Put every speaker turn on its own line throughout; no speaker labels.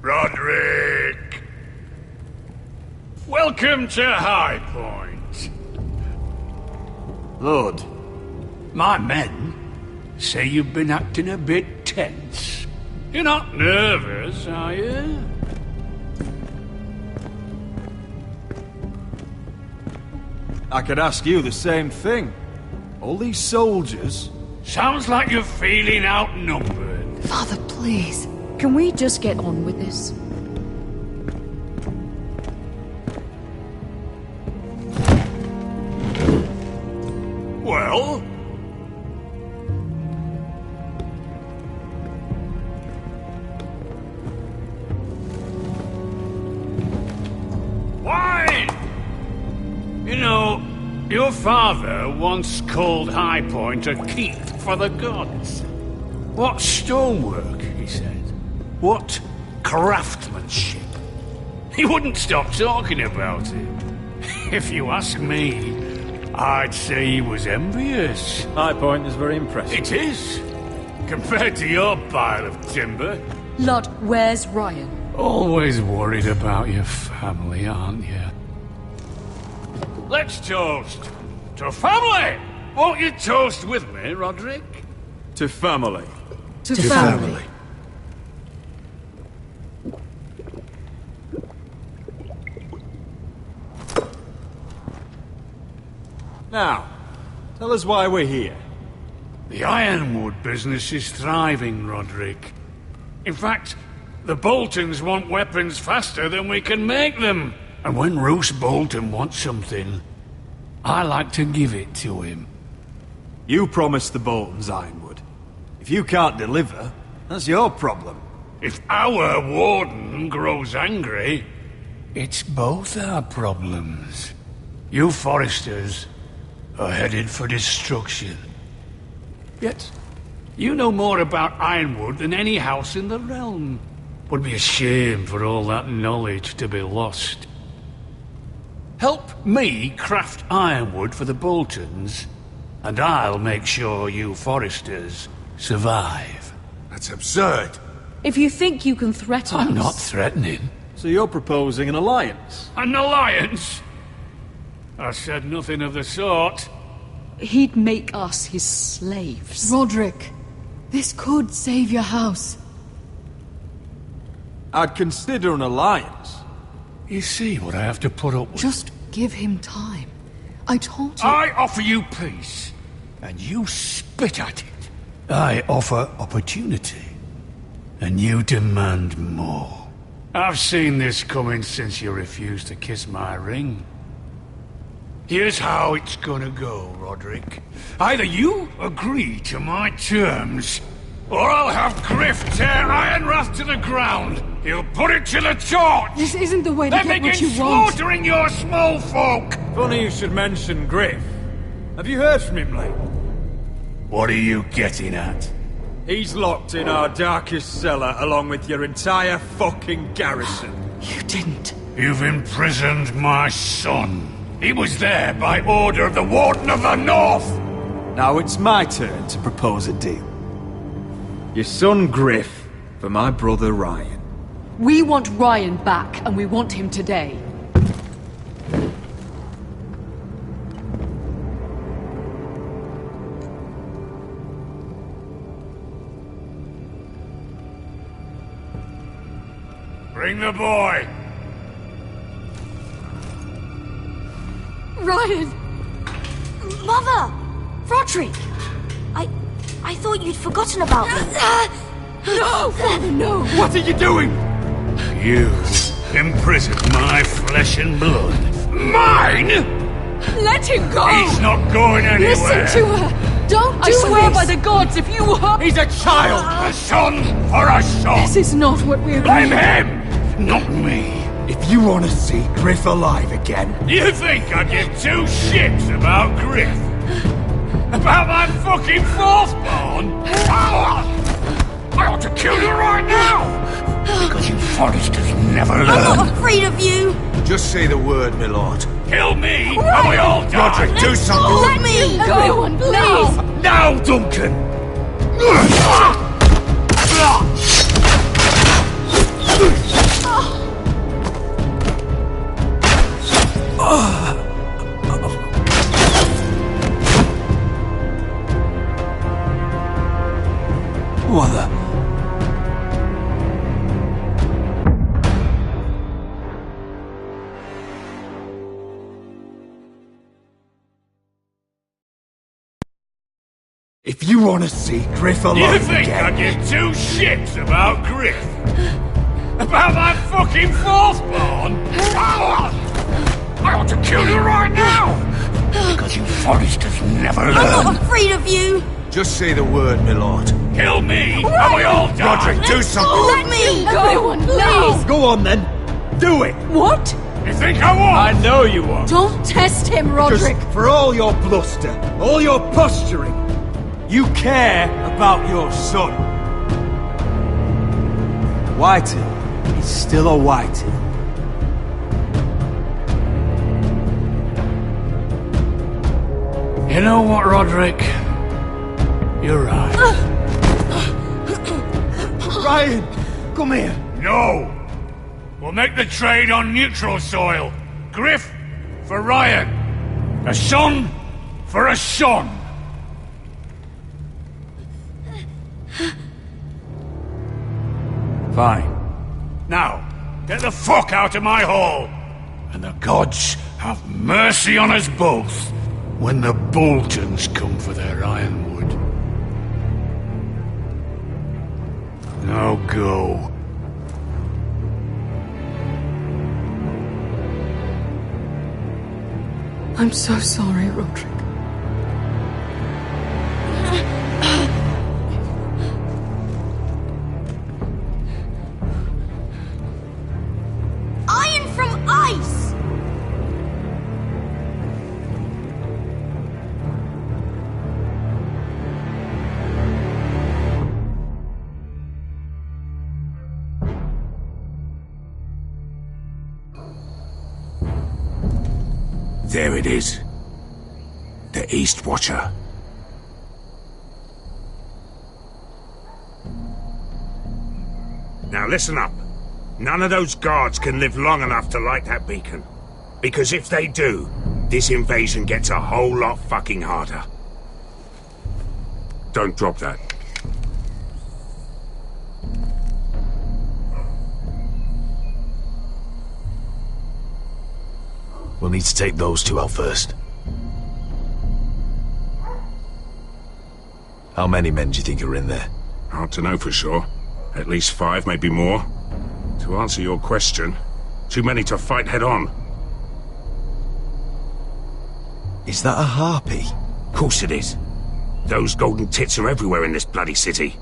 Roderick! Welcome to High Point.
Lord, my men say you've been acting a bit tense.
You're not nervous, are you?
I could ask you the same thing. All these soldiers...
Sounds like you're feeling outnumbered.
Father, please. Can we just get on with this?
Well? Why? You know, your father once called High Point a keep for the gods. What stonework, he said. What craftsmanship. He wouldn't stop talking about it. If you ask me, I'd say he was envious.
High Point is very impressive.
It is. Compared to your pile of timber.
Lord, where's Ryan?
Always worried about your family, aren't you? Let's toast. To family! Won't you toast with me, Roderick?
To family.
To family.
Now, tell us why we're here.
The ironwood business is thriving, Roderick. In fact, the Boltons want weapons faster than we can make them. And when Roose Bolton wants something, I like to give it to him.
You promised the Boltons ironwood. If you can't deliver, that's your problem.
If our warden grows angry, it's both our problems. You foresters are headed for destruction. Yet, you know more about ironwood than any house in the realm. Would be a shame for all that knowledge to be lost. Help me craft ironwood for the Boltons, and I'll make sure you foresters survive.
That's absurd.
If you think you can threaten us...
I'm not threatening.
So you're proposing an alliance?
An alliance? I said nothing of the sort.
He'd make us his slaves.
Roderick, this could save your house.
I'd consider an alliance.
You see what I have to put up with?
Just give him time. I told you...
I offer you peace, and you spit at it. I offer opportunity, and you demand more. I've seen this coming since you refused to kiss my ring. Here's how it's gonna go, Roderick. Either you agree to my terms, or I'll have Griff tear Ironwrath to the ground. He'll put it to the torch.
This isn't the way to
Then
get what
begin
you want.
slaughtering your small folk.
Funny you should mention Griff. Have you heard from him lately?
What are you getting at?
He's locked in our darkest cellar along with your entire fucking garrison.
You didn't.
You've imprisoned my son. He was there by order of the Warden of the North.
Now it's my turn to propose a deal. Your son Griff for my brother Ryan.
We want Ryan back, and we want him today.
Bring the boy.
Ryan!
Mother! Roderick! I thought you'd forgotten about me.
No! Father, no!
What are you doing?
You imprisoned my flesh and blood. Mine?
Let him go!
He's not going anywhere.
Listen to her! Don't do
I swear
this!
by the gods, if you hurt...
He's a child!
A son for a son.
This is not what we're
Blame
doing.
him, not me.
If you want to see Griff alive again,
You think I give two shits about Griff? About my fucking fourthborn? I ought to kill you right now! Because you Foresters never learn.
I'm not afraid of you!
just say the word, my lord.
Kill me, and we all die!
Roderick, do something!
Let me!
Everyone, please!
Now, Duncan!
What the...
If you want to see Griff alive
You think
again...
I give two shits about Griff? About my fucking fourthborn? I ought to kill you right now! Because you Forresters never
I'm
learn.
not afraid of you!
Just say the word, my lord.
Kill me, and we all die!
Roderick, do something!
Let me!
Everyone, please!
Go on then. Do it.
What?
You think I won't?
I know you won't.
Don't test him,
Just
Roderick!
for all your bluster, all your posturing, you care about your son. Whitey is still a Whitey.
You know what, Roderick? You're right.
Ryan, come here.
No! We'll make the trade on neutral soil. Griff for Ryan. A son for a son. Fine. Now, get the fuck out of my hall! And the gods have mercy on us both when the Boltons come for their ironwood. Now go.
I'm so sorry, Roderick.
Iron from ice!
There it is. The East Watcher. Now listen up. None of those guards can live long enough to light that beacon. Because if they do, this invasion gets a whole lot fucking harder. Don't drop that.
We'll need to take those two out first. How many men do you think are in there?
Hard to know for sure. At least 5, maybe more. To answer your question, too many to fight head on.
Is that a harpy?
Of course it is. Those golden tits are everywhere in this bloody city.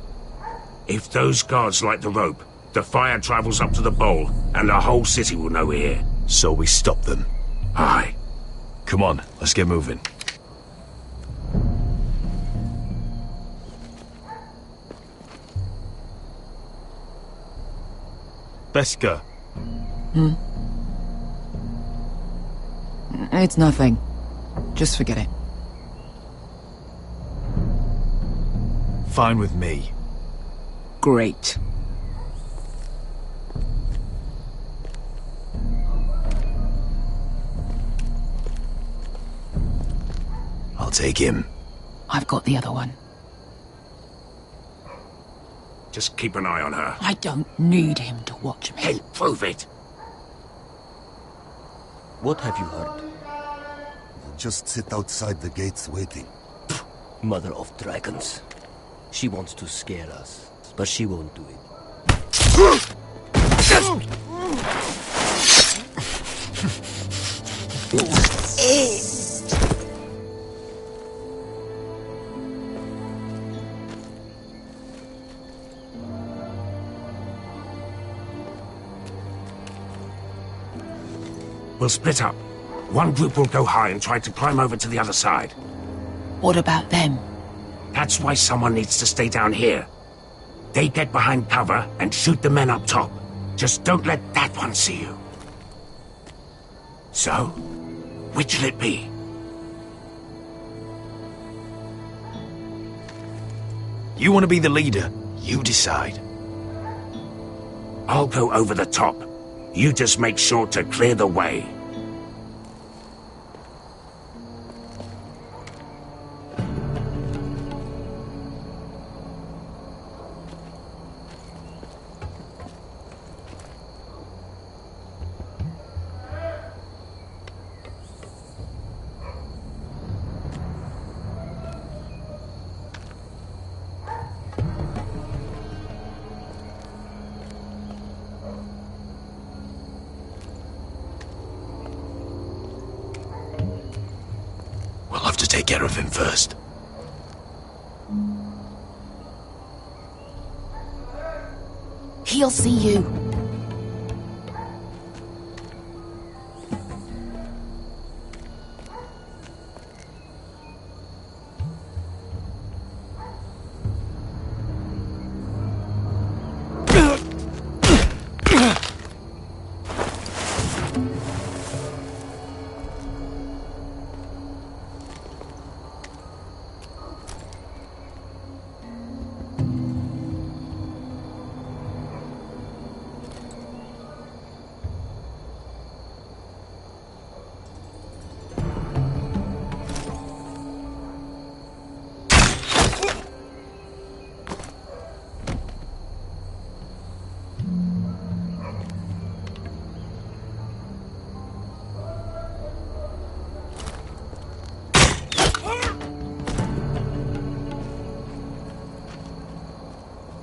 If those guards light the rope, the fire travels up to the bowl, and the whole city will know we're here.
So we stop them.
Aye.
Come on, let's get moving. Beska.
It's nothing. Just forget it.
Fine with me.
Great.
I'll take him.
I've got the other one.
Just keep an eye on her.
I don't need him to watch me.
Hey, prove it!
What have you heard?
Just sit outside the gates waiting.
Mother of dragons. She wants to scare us, but she won't do it.
We'll split up. One group will go high and try to climb over to the other side.
What about them?
That's why someone needs to stay down here. They get behind cover and shoot the men up top. Just don't let that one see you. So, which'll it be?
You want to be the leader? You decide.
I'll go over the top. You just make sure to clear the way.
take care of him first.
He'll see you.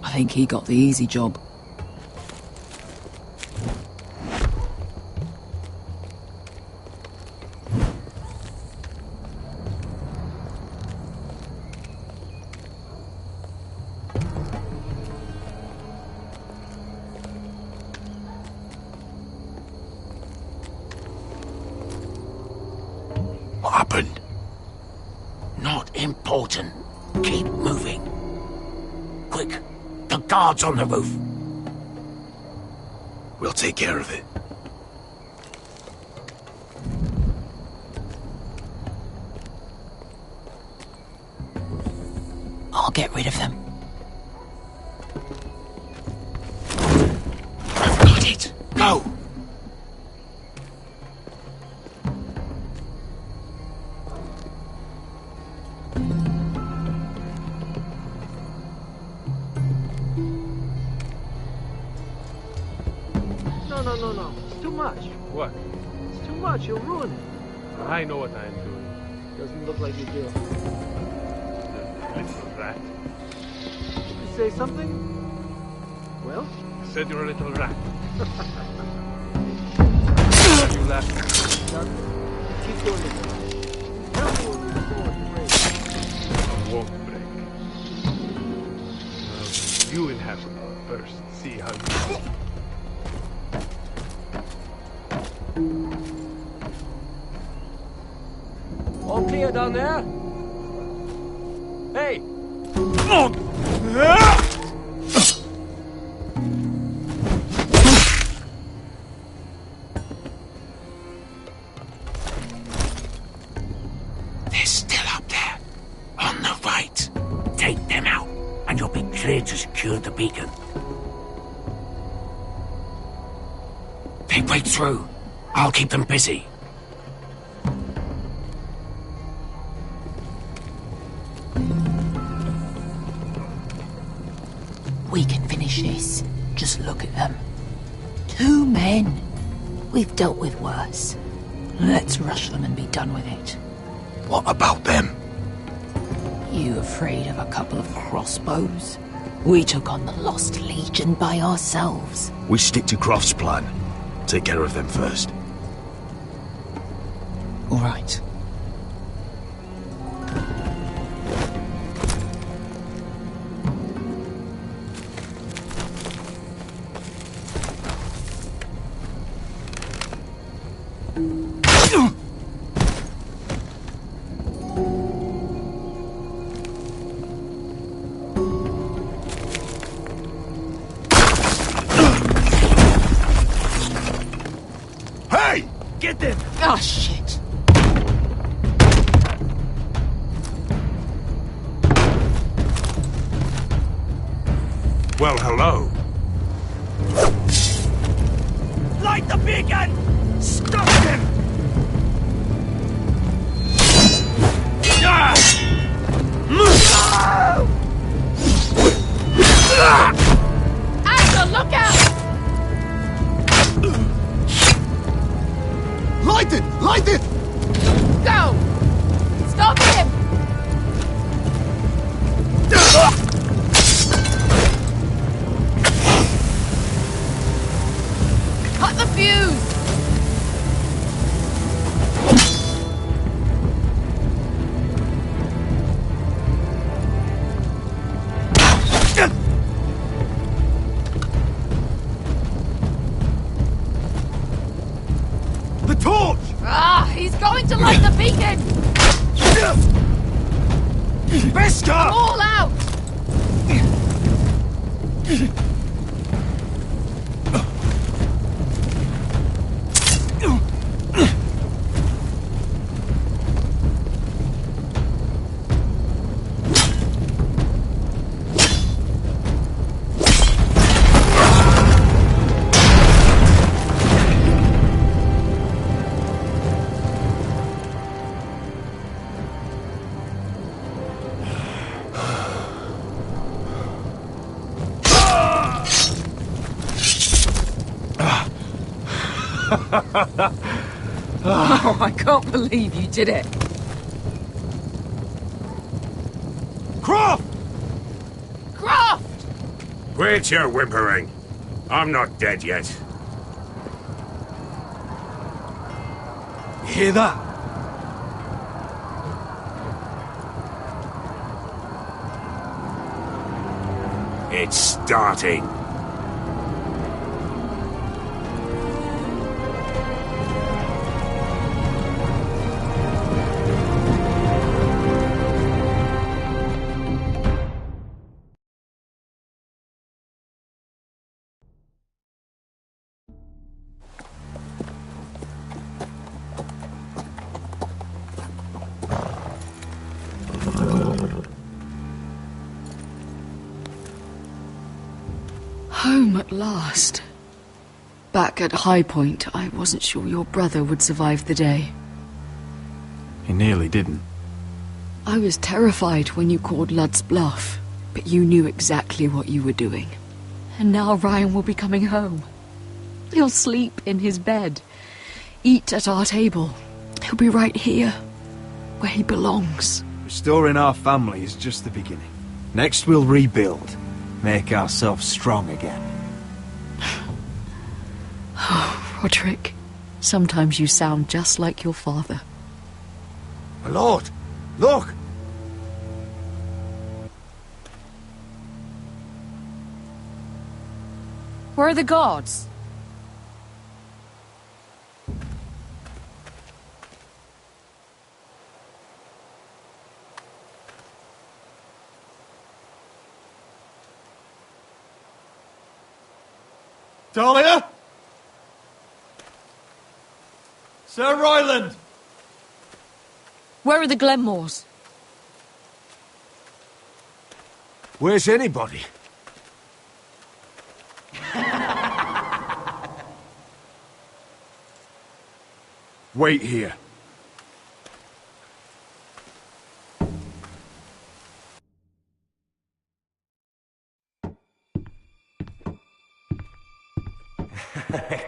I think he got the easy job.
What happened?
Not important. Keep moving. Quick, the guards on the roof.
We'll take care of it.
I'll get rid of them.
I've got it. Go!
No. It's too much.
What?
It's too much. You'll ruin it.
I know what I am doing.
Doesn't look like you do.
The little rat.
Did you say something? Well?
I said you're a little rat. You laughed.
Nothing. Keep doing it. Tell me when you're going to break.
I won't break. You inhabit first. See how you do.
All clear down there? Hey!
They're still up there. On the right. Take them out, and you'll be clear to secure the beacon. They break through. I'll keep them busy.
We can finish this. Just look at them. 2 men. We've dealt with worse. Let's rush them and be done with it.
What about them?
You afraid of a couple of crossbows? We took on the Lost Legion by ourselves.
We stick to Croft's plan. Take care of them first.
All right.
Hey! Get them!
Oh, shit.
Well, hello.
Light the beacon! Stop them!
Axel, look out!
Light it! Light it!
Go! Stop him! Cut the fuse! Beacon!
Beskar!
All out!
Oh, I can't believe you did it.
Croft!
Croft!
Quit your whimpering. I'm not dead yet.
You hear that?
It's starting.
Home at last. Back at High Point, I wasn't sure your brother would survive the day.
He nearly didn't.
I was terrified when you called Lud's bluff, but you knew exactly what you were doing. And now Ryan will be coming home. He'll sleep in his bed, eat at our table. He'll be right here, where he belongs.
Restoring our family is just the beginning. Next we'll rebuild. Make ourselves strong again.
Oh, Roderick, sometimes you sound just like your father.
My lord, look!
Where are the guards?
Talia? Sir Royland!
Where are the Glenmores?
Where's anybody?
Wait here.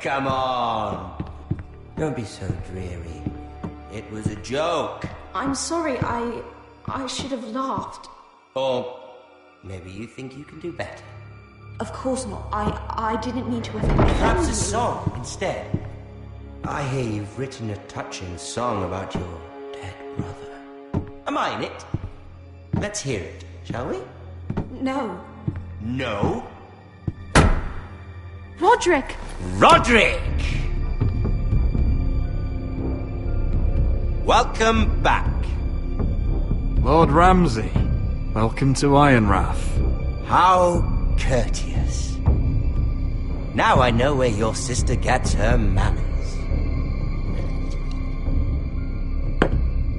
Come on. Don't be so dreary. It was a joke.
I'm sorry, I should have laughed.
Or maybe you think you can do better.
Of course not. I didn't mean to offend you.
Perhaps a song instead. I hear you've written a touching song about your dead brother. Am I in it? Let's hear it, shall we?
No.
No?
Roderick!
Roderick! Welcome back.
Lord Ramsay, welcome to Ironrath.
How courteous. Now I know where your sister gets her manners.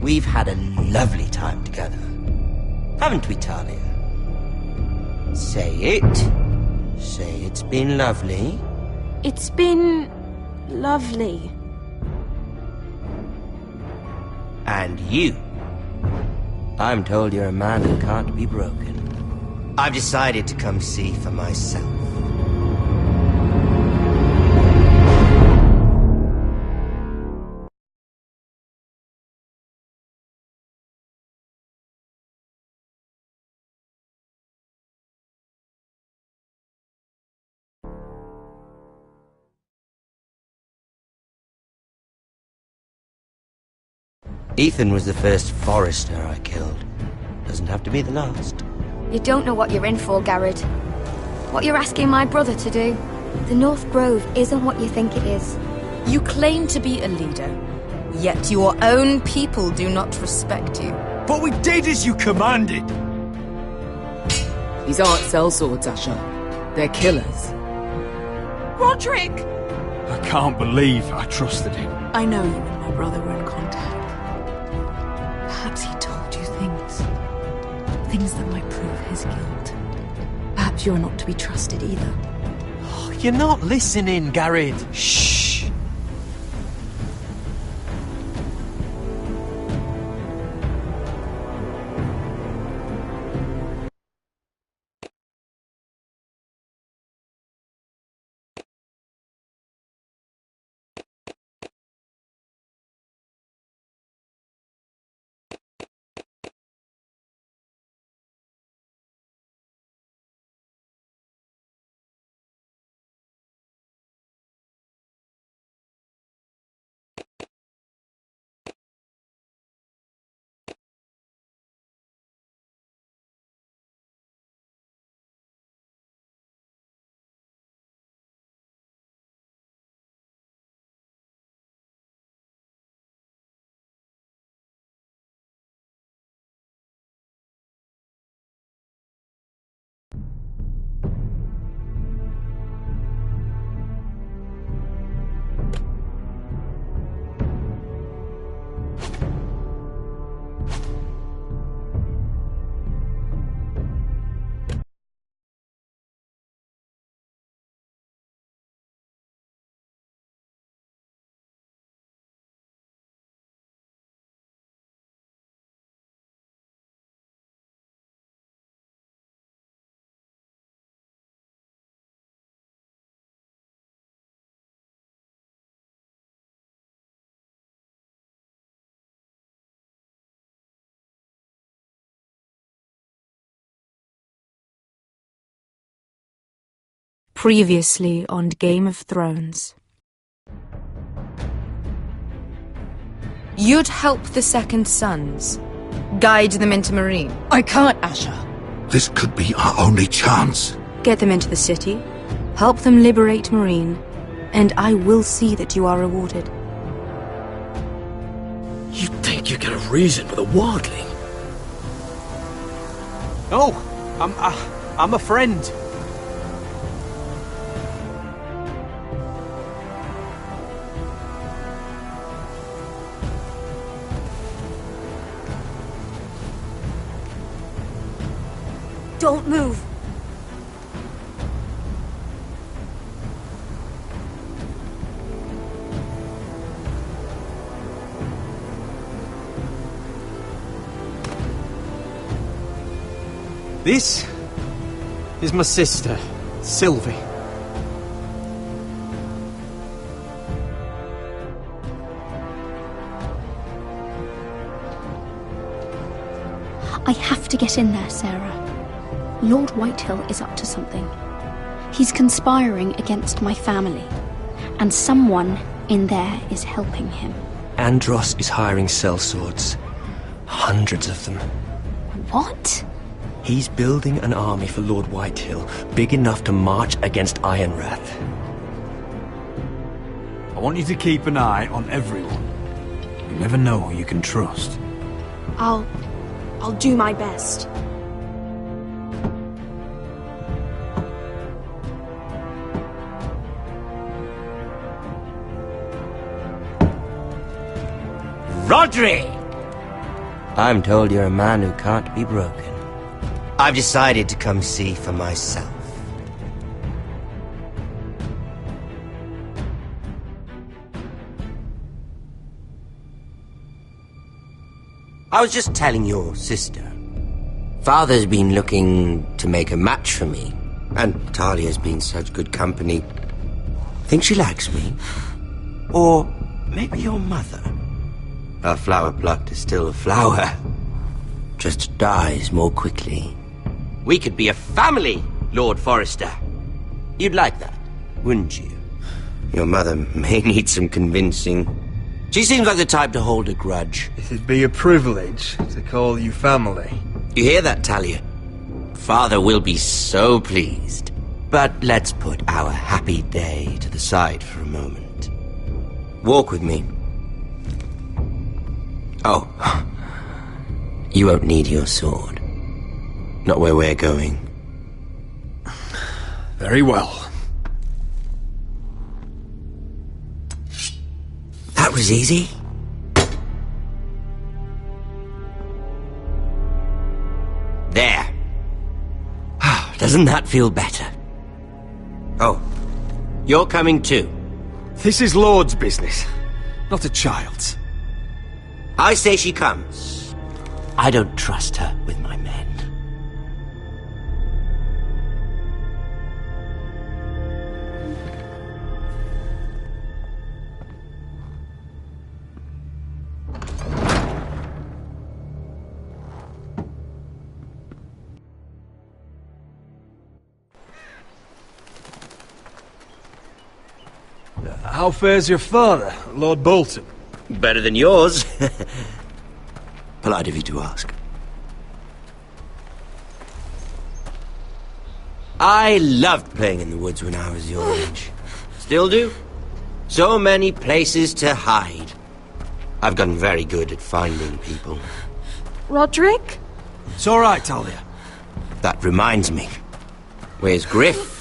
We've had a lovely time together. Haven't we, Talia? Say it. Say it's been lovely.
It's been lovely.
And you. I'm told you're a man who can't be broken. I've decided to come see for myself. Ethan was the first Forester I killed. Doesn't have to be the last.
You don't know what you're in for, Garrett. What you're asking my brother to do. The North Grove isn't what you think it is.
You claim to be a leader. Yet your own people do not respect you.
But we did as you commanded!
These aren't sellswords, Asher. They're killers.
Roderick!
I can't believe I trusted him.
I know you and my brother were in contact. Perhaps he told you things. Things that might prove his guilt. Perhaps you're not to be trusted either.
You're not listening, Garrett.
Shh!
Previously on Game of Thrones.
You'd help the Second Sons. Guide them into Marine.
I can't, Asher.
This could be our only chance.
Get them into the city, help them liberate Marine, and I will see that you are rewarded.
You think you can reason with a wardling?
No, I'm a friend.
Don't move.
This is my sister, Sylvie.
I have to get in there, Sarah. Lord Whitehill is up to something. He's conspiring against my family, and someone in there is helping him.
Andros is hiring sellswords. Hundreds of them.
What?
He's building an army for Lord Whitehill, big enough to march against Ironrath.
I want you to keep an eye on everyone. You never know who you can trust.
I'll do my best.
Roderick! I'm told you're a man who can't be broken. I've decided to come see for myself. I was just telling your sister. Father's been looking to make a match for me, and Talia's been such good company. Think she likes me? Or maybe your mother? A flower plucked is still a flower. Just dies more quickly. We could be a family, Lord Forrester. You'd like that, wouldn't you? Your mother may need some convincing. She seems like the type to hold a grudge.
It'd be a privilege to call you family.
You hear that, Talia? Father will be so pleased. But let's put our happy day to the side for a moment. Walk with me. Oh. You won't need your sword. Not where we're going.
Very well.
That was easy. There. Doesn't that feel better? Oh, you're coming too.
This is Lord's business, not a child's.
I say she comes. I don't trust her with my men.
How fares your father, Lord Bolton?
Better than yours. Polite of you to ask. I loved playing in the woods when I was your age. Still do. So many places to hide. I've gotten very good at finding people.
Roderick?
It's all right, Talia.
That reminds me. Where's Griff?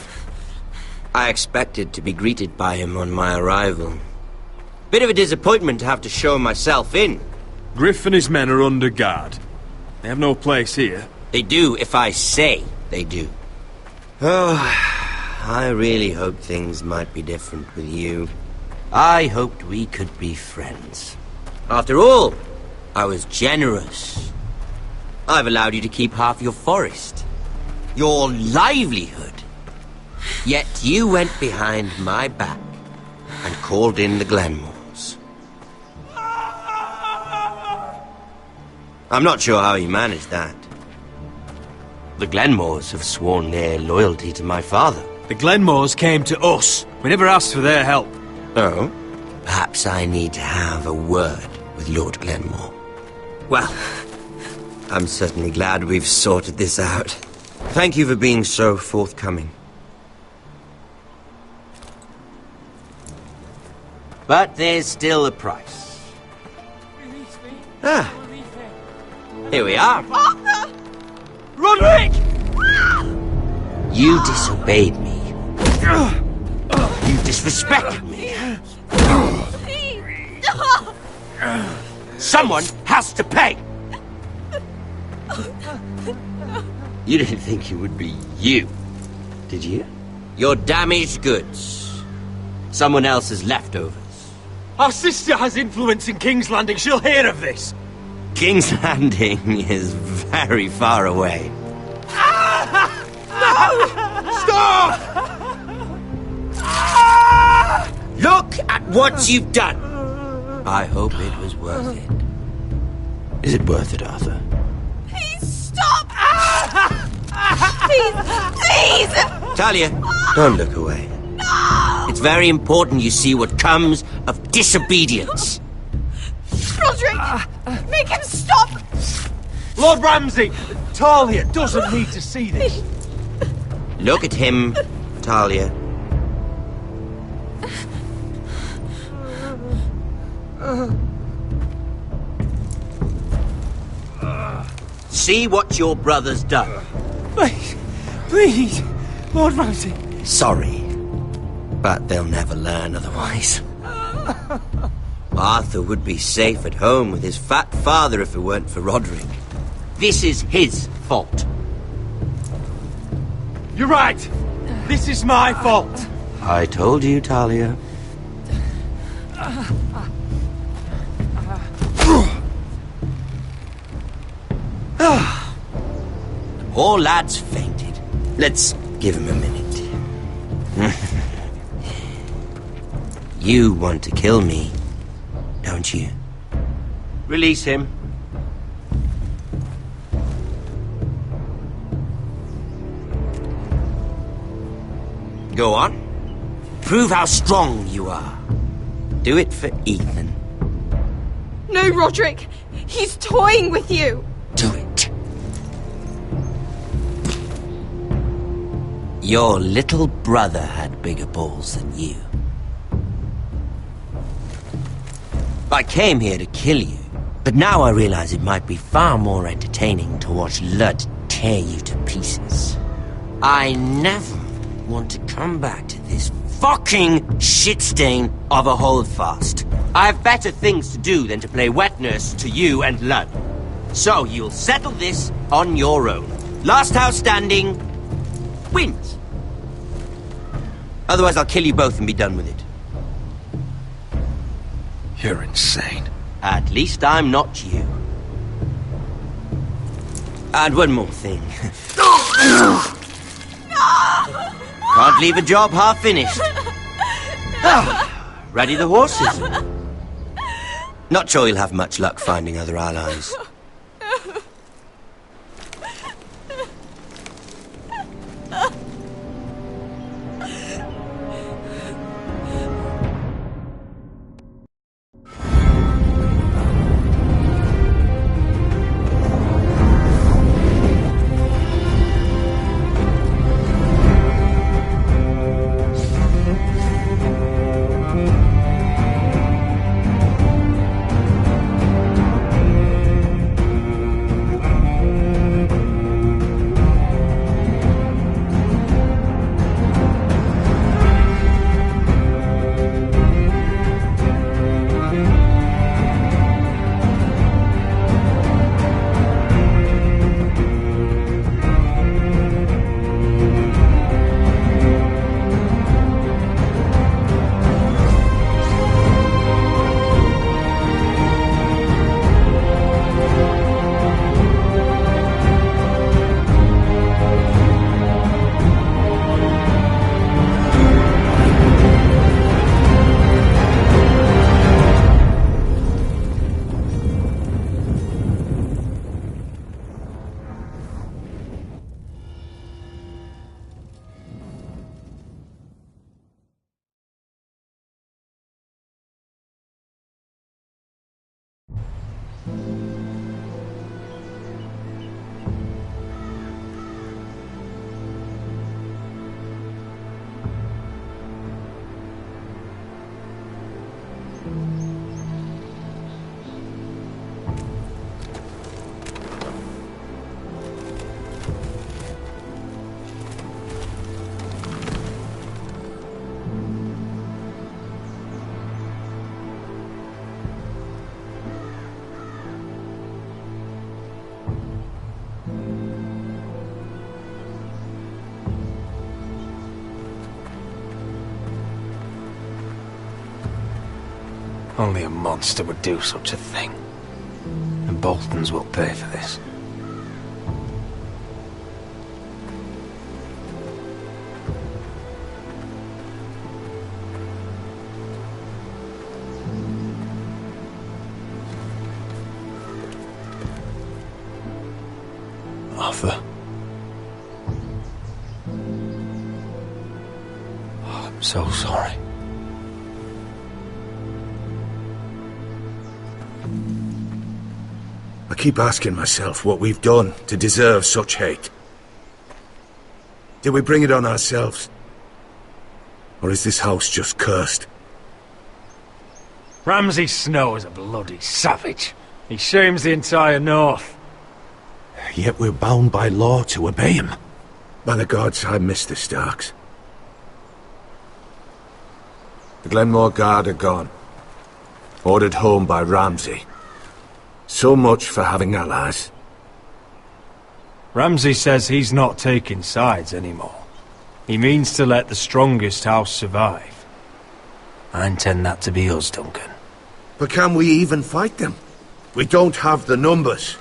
I expected to be greeted by him on my arrival. Bit of a disappointment to have to show myself in.
Griff and his men are under guard. They have no place here.
They do if I say they do. Oh, I really hoped things might be different with you. I hoped we could be friends. After all, I was generous. I've allowed you to keep half your forest. Your livelihood. Yet you went behind my back and called in the Glenmores. I'm not sure how you managed that. The Glenmores have sworn their loyalty to my father.
The Glenmores came to us. We never asked for their help.
Oh? Perhaps I need to have a word with Lord Glenmore. Well, I'm certainly glad we've sorted this out. Thank you for being so forthcoming. But there's still a price. Ah. Here we are.
Arthur!
Roderick!
You disobeyed me. You disrespected me. Someone has to pay. You didn't think it would be you, did you? Your damaged goods. Someone else's leftovers.
Our sister has influence in King's Landing. She'll hear of this.
King's Landing is very far away.
No! Stop!
Look at what you've done. I hope it was worth it. Is it worth it, Arthur?
Please stop! Please! Please!
Talia, don't look away.
No!
It's very important you see what comes of disobedience.
Roderick! Make him stop!
Lord Ramsay! Talia doesn't need to see this.
Look at him, Talia. See what your brother's done.
Please, please, Lord Ramsay.
Sorry, but they'll never learn otherwise. Arthur would be safe at home with his fat father if it weren't for Roderick. This is his fault.
You're right. This is my fault.
I told you, Talia. The poor lad's fainted. Let's give him a minute. You want to kill me, don't you? Release him. Go on. Prove how strong you are. Do it for Ethan.
No, Roderick! He's toying with you!
Do it. Your little brother had bigger balls than you. I came here to kill you, But now I realize it might be far more entertaining to watch Lud tear you to pieces. I never want to come back to this fucking shit stain of a holdfast. I have better things to do than to play wet nurse to you and Lud. So you'll settle this on your own. Last house standing wins. Otherwise I'll kill you both and be done with it.
You're insane.
At least I'm not you. And one more thing. Can't leave a job half finished. Ready the horses? Not sure you'll have much luck finding other allies.
Only a monster would do such a thing. And Boltons will pay for this. Arthur. Oh, I'm so sorry.
I keep asking myself what we've done to deserve such hate. Did we bring it on ourselves? Or is this house just cursed?
Ramsay Snow is a bloody savage. He shames the entire North.
Yet we're bound by law to obey him. By the gods, I miss the Starks. The Glenmore Guard are gone. Ordered home by Ramsay. So much for having allies.
Ramsay says he's not taking sides anymore. He means to let the strongest house survive. I intend that to be us, Duncan.
But can we even fight them? We don't have the numbers.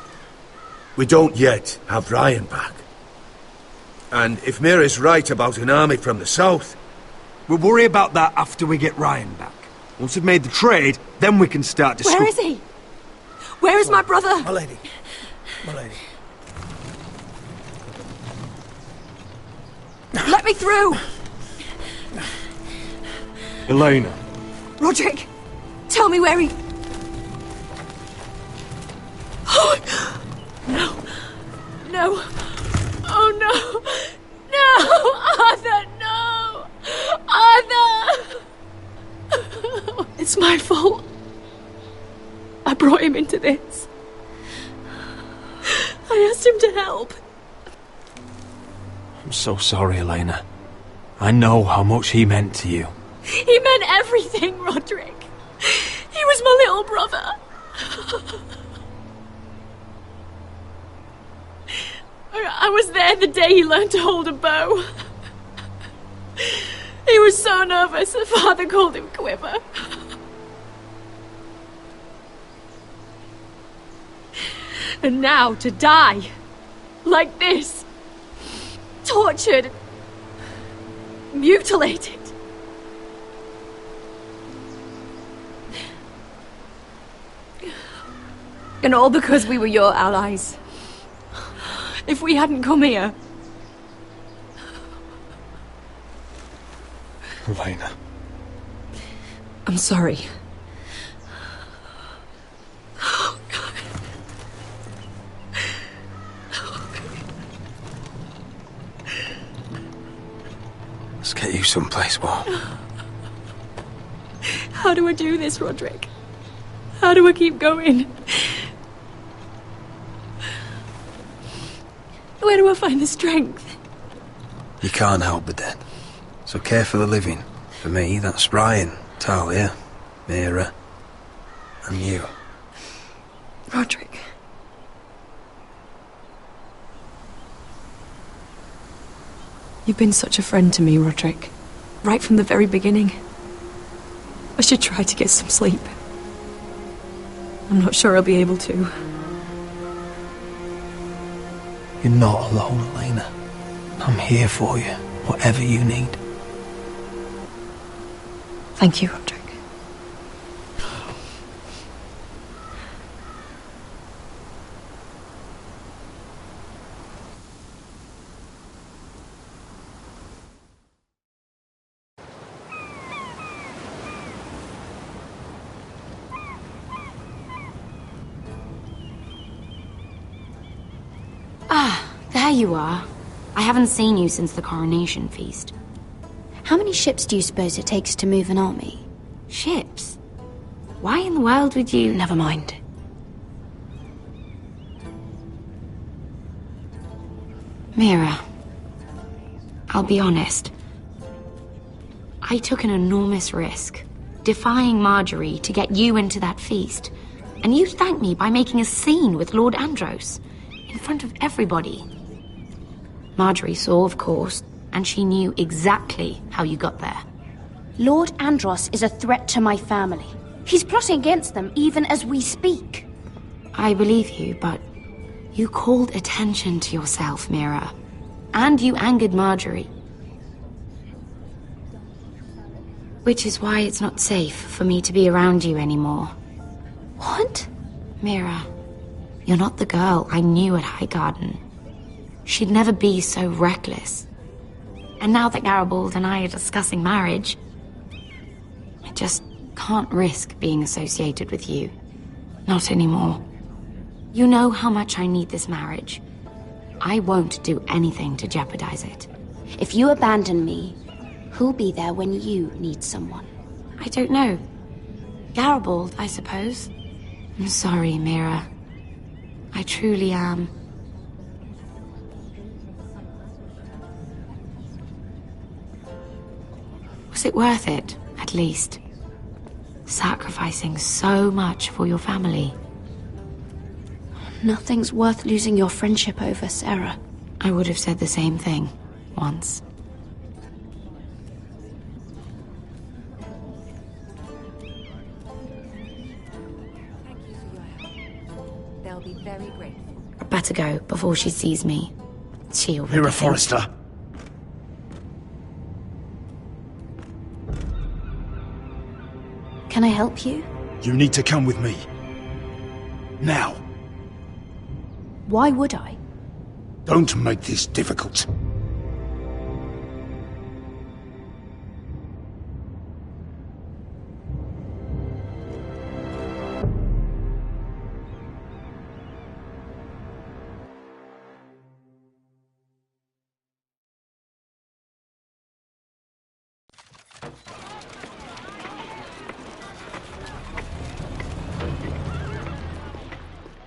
We don't yet have Ryan back. And if Mira's right about an army from the south...
We'll worry about that after we get Ryan back. Once we've made the trade, then we can start discussing.
Where is he? Where is my brother?
My lady. My lady.
Let me through!
Elena.
Roderick, tell me where he... Oh, no. No. Oh, no. No! Arthur, no! Arthur! It's my fault. I brought him into this.
so sorry, Elena. I know how much he meant to you.
He meant everything, Roderick. He was my little brother. I was there the day he learned to hold a bow. He was so nervous, the father called him Quiver. And now to die, like this, tortured, mutilated. And all because we were your allies. If we hadn't come here...
Elena.
I'm sorry.
Let's get you someplace warm.
How do I do this, Roderick? How do I keep going? Where do I find the strength?
You can't help the dead. So care for the living. For me, that's Ryan, Talia, Mira, and you.
Roderick. You've been such a friend to me, Roderick. Right from the very beginning. I should try to get some sleep. I'm not sure I'll be able to.
You're not alone, Elena. I'm here for you, whatever you need.
Thank you, Roderick.
Ah, there you are. I haven't seen you since the coronation feast.
How many ships do you suppose it takes to move an army?
Ships? Why in the world would you...
Never mind.
Mira, I'll be honest. I took an enormous risk, defying Marjorie to get you into that feast. And you thanked me by making a scene with Lord Andros, in front of everybody. Marjorie saw, of course, and she knew exactly how you got there.
Lord Andros is a threat to my family. He's plotting against them even as we speak.
I believe you, but you called attention to yourself, Mira. And you angered Marjorie. Which is why it's not safe for me to be around you anymore.
What?
Mira, you're not the girl I knew at Highgarden. She'd never be so reckless. And now that Garibald and I are discussing marriage, I just can't risk being associated with you. Not anymore. You know how much I need this marriage. I won't do anything to jeopardize it.
If you abandon me, who'll be there when you need someone?
I don't know. Garibald, I suppose. I'm sorry, Mira. I truly am. Was it worth it, at least? Sacrificing so much for your family?
Nothing's worth losing your friendship over, Sarah.
I would have said the same thing, once.
They'll be very grateful.
I'd better go before she sees me. She'll...
Mira Forrester.
Can I help you?
You need to come with me. Now.
Why would I?
Don't make this difficult.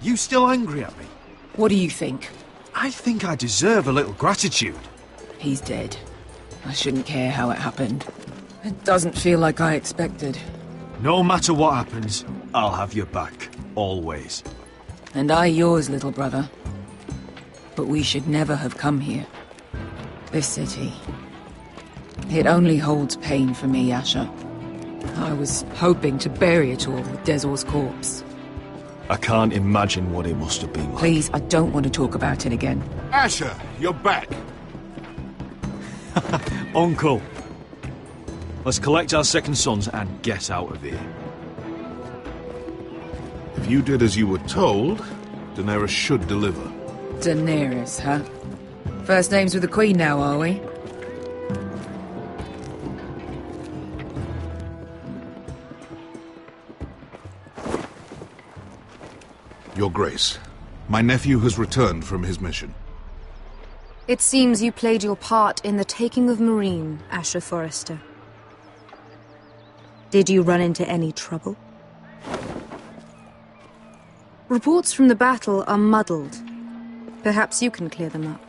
You still angry at me?
What do you think?
I think I deserve a little gratitude.
He's dead. I shouldn't care how it happened. It doesn't feel like I expected.
No matter what happens, I'll have your back. Always.
And I yours, little brother. But we should never have come here. This city. It only holds pain for me, Asher. I was hoping to bury it all with Dezor's corpse.
I can't imagine what it must have been like.
Please, I don't want to talk about it again.
Asher, you're back.
Uncle. Let's collect our second sons and get out of here.
If you did as you were told, Daenerys should deliver.
Daenerys, huh? First names with the Queen now, are we?
Your Grace, my nephew has returned from his mission.
It seems you played your part in the taking of Marine, Asher Forrester. Did you run into any trouble? Reports from the battle are muddled. Perhaps you can clear them up.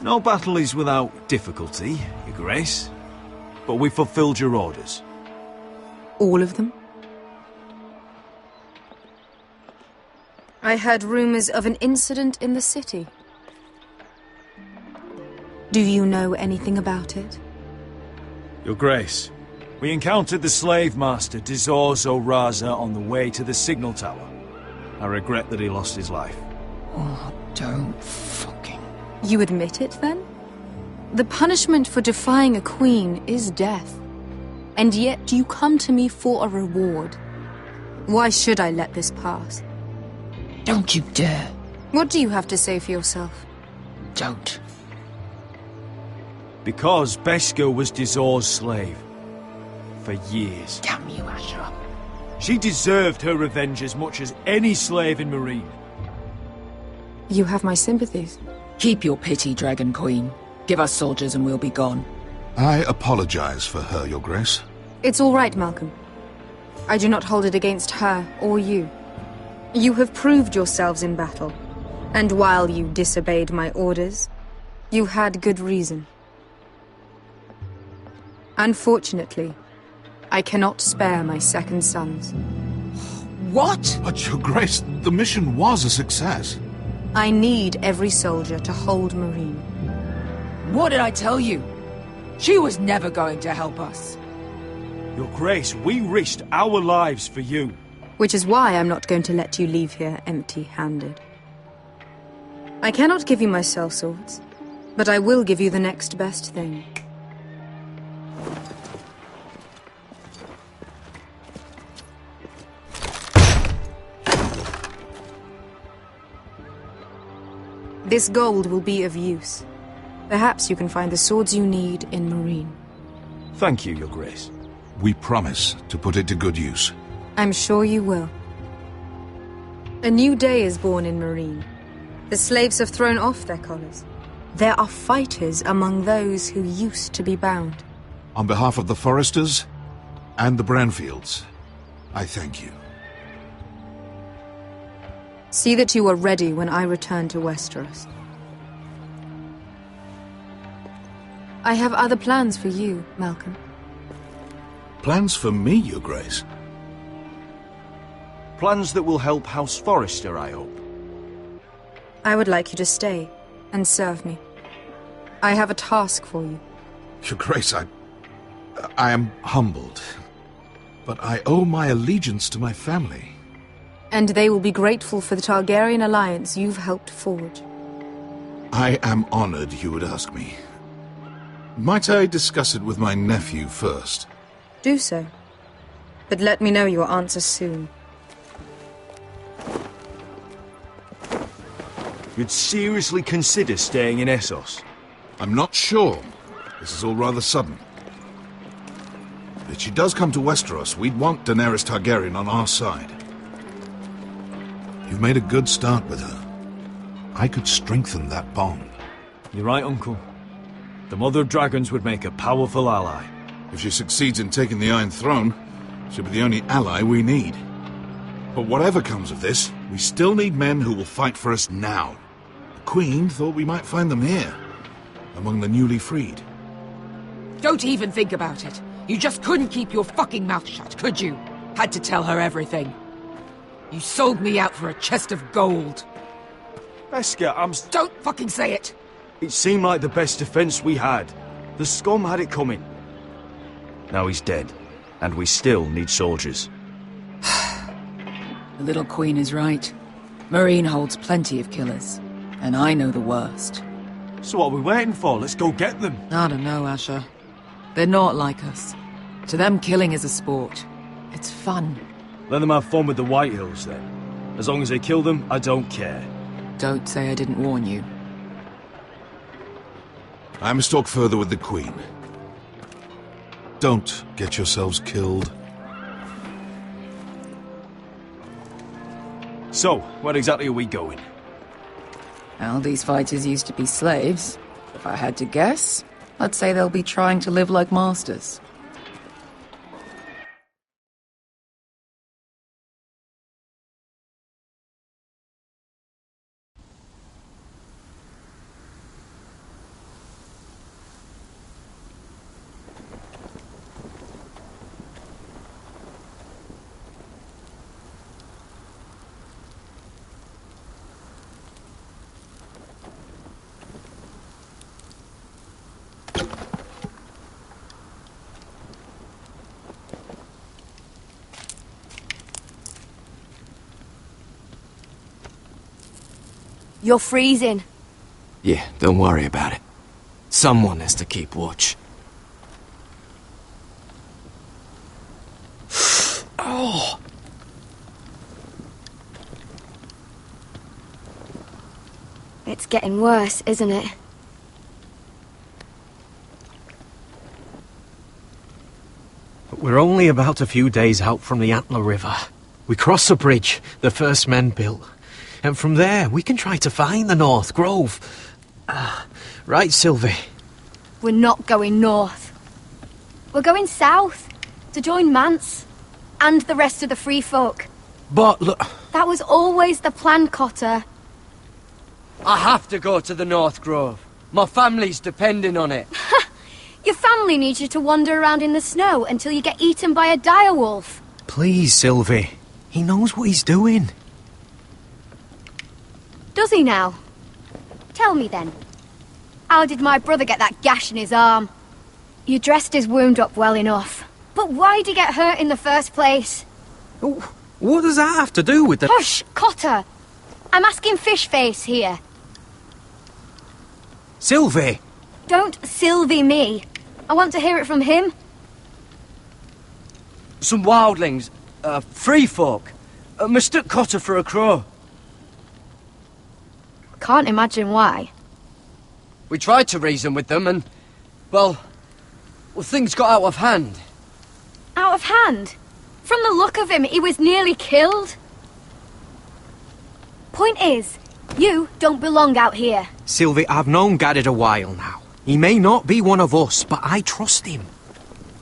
No battle is without difficulty, Your Grace. But we fulfilled your orders.
All of them? I heard rumors of an incident in the city. Do you know anything about it?
Your Grace, we encountered the slave master Dizor Zoraza on the way to the signal tower. I regret that he lost his life.
Oh, don't fucking...
You admit it, then? The punishment for defying a queen is death. And yet you come to me for a reward. Why should I let this pass?
Don't you dare.
What do you have to say for yourself?
Don't.
Because Beskha was Dizor's slave. For years.
Damn you, Asher.
She deserved her revenge as much as any slave in Marine.
You have my sympathies.
Keep your pity, Dragon Queen. Give us soldiers and we'll be gone.
I apologize for her, Your Grace.
It's all right, Malcolm. I do not hold it against her or you. You have proved yourselves in battle. And while you disobeyed my orders, you had good reason. Unfortunately, I cannot spare my second sons.
What?
But, Your Grace, the mission was a success.
I need every soldier to hold Marine.
What did I tell you? She was never going to help us.
Your Grace, we risked our lives for you.
Which is why I'm not going to let you leave here empty-handed. I cannot give you my sellswords, but I will give you the next best thing. This gold will be of use. Perhaps you can find the swords you need in Marine.
Thank you, Your Grace.
We promise to put it to good use.
I'm sure you will. A new day is born in Marine. The slaves have thrown off their collars. There are fighters among those who used to be bound.
On behalf of the Forresters and the Branfields, I thank you.
See that you are ready when I return to Westeros. I have other plans for you, Malcolm.
Plans for me, Your Grace?
Plans that will help House Forrester, I hope.
I would like you to stay and serve me. I have a task for you.
Your Grace, I am humbled. But I owe my allegiance to my family.
And they will be grateful for the Targaryen alliance you've helped forge.
I am honored you would ask me. Might I discuss it with my nephew first?
Do so. But let me know your answer soon.
You'd seriously consider staying in Essos?
I'm not sure. This is all rather sudden. If she does come to Westeros, we'd want Daenerys Targaryen on our side. You've made a good start with her. I could strengthen that bond.
You're right, Uncle. The Mother of Dragons would make a powerful ally.
If she succeeds in taking the Iron Throne, she'll be the only ally we need. But whatever comes of this, we still need men who will fight for us now. The Queen thought we might find them here. among the newly freed.
Don't even think about it. You just couldn't keep your fucking mouth shut, could you? Had to tell her everything. You sold me out for a chest of gold.
Beskha,
Don't fucking say it!
It seemed like the best defense we had. The scum had it coming. Now he's dead, and we still need soldiers.
The little queen is right. Marine holds plenty of killers, and I know the worst.
So what are we waiting for? Let's go get them.
I don't know, Asher. They're not like us. To them, killing is a sport. It's fun.
Let them have fun with the Whitehills, then. As long as they kill them, I don't care.
Don't say I didn't warn you.
I must talk further with the Queen. Don't get yourselves killed.
So, where exactly are we going?
Well, these fighters used to be slaves. If I had to guess, I'd say they'll be trying to live like masters.
You're freezing.
Yeah, don't worry about it. Someone has to keep watch. Oh!
It's getting worse, isn't it?
We're only about a few days out from the Antler River. We cross the bridge the first men built. And from there, we can try to find the North Grove. Right, Sylvie?
We're not going north. We're going south, to join Mance, and the rest of the free folk.
But look...
That was always the plan, Cotter.
I have to go to the North Grove. My family's depending on it.
Your family needs you to wander around in the snow until you get eaten by a direwolf.
Please, Sylvie. He knows what he's doing.
Does he now? Tell me then. How did my brother get that gash in his arm? You dressed his wound up well enough. But why'd he get hurt in the first place?
What does that have to do with the...
Hush, Cotter! I'm asking Fishface here.
Sylvie!
Don't Sylvie me. I want to hear it from him.
Some wildlings, free folk, mistook Cotter for a crow.
Can't imagine why.
We tried to reason with them and, well, things got out of hand.
Out of hand? From the look of him, he was nearly killed. Point is, you don't belong out here.
Sylvie, I've known Garrett a while now. He may not be one of us, but I trust him.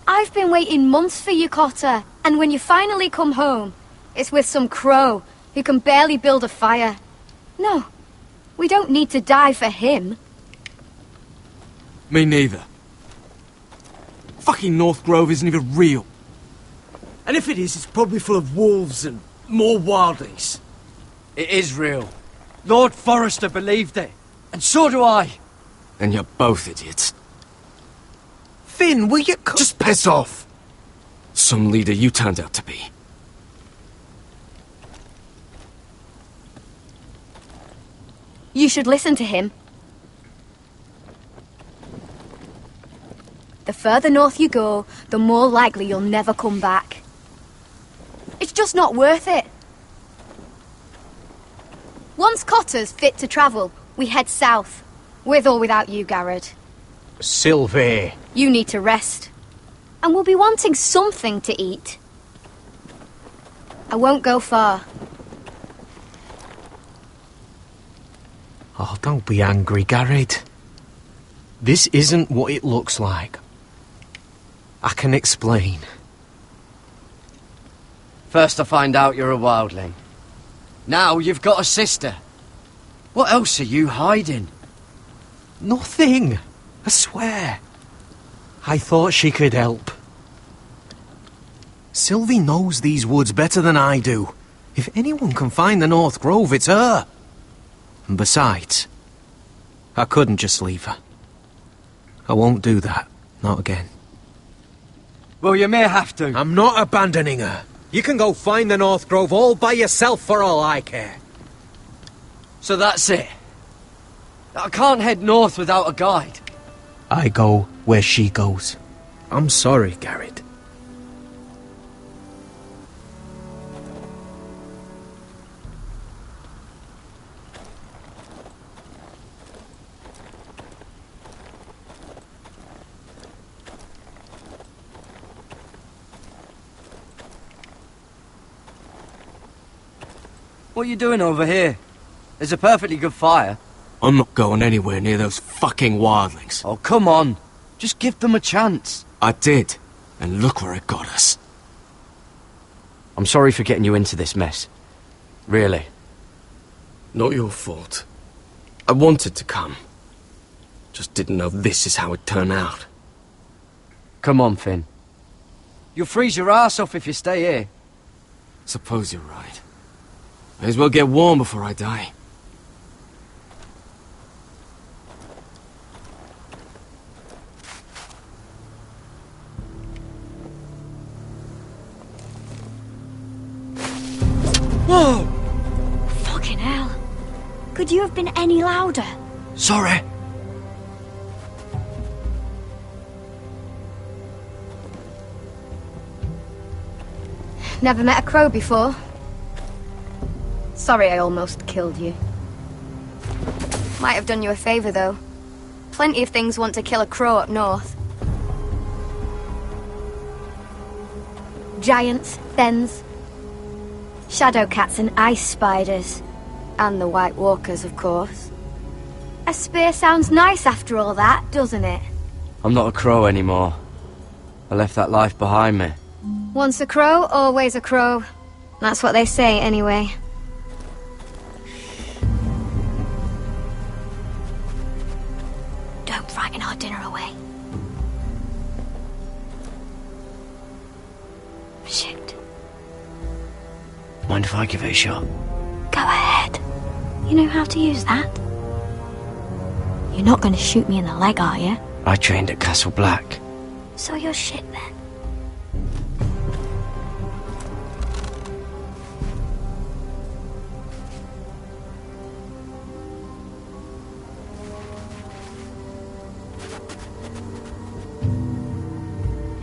I've been waiting months for you, Cotter, and when you finally come home, it's with some crow who can barely build a fire. No. We don't need to die for him.
Me neither. Fucking North Grove isn't even real.
And if it is, it's probably full of wolves and more wildlings.
It is real. Lord Forrester believed it. And so do I. And you're both idiots.
Finn, will you...
Just piss off! Some leader you turned out to be.
You should listen to him. The further north you go, the more likely you'll never come back. It's just not worth it. Once Cotter's fit to travel, we head south. With or without you, Garrett.
Sylvie.
You need to rest. And we'll be wanting something to eat. I won't go far.
Oh, don't be angry, Garrett. This isn't what it looks like. I can explain.
First I find out you're a wildling. Now you've got a sister. What else are you hiding?
Nothing. I swear. I thought she could help. Sylvie knows these woods better than I do. If anyone can find the North Grove, it's her. And besides, I couldn't just leave her. I won't do that. Not again.
Well, you may have to.
I'm not abandoning her. You can go find the North Grove all by yourself for all I care.
So that's it. I can't head north without a guide.
I go where she goes. I'm sorry, Garrett.
What are you doing over here? There's a perfectly good fire.
I'm not going anywhere near those fucking wildlings.
Oh, come on. Just give them a chance.
I did, and look where it got us.
I'm sorry for getting you into this mess. Really.
Not your fault. I wanted to come. Just didn't know this is how it'd turn out.
Come on, Finn. You'll freeze your ass off if you stay here.
Suppose you're right. May as well get warm before I die.
Whoa! Fucking hell. Could you have been any louder?
Sorry.
Never met a crow before. Sorry I almost killed you. Might have done you a favour, though. Plenty of things want to kill a crow up north. Giants, thens, shadow cats and ice spiders. And the White Walkers, of course. A spear sounds nice after all that, doesn't it?
I'm not a crow anymore. I left that life behind me.
Once a crow, always a crow. That's what they say, anyway. Don't frighten our dinner away. Shit.
Mind if I give it a shot?
Go ahead. You know how to use that? You're not going to shoot me in the leg, are you?
I trained at Castle Black.
So you're shit then.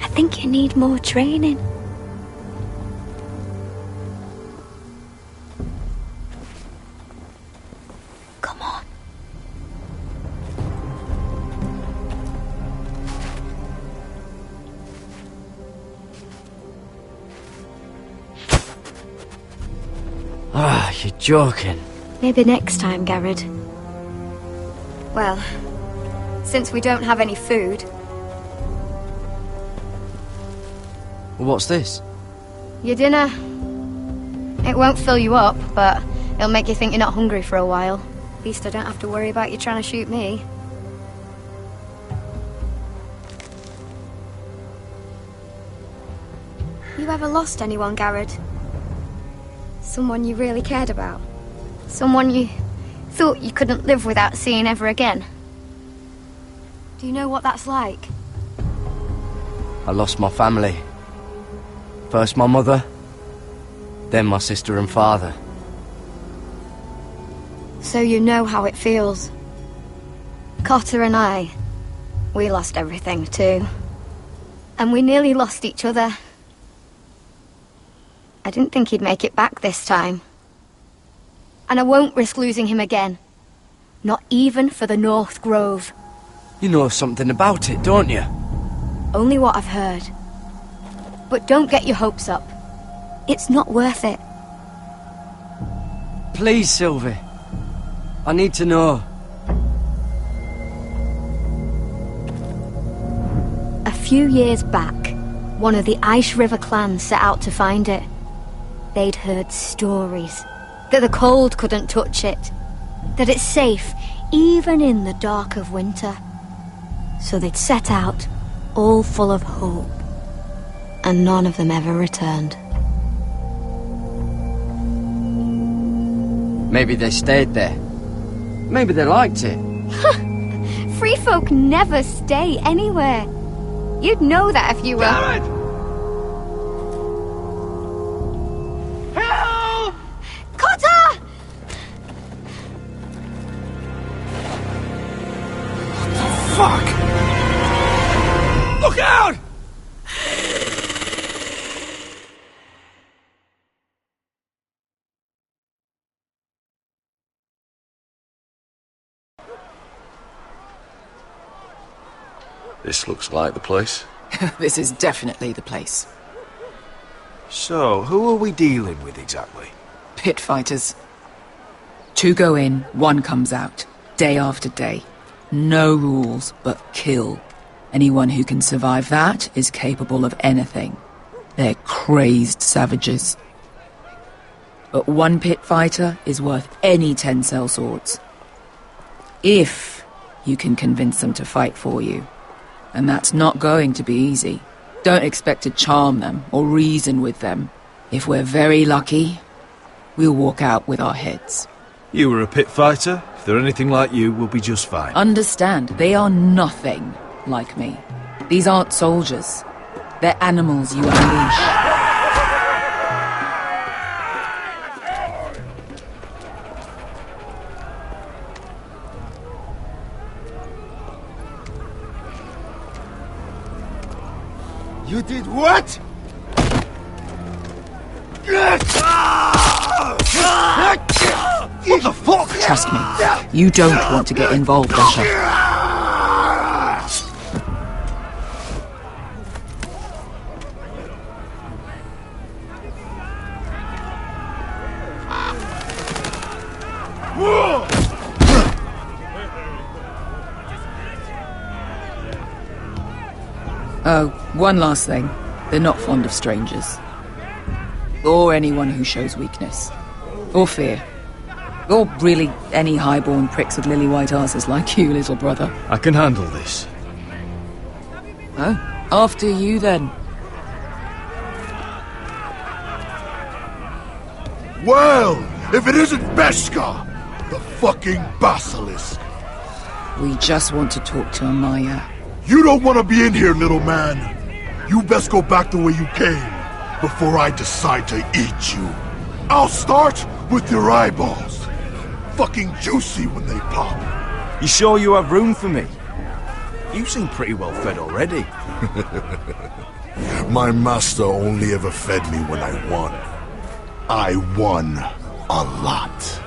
I think you need more training. Come on.
Ah, you're joking.
Maybe next time, Garrett. Well, since we don't have any food...
What's this?
Your dinner. It won't fill you up, but it'll make you think you're not hungry for a while. At least I don't have to worry about you trying to shoot me. You ever lost anyone, Garrett? Someone you really cared about? Someone you thought you couldn't live without seeing ever again? Do you know what that's like?
I lost my family. First my mother, then my sister and father.
So you know how it feels. Cotter and I, we lost everything too. And we nearly lost each other. I didn't think he'd make it back this time. And I won't risk losing him again. Not even for the North Grove.
You know something about it, don't you?
Only what I've heard. But don't get your hopes up. It's not worth it.
Please, Sylvie. I need to know.
A few years back, one of the Ice River clans set out to find it. They'd heard stories that the cold couldn't touch it, that it's safe even in the dark of winter. So they'd set out, all full of hope. And none of them ever returned.
Maybe they stayed there. Maybe they liked it.
Free folk never stay anywhere. You'd know that if you were...
Garrett!
Help! Cotter!
Fuck! Look out!
This looks like the place.
This is definitely the place.
So, who are we dealing with exactly?
Pit fighters. 2 go in, 1 comes out. Day after day. No rules, but kill. Anyone who can survive that is capable of anything. They're crazed savages. But 1 pit fighter is worth any 10 sellswords. If you can convince them to fight for you. And that's not going to be easy. Don't expect to charm them or reason with them. If we're very lucky, we'll walk out with our heads.
You were a pit fighter. If they're anything like you, we'll be just fine.
Understand, they are nothing like me. These aren't soldiers. They're animals you unleash.
You did what?
What the fuck? Trust me, you don't want to get involved, Asher. Oh, one last thing. They're not fond of strangers. Or anyone who shows weakness. Or fear. Or really any highborn pricks with lily-white asses like you, little brother.
I can handle this.
Oh, after you then.
Well, if it isn't Beshka, the fucking basilisk.
We just want to talk to Amaya.
You don't want to be in here, little man. You best go back the way you came, before I decide to eat you. I'll start with your eyeballs. Fucking juicy when they pop.
You sure you have room for me? You seem pretty well fed already.
My master only ever fed me when I won. I won a lot.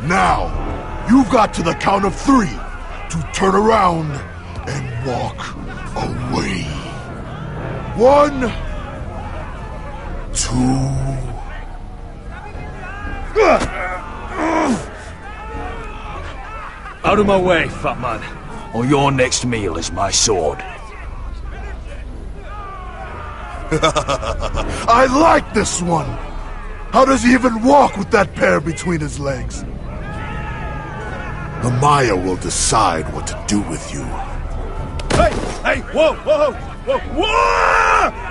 Now, you've got to the count of 3 to turn around and walk away. 1, 2...
Out of my way, fat man, or your next meal is my sword.
I like this one! How does he even walk with that pair between his legs? Amaya will decide what to do with you.
Hey! Hey! Whoa! Whoa! Whoa! Whoa!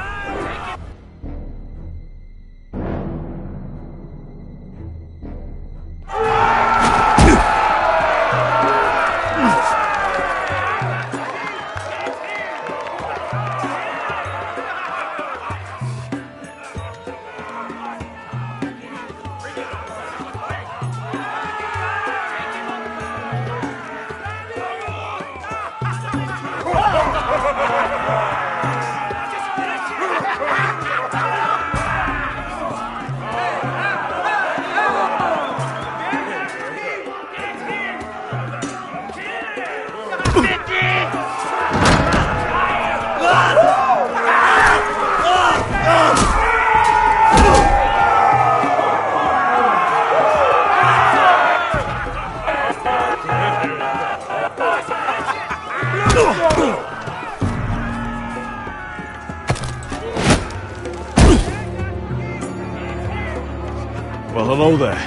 Well, hello there.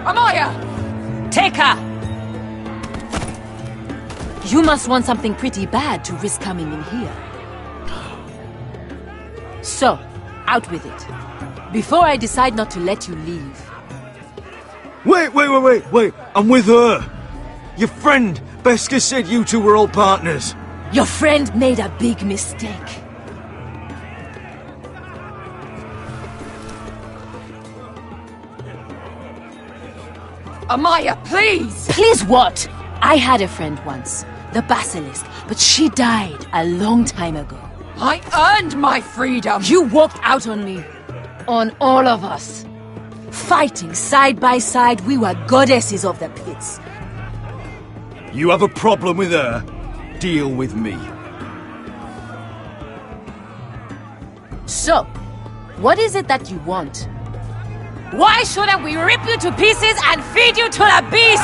Amaya!
Take her! You must want something pretty bad to risk coming in here. So, out with it. Before I decide not to let you leave.
Wait. I'm with her. Your friend, Beskar, said you two were old partners.
Your friend made a big mistake.
Amaya, please!
Please what? I had a friend once, the Basilisk, but she died a long time ago.
I earned my freedom!
You walked out on me. On all of us. Fighting side by side, we were goddesses of the pits.
You have a problem with her? Deal with me.
So, what is it that you want? Why shouldn't we rip you to pieces and feed you to the beast?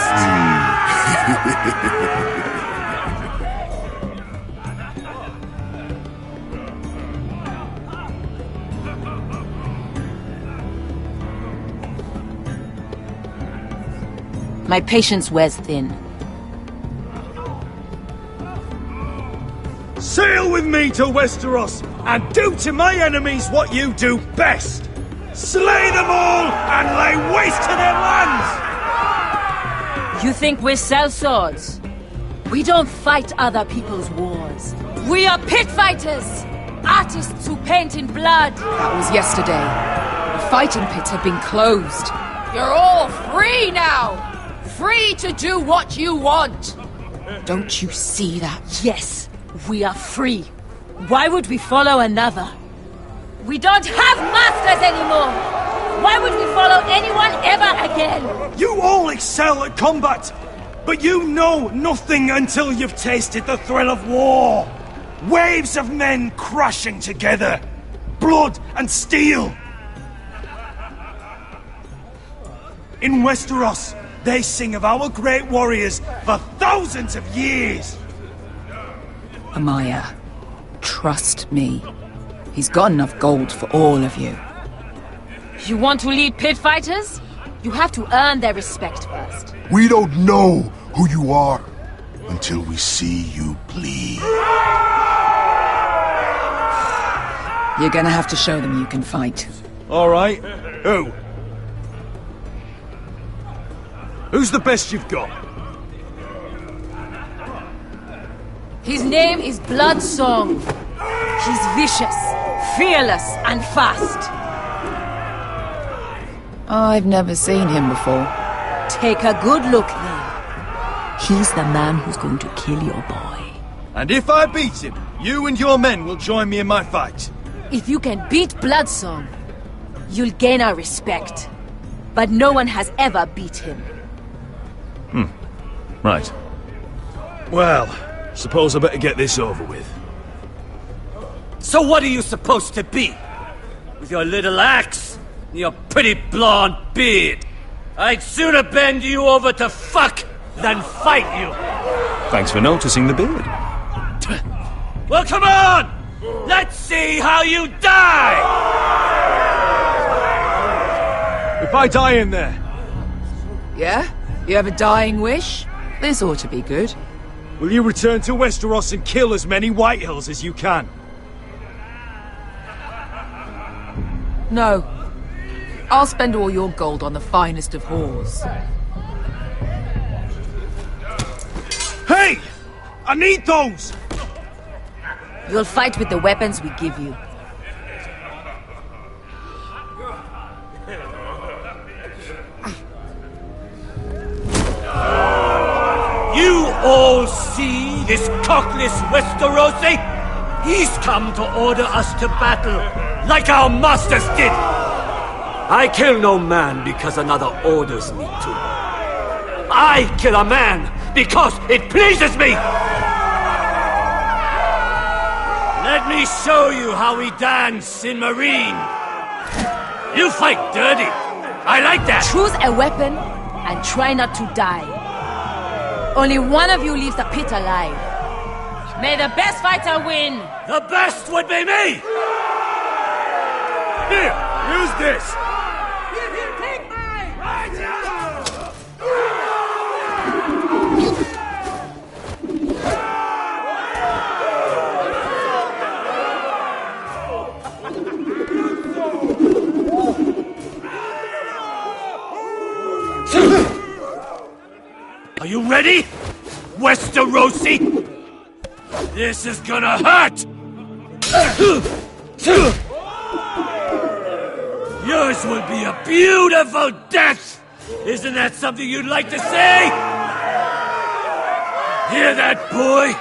My patience wears thin.
Sail with me to Westeros and do to my enemies what you do best. Slay them all and lay waste to their lands!
You think we sell swords? We don't fight other people's wars. We are pit fighters! Artists who paint in blood!
That was yesterday. The fighting pits have been closed. You're all free now! Free to do what you want! Don't you see that?
Yes, we are free. Why would we follow another? We don't have masters anymore! Why would we follow anyone ever again?
You all excel at combat, but you know nothing until you've tasted the thrill of war. Waves of men crashing together. Blood and steel. In Westeros, they sing of our great warriors for thousands of years.
Amaya, trust me. He's got enough gold for all of you.
You want to lead pit fighters? You have to earn their respect first.
We don't know who you are until we see you bleed.
You're gonna have to show them you can fight.
All right. Who? Who's the best you've got?
His name is Bloodsong. He's vicious, fearless, and fast.
I've never seen him before.
Take a good look then. He's the man who's going to kill your boy.
And if I beat him, you and your men will join me in my fight.
If you can beat Bloodsong, you'll gain our respect. But no one has ever beat him.
Right. Well, suppose I better get this over with.
So what are you supposed to be? With your little axe and your pretty blonde beard? I'd sooner bend you over to fuck than fight you.
Thanks for noticing the beard.
Well, come on! Let's see how you die!
If I die in there...
Yeah? You have a dying wish? This ought to be good.
Will you return to Westeros and kill as many Whitehills as you can?
No. I'll spend all your gold on the finest of whores.
Hey! I need those!
You'll fight with the weapons we give you.
You all see this cockless Westerosi? He's come to order us to battle, like our masters did. I kill no man because another orders me to. I kill a man because it pleases me. Let me show you how we dance in Marine. You fight dirty. I like that.
Choose a weapon and try not to die. Only one of you leaves the pit alive. May the best fighter win!
The best would be me!
Here, use this!
ready? Westerosi? This is gonna hurt! Yours will be a beautiful death! Isn't that something you'd like to say? Hear that, boy?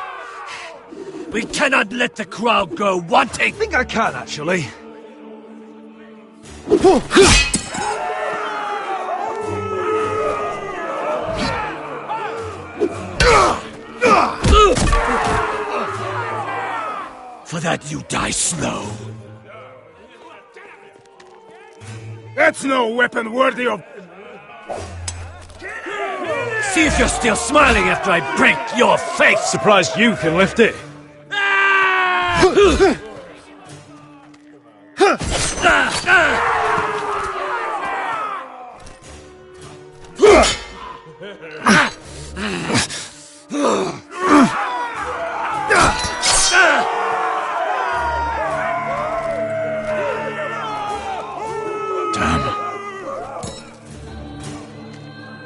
We cannot let the crowd go wanting!
I think I can, actually.
For that you die slow.
That's no weapon worthy of...
See if you're still smiling after I break your face!
Surprised you can lift it.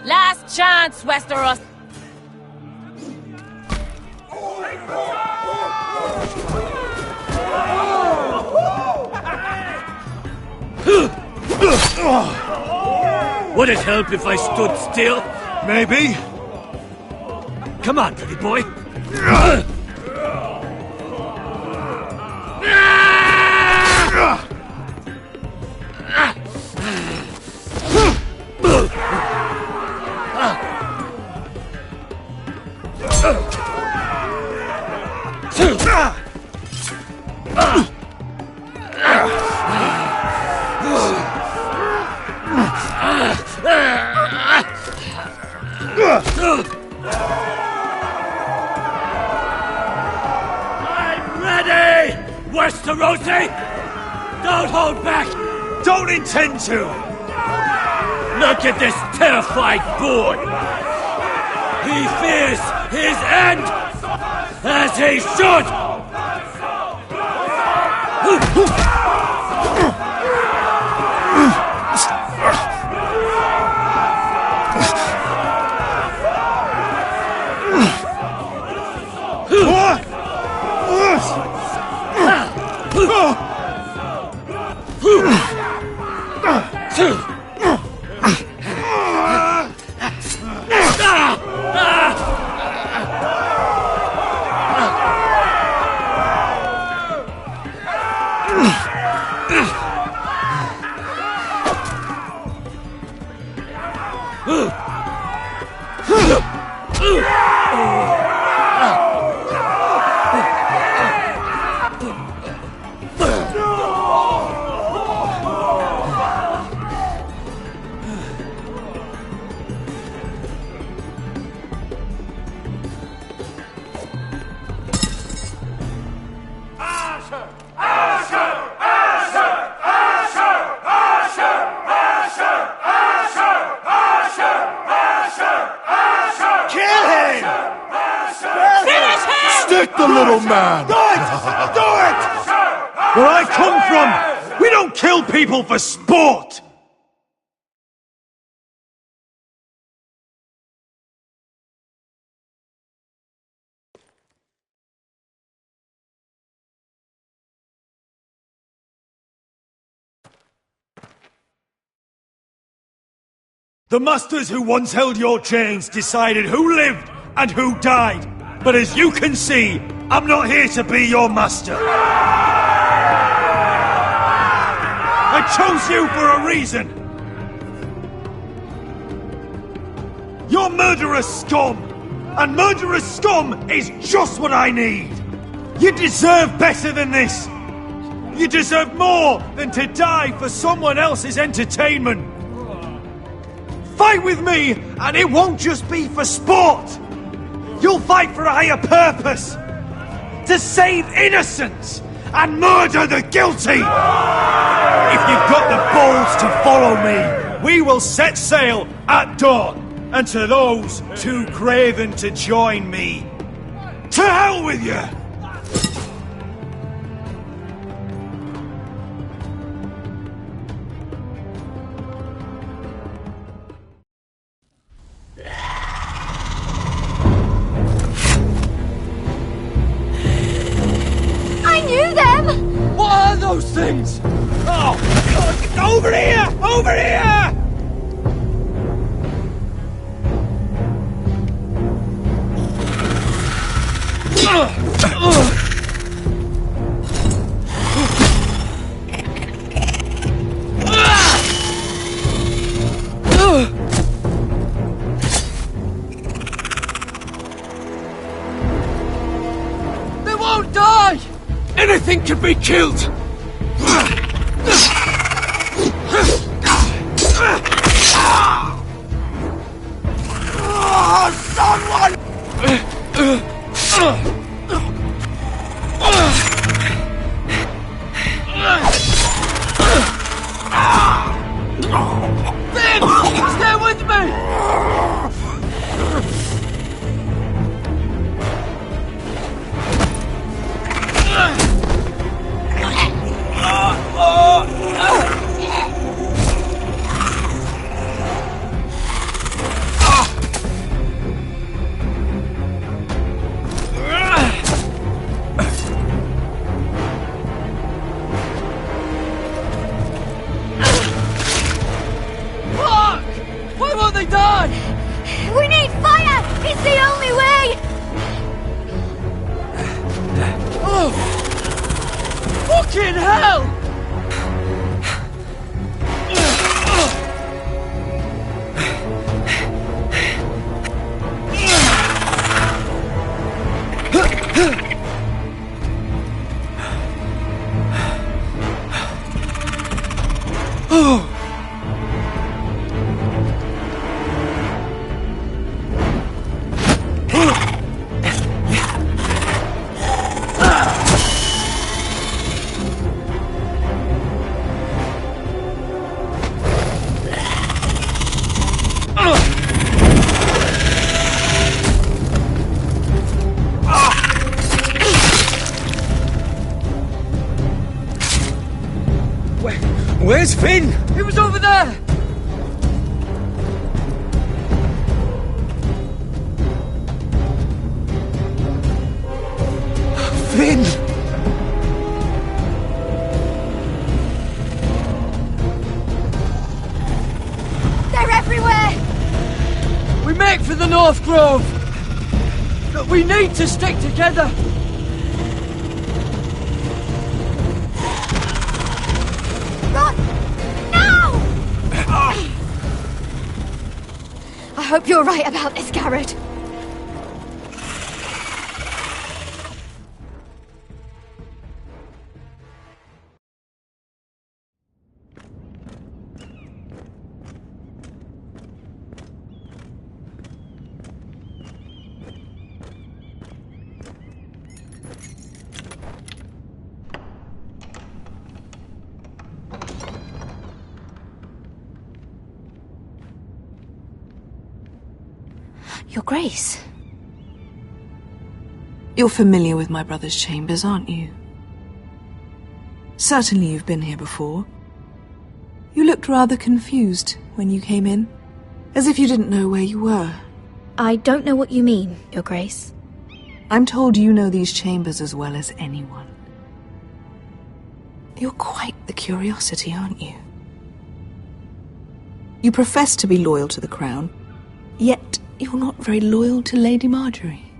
Last chance, Westeros!
Would it help if I stood still?
Maybe.
Come on, pretty boy. I'm ready! Westerosi! Don't hold back!
Don't intend to!
Look at this terrified boy! He fears his end! As he should!
Stick the little man!
Do it! Do it! Where I come from, we don't kill people for sport! The masters who once held your chains decided who lived and who died. But as you can see, I'm not here to be your master. I chose you for a reason. You're murderous scum, and murderous scum is just what I need. You deserve better than this. You deserve more than to die for someone else's entertainment. Fight with me, and it won't just be for sport. You'll fight for a higher purpose. To save innocents and murder the guilty. If you've got the balls to follow me, we will set sail at dawn. And to those too craven to join me, to hell with you!
knew them!
What are those things?
Oh, God, over here! Over here!
They won't die!
Anything can be killed! Someone!
Finn! Stay with me! Fuck! Why won't they die?
We need fire! It's the only way!
Oh! Fucking hell! Oh!
Where's Finn?
He was over there!
Finn!
They're everywhere!
We make for the North Grove! But we need to stick together!
Run! Now! I hope you're right about this, Garrett.
Your Grace.
You're familiar with my brother's chambers, aren't you? Certainly you've been here before. You looked rather confused when you came in, as if you didn't know where you were.
I don't know what you mean, Your Grace.
I'm told you know these chambers as well as anyone. You're quite the curiosity, aren't you? You profess to be loyal to the crown, yet you're not very loyal to Lady Marjorie.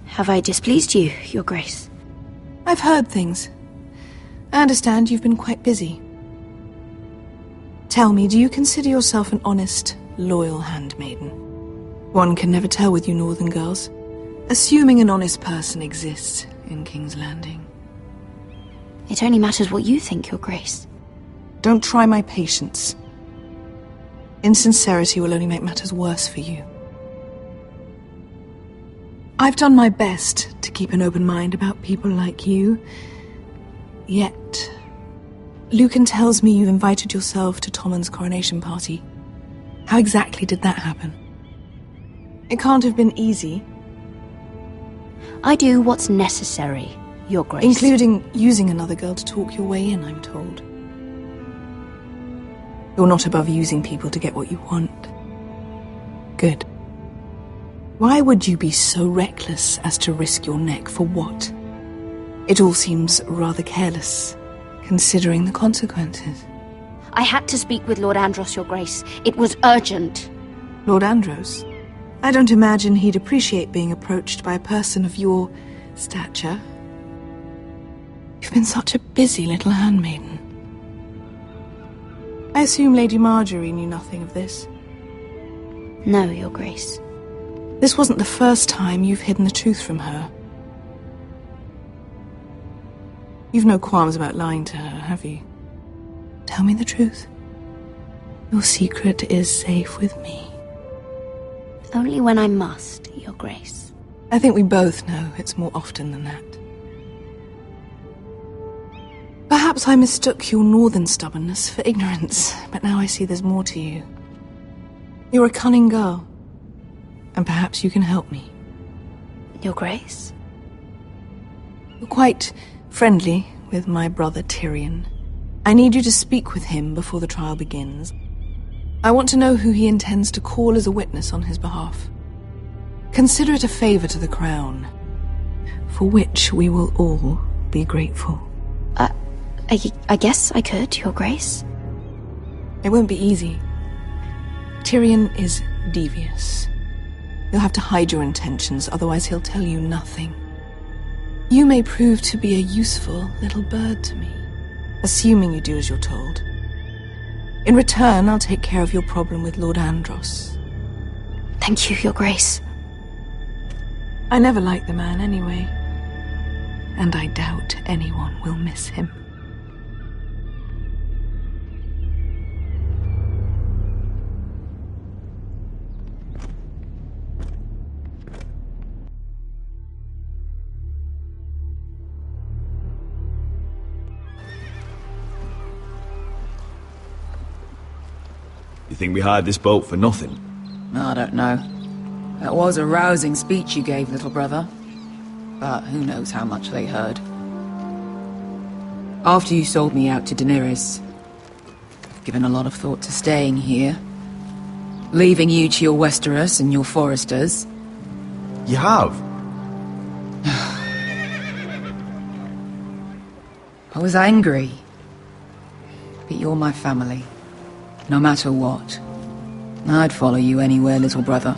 Have I displeased you, Your Grace?
I've heard things. I understand you've been quite busy. Tell me, do you consider yourself an honest, loyal handmaiden? One can never tell with you northern girls. Assuming an honest person exists in King's Landing.
It only matters what you think, Your Grace.
Don't try my patience. Insincerity will only make matters worse for you. I've done my best to keep an open mind about people like you. Yet, Lucan tells me you've invited yourself to Tommen's coronation party. How exactly did that happen? It can't have been easy.
I do what's necessary, Your Grace.
Including using another girl to talk your way in, I'm told. You're not above using people to get what you want. Good. Why would you be so reckless as to risk your neck for what? It all seems rather careless, considering the consequences.
I had to speak with Lord Andros, Your Grace. It was urgent.
Lord Andros? I don't imagine he'd appreciate being approached by a person of your stature. You've been such a busy little handmaiden. I assume Lady Marjorie knew nothing of this.
No, Your Grace.
This wasn't the first time you've hidden the truth from her. You've no qualms about lying to her, have you? Tell me the truth. Your secret is safe with me.
Only when I must, Your Grace.
I think we both know it's more often than that. Perhaps I mistook your northern stubbornness for ignorance, but now I see there's more to you. You're a cunning girl, and perhaps you can help me.
Your Grace?
You're quite friendly with my brother Tyrion. I need you to speak with him before the trial begins. I want to know who he intends to call as a witness on his behalf. Consider it a favor to the crown, for which we will all be grateful.
I guess I could, Your Grace.
It won't be easy. Tyrion is devious. You'll have to hide your intentions, otherwise he'll tell you nothing. You may prove to be a useful little bird to me, assuming you do as you're told. In return, I'll take care of your problem with Lord Andros.
Thank you, Your Grace.
I never liked the man anyway, and I doubt anyone will miss him.
You think we hired this boat for nothing?
I don't know. That was a rousing speech you gave, little brother. But who knows how much they heard. After you sold me out to Daenerys, I've given a lot of thought to staying here. Leaving you to your Westeros and your Foresters.
You have?
I was angry. But you're my family. No matter what. I'd follow you anywhere, little brother.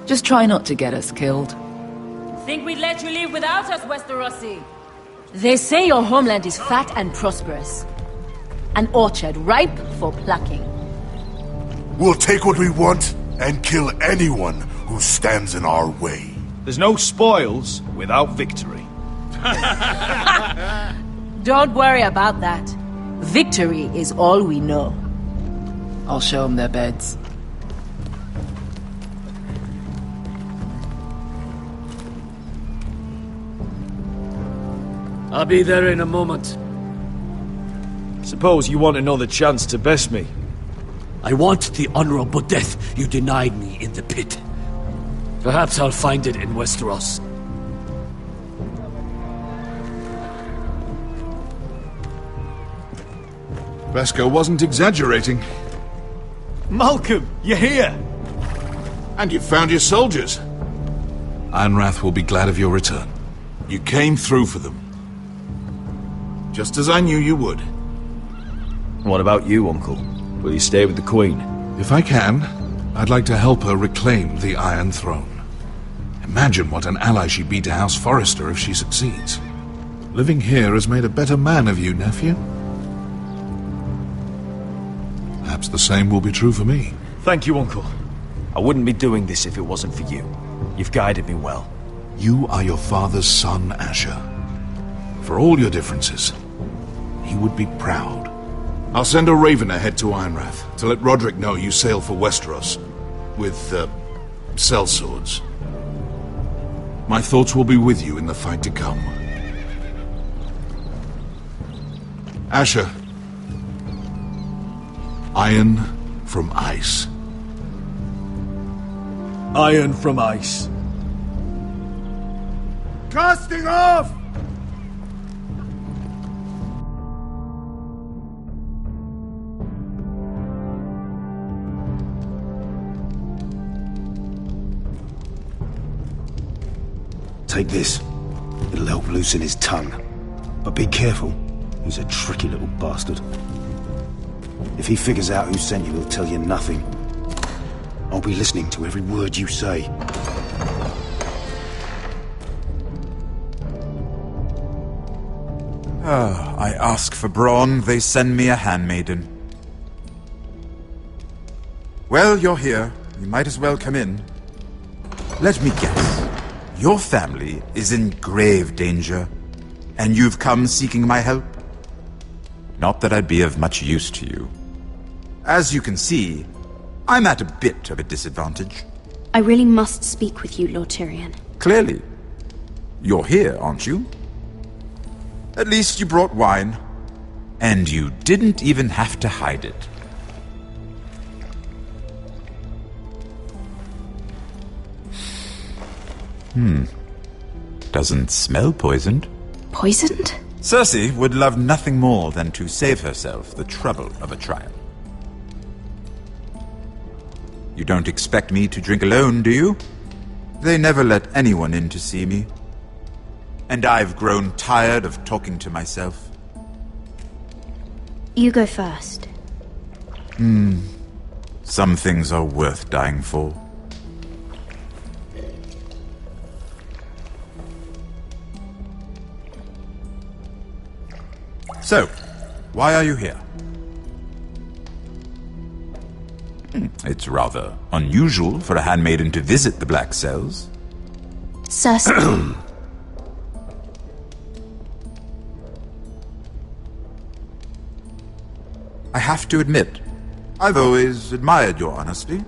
Just try not to get us killed.
Think we'd let you leave without us, Westerosi? They say your homeland is fat and prosperous. An orchard ripe for plucking.
We'll take what we want and kill anyone who stands in our way.
There's no spoils without victory.
Don't worry about that. Victory is all we know.
I'll show them their beds.
I'll be there in a moment.
Suppose you want another chance to best me.
I want the honorable death you denied me in the pit. Perhaps I'll find it in Westeros.
Vesco wasn't exaggerating.
Malcolm, you're here!
And you've found your soldiers. Ironrath will be glad of your return. You came through for them. Just as I knew you would.
What about you, Uncle? Will you stay with the Queen?
If I can, I'd like to help her reclaim the Iron Throne. Imagine what an ally she'd be to House Forrester if she succeeds. Living here has made a better man of you, nephew. Perhaps the same will be true for me.
Thank you, Uncle. I wouldn't be doing this if it wasn't for you. You've guided me well.
You are your father's son, Asher. For all your differences, he would be proud. I'll send a raven ahead to Ironrath to let Roderick know you sail for Westeros with, sellswords. My thoughts will be with you in the fight to come. Asher. Iron from ice.
Iron from ice.
Casting off!
Take this. It'll help loosen his tongue.
But be careful. He's a tricky little bastard. If he figures out who sent you, he'll tell you nothing. I'll be listening to every word you say.
I ask for brawn, they send me a handmaiden. Well, you're here. You might as well come in. Let me guess. Your family is in grave danger, and you've come seeking my help? Not that I'd be of much use to you. As you can see, I'm at a bit of a disadvantage.
I really must speak with you, Lord Tyrion.
Clearly. You're here, aren't you? At least you brought wine. And you didn't even have to hide it. Doesn't smell poisoned.
Poisoned?
Cersei would love nothing more than to save herself the trouble of a trial. You don't expect me to drink alone, do you? They never let anyone in to see me. And I've grown tired of talking to myself.
You go first.
Some things are worth dying for. So, why are you here? It's rather unusual for a handmaiden to visit the Black Cells.
Cersei.
I have to admit, I've always admired your honesty,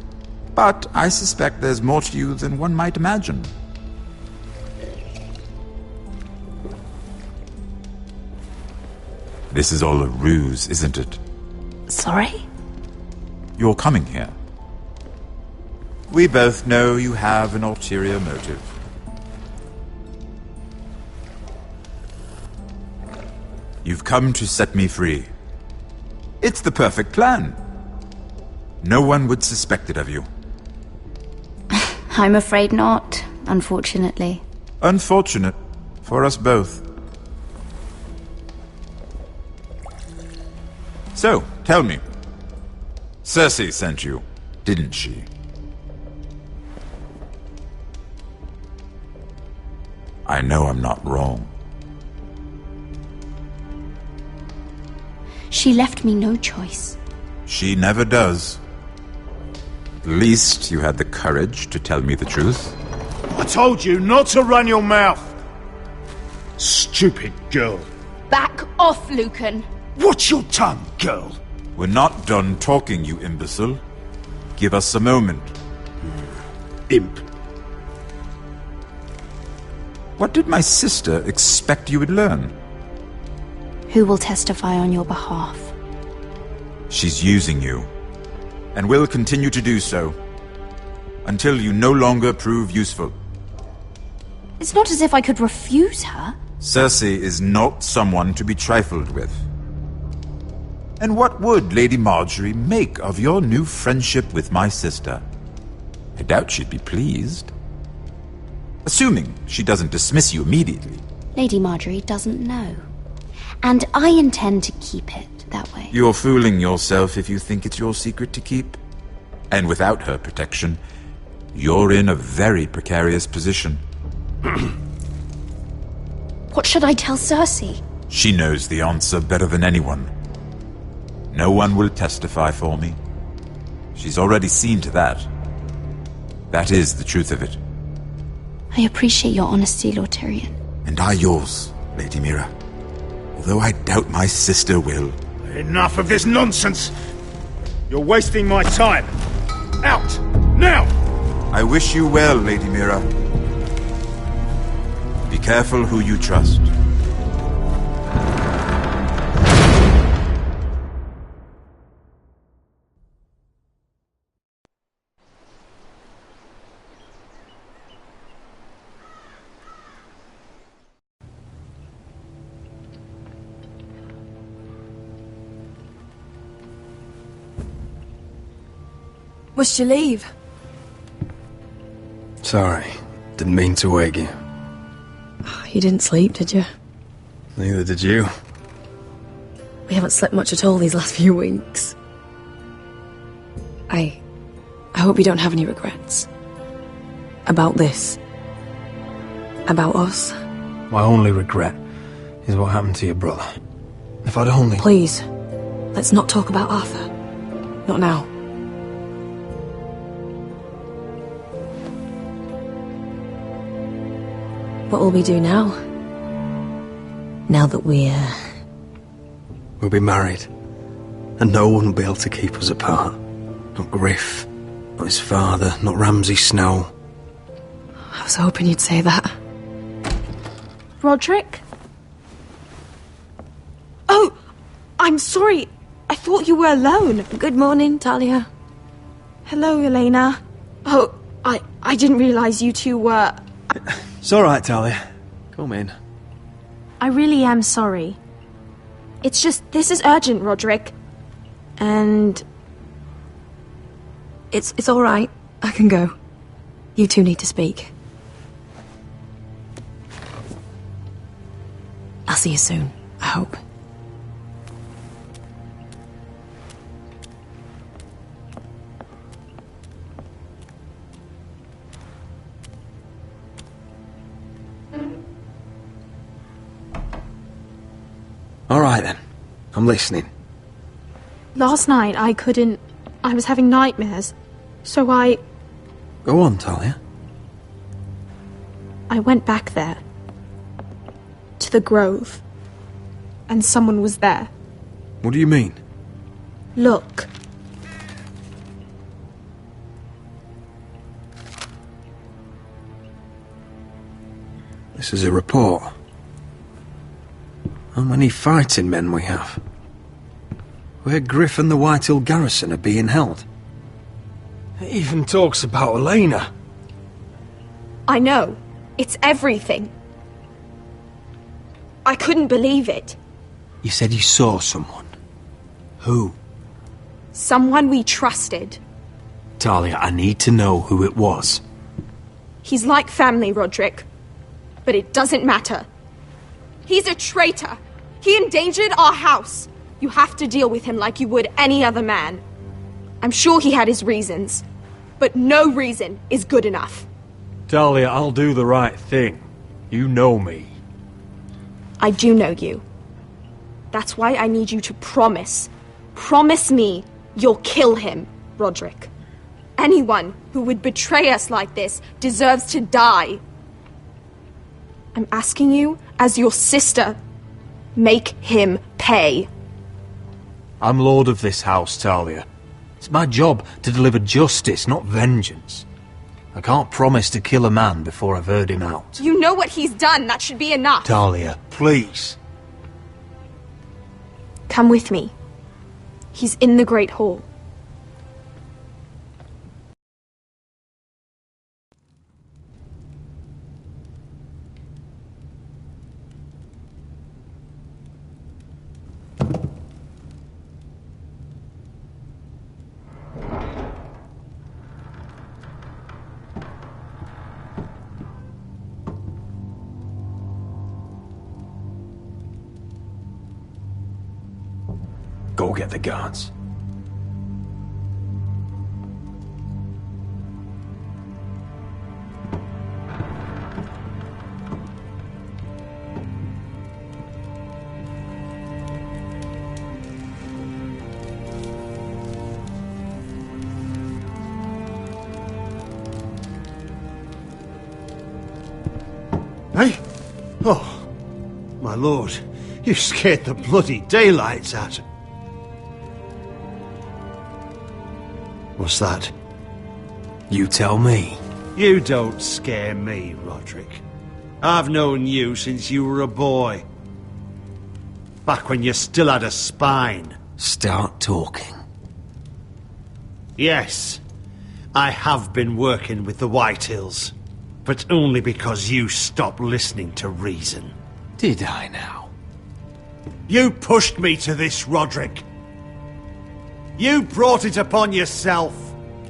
but I suspect there's more to you than one might imagine. This is all a ruse, isn't it?
Sorry?
You're coming here. We both know you have an ulterior motive. You've come to set me free. It's the perfect plan. No one would suspect it of you.
I'm afraid not, unfortunately.
Unfortunate for us both. So, tell me. Cersei sent you, didn't she? I know I'm not wrong.
She left me no choice.
She never does. At least you had the courage to tell me the truth.
I told you not to run your mouth! Stupid girl.
Back off, Lucan!
Watch your tongue, girl!
We're not done talking, you imbecile. Give us a moment.
Imp.
What did my sister expect you would learn?
Who will testify on your behalf?
She's using you, and will continue to do so, until you no longer prove useful.
It's not as if I could refuse her.
Cersei is not someone to be trifled with. And what would Lady Marjorie make of your new friendship with my sister? I doubt she'd be pleased. Assuming she doesn't dismiss you immediately.
Lady Marjorie doesn't know. And I intend to keep it that way.
You're fooling yourself if you think it's your secret to keep. And without her protection, you're in a very precarious position.
What should I tell Cersei?
She knows the answer better than anyone. No one will testify for me. She's already seen to that. That is the truth of it.
I appreciate your honesty, Lord Tyrion.
And I yours, Lady Mira. Although I doubt my sister will.
Enough of this nonsense! You're wasting my time! Out! Now!
I wish you well, Lady Mira. Be careful who you trust.
Must you leave?
Sorry, didn't mean to wake you.
You didn't sleep, did you?
Neither did you.
We haven't slept much at all these last few weeks. I hope you don't have any regrets. About this. About us.
My only regret is what happened to your brother. If I'd only...
Please, let's not talk about Arthur. Not now. What will we do now? Now that we're...
We'll be married. And no one will be able to keep us apart. Not Griff, not his father, not Ramsay Snow.
I was hoping you'd say that.
Roderick? Oh, I'm sorry. I thought you were alone.
Good morning, Talia.
Hello, Elena. Oh, I didn't realize you two were...
It's all right, Talia. Come in.
I really am sorry. It's just, this is urgent, Roderick. And...
It's all right. I can go. You two need to speak. I'll see you soon, I hope.
All right, then. I'm listening.
Last night, I was having nightmares. So I
Go on, Talia.
went back there. To the grove. And someone was there.
What do you mean?
Look.
This is a report. How many fighting men we have? Where Griff and the Whitehill garrison are being held.
It even talks about Elena.
I know. It's everything. I couldn't believe it.
You said you saw someone. Who?
Someone we trusted.
Talia, I need to know who it was.
He's like family, Roderick. But it doesn't matter. He's a traitor. He endangered our house. You have to deal with him like you would any other man. I'm sure he had his reasons. But no reason is good enough.
Talia, I'll do the right thing. You know me.
I do know you. That's why I need you to promise. Promise me you'll kill him, Roderick. Anyone who would betray us like this deserves to die. I'm asking you, as your sister, make him pay.
I'm lord of this house, Talia. It's my job to deliver justice, not vengeance. I can't promise to kill a man before I've heard him out.
You know what he's done. That should be enough.
Talia, please.
Come with me. He's in the Great Hall.
Go get the guards.
Hey? Oh, my lord, you scared the bloody daylights out of... What's that?
You tell me.
You don't scare me, Roderick. I've known you since you were a boy. Back when you still had a spine.
Start talking.
Yes, I have been working with the Whitehills, but only because you stopped listening to reason.
Did I now?
You pushed me to this, Roderick. You brought it upon yourself.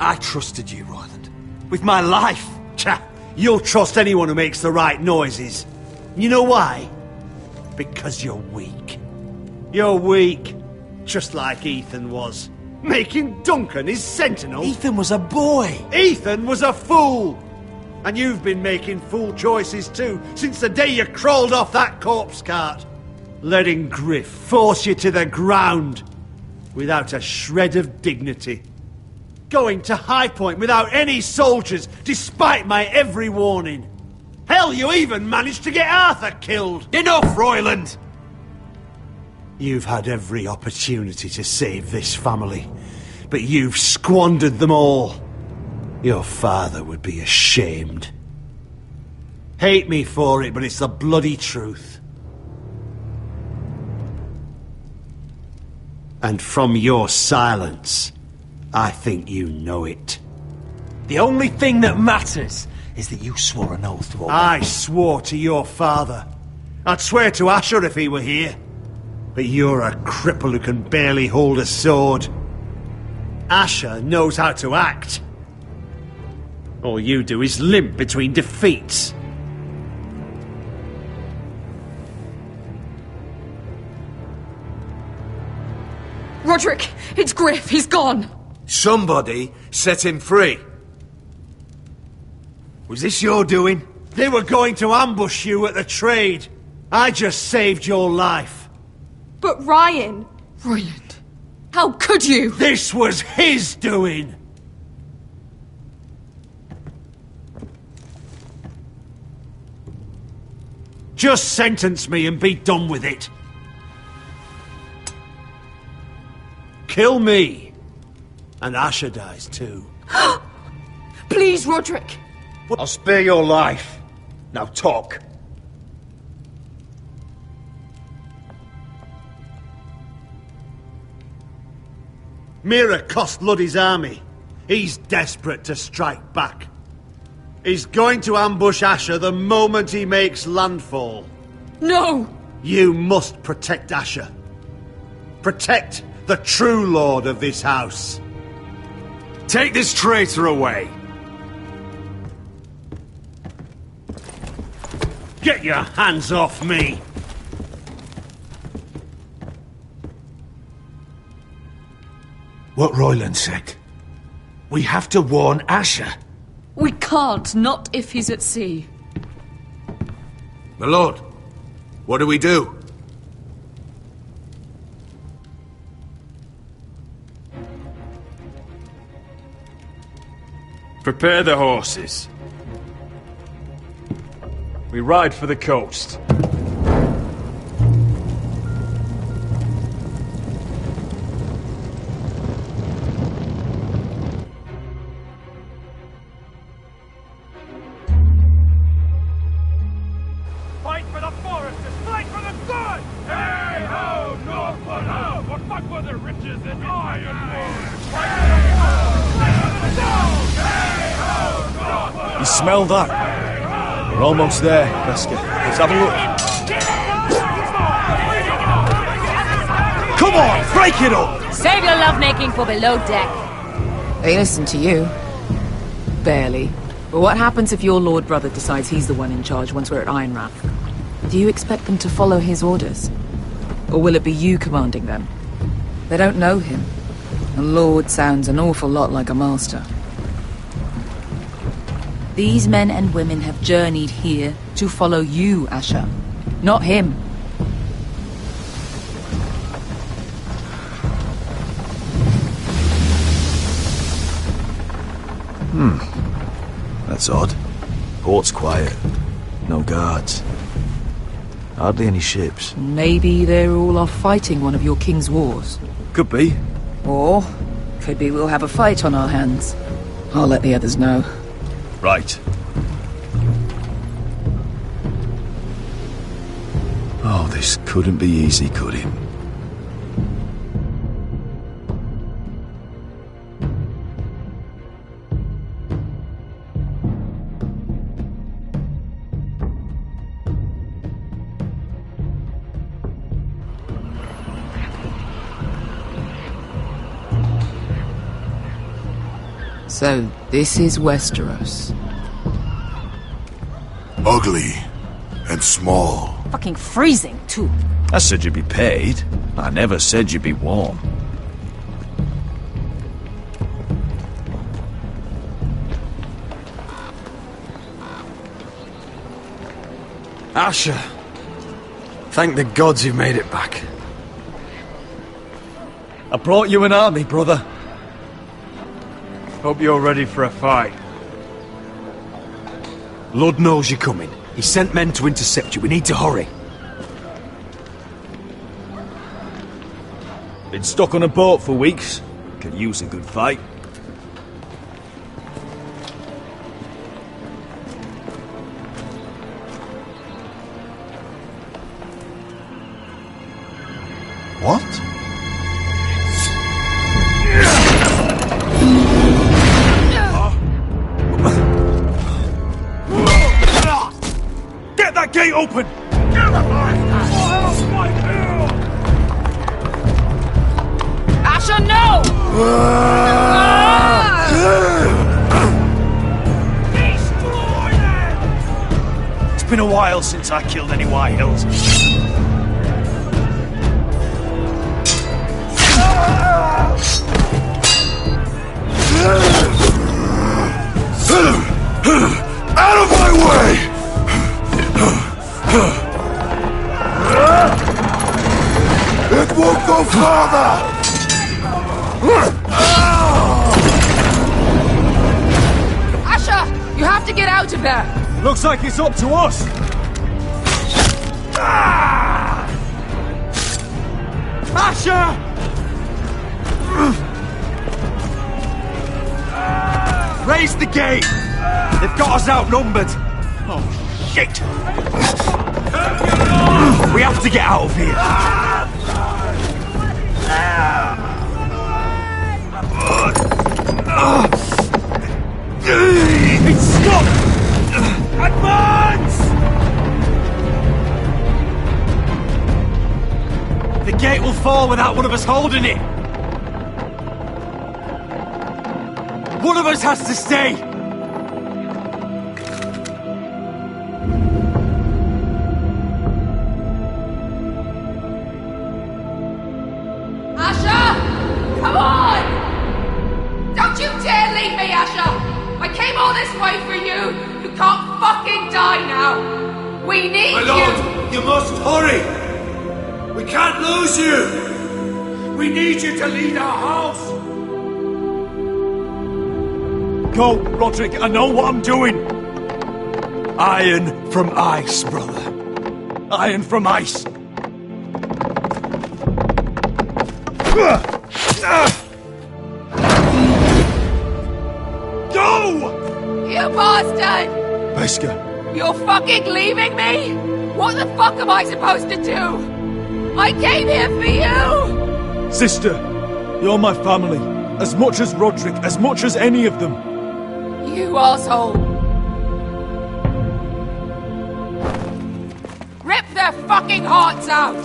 I trusted you, Royland.
With my life. You'll trust anyone who makes the right noises. You know why?
because you're weak. You're weak, just like Ethan was. Making Duncan his sentinel.
Ethan was a boy.
Ethan was a fool. And you've been making fool choices too, since the day you crawled off that corpse cart. Letting Griff force you to the ground, without a shred of dignity. Going to High Point without any soldiers, despite my every warning. Hell, you even managed to get Arthur killed!
Enough, Royland!
You've had every opportunity to save this family, but you've squandered them all. Your father would be ashamed. Hate me for it, but it's the bloody truth. And from your silence, I think you know it.
The only thing that matters is that you swore an oath to obey.
I swore to your father. I'd swear to Asher if he were here. But you're a cripple who can barely hold a sword. Asher knows how to act. All you do is limp between defeats.
Roderick! It's Griff! He's gone!
Somebody set him free. Was this your doing?
They were going to ambush you at the trade. I just saved your life.
But Ryan... Royland, how could you?
This was his doing. Just sentence me and be done with it. Kill me. And Asher dies too.
Please, Roderick.
I'll spare your life. Now talk. Mira cost Luddy's army. He's desperate to strike back. He's going to ambush Asher the moment he makes landfall.
No!
You must protect Asher. Protect the true lord of this house.
Take this traitor away.
Get your hands off me!
What Royland said. We have to warn Asher.
We can't, not if he's at sea.
My lord, what do we do?
Prepare the horses. We ride for the coast.
Fight for the foresters! Fight for the good! Hey ho, Northwood ho! What fuck were the riches in Ironwood? Fight for the gold! Fight for the stone! Hey ho, Northwood!
You smell that? We're almost there, Wesker. Let's have a look.
Come on, break it up!
Save your lovemaking for below deck.
They listen to you. Barely. But what happens if your lord brother decides he's the one in charge once we're at Ironrath? Do you expect them to follow his orders? Or will it be you commanding them? They don't know him. A lord sounds an awful lot like a master. These men and women have journeyed here to follow you, Asher. Not him.
That's odd. Port's quiet. No guards. Hardly any ships.
Maybe they're all off fighting one of your king's wars.
Could be.
Or could be we'll have a fight on our hands. I'll let the others know.
Right. Oh, this couldn't be easy, could it?
So, this is Westeros.
Ugly and small.
Fucking freezing, too.
I said you'd be paid. I never said you'd be warm.
Asher. Thank the gods you've made it back. I brought you an army, brother.
Hope you're ready for a fight.
Lord knows you're coming. He sent men to intercept you. We need to hurry.
Been stuck on a boat for weeks. Could use a good fight.
What?
Get that gate open!
Asher, no!
It's been a while since I killed any White Hills.
Out of my way! It won't go farther!
Asher, you have to get out of there!
Looks like it's up to us! Asher! Raise the gate! They've got us outnumbered! Oh, shit! We have to get out of here! It's stuck! Advance! The gate will fall without one of us holding it! One of us has to stay!
Asher! Come on! Don't you dare leave me, Asher! I came all this way for you! You can't fucking die now! We need
My
you!
lord, you must hurry! We can't lose you! We need you to lead our house!
Go, Roderick, I know what I'm doing! Iron from ice, brother. Iron from ice. Go!
You bastard!
Wesker.
You're fucking leaving me? What the fuck am I supposed to do? I came here for you!
Sister, you're my family. As much as Roderick, as much as any of them.
You asshole! Rip their fucking hearts out!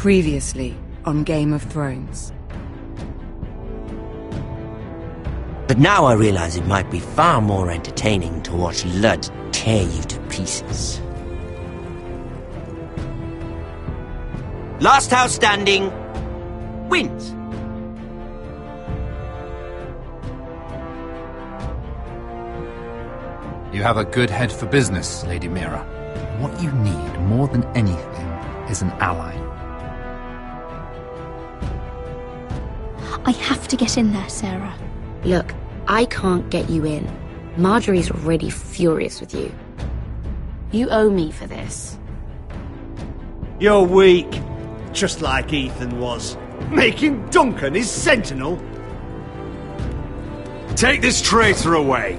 Previously on Game of Thrones.
But now I realize it might be far more entertaining to watch Lud tear you to pieces. Last house standing wins.
You have a good head for business, Lady Mira. What you need more than anything is an ally.
I have to get in there, Sarah.
Look, I can't get you in. Marjorie's already furious with you. You owe me for this.
You're weak. Just like Ethan was. Making Duncan his sentinel. Take this traitor away.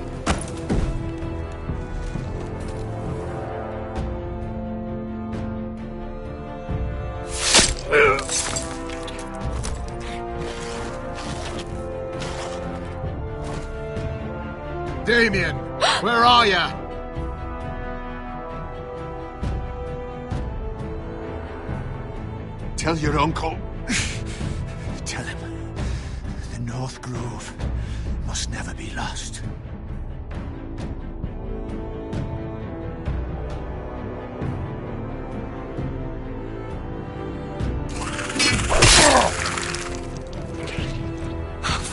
Damien, where are ya?
Tell your uncle. Tell him the North Grove must never be lost.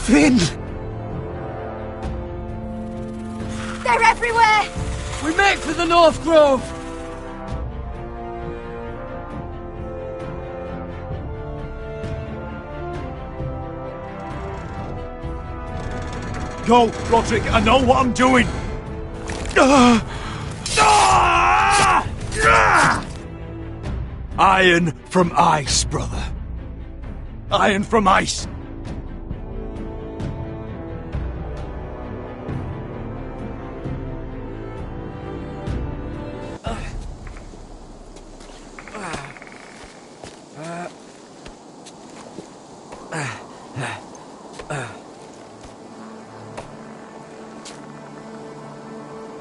Finn!
They're everywhere!
We make for the North Grove!
Go, Roderick, I know what I'm doing! Iron from ice, brother. Iron from ice.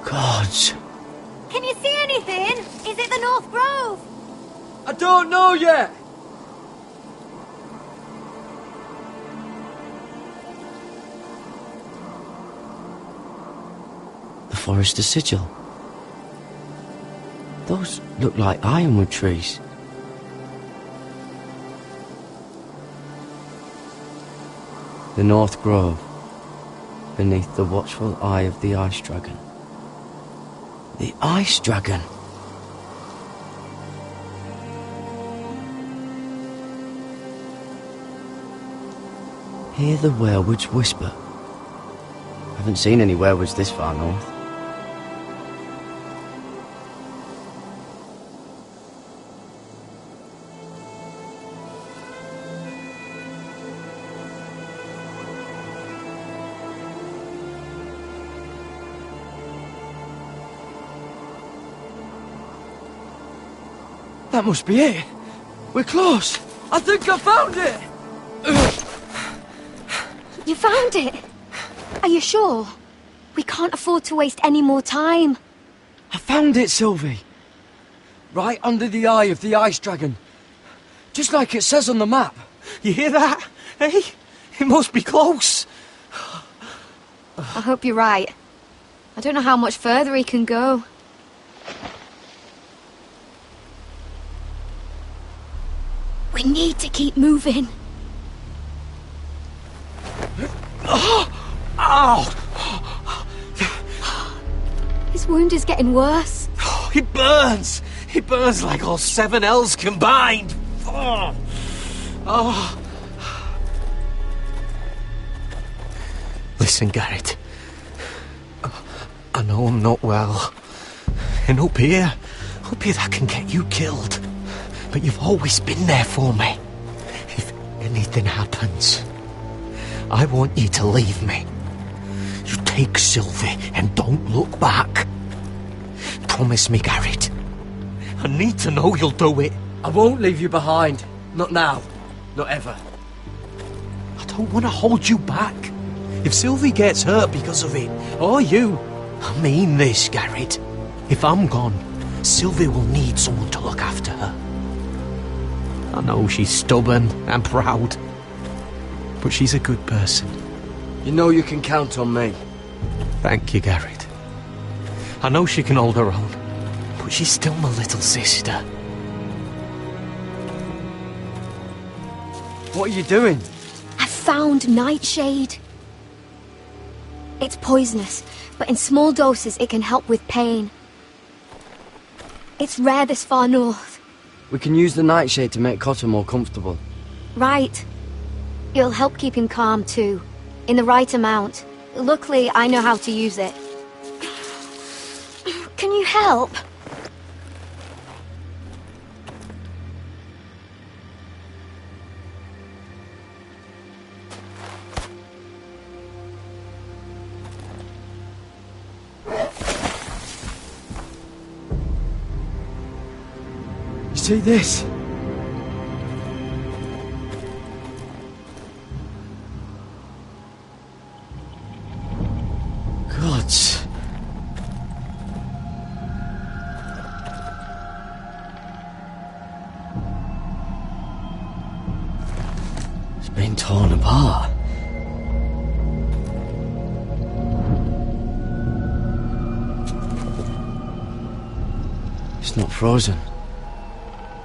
Gods.
Can you see anything? Is it the North Grove?
I don't know yet! The Forester Sigil. Those look like ironwood trees. The North Grove, beneath the watchful eye of the Ice Dragon. The Ice Dragon! Hear the werewoods whisper. Haven't seen any werewoods this far north. That must be it. We're close. I think I found it.
You found it? Are you sure? We can't afford to waste any more time.
I found it, Sylvie. Right under the eye of the Ice Dragon. Just like it says on the map.
You hear that? Hey? It must be close.
I hope you're right. I don't know how much further he can go. We need to keep moving.
Ow!
His wound is getting worse.
It burns! It burns like all 7 L's combined! Oh. Oh. Listen, Garrett. I know I'm not well. And up here that can get you killed. But you've always been there for me. If anything happens, I want you to leave me. You take Sylvie and don't look back. Promise me, Garrett. I need to know you'll do it.
I won't leave you behind. Not now. Not ever.
I don't want to hold you back. If Sylvie gets hurt because of it, or you, I mean this, Garrett. If I'm gone, Sylvie will need someone to look after her. I know she's stubborn and proud, but she's a good person.
You know you can count on me.
Thank you, Garrett. I know she can hold her own, but she's still my little sister.
What are you doing?
I found Nightshade. It's poisonous, but in small doses it can help with pain. It's rare this far north.
We can use the nightshade to make Cotter more comfortable.
Right. It'll help keep him calm too, in the right amount. Luckily, I know how to use it. Can you help?
You see this? Gods. It's been torn apart. It's not frozen.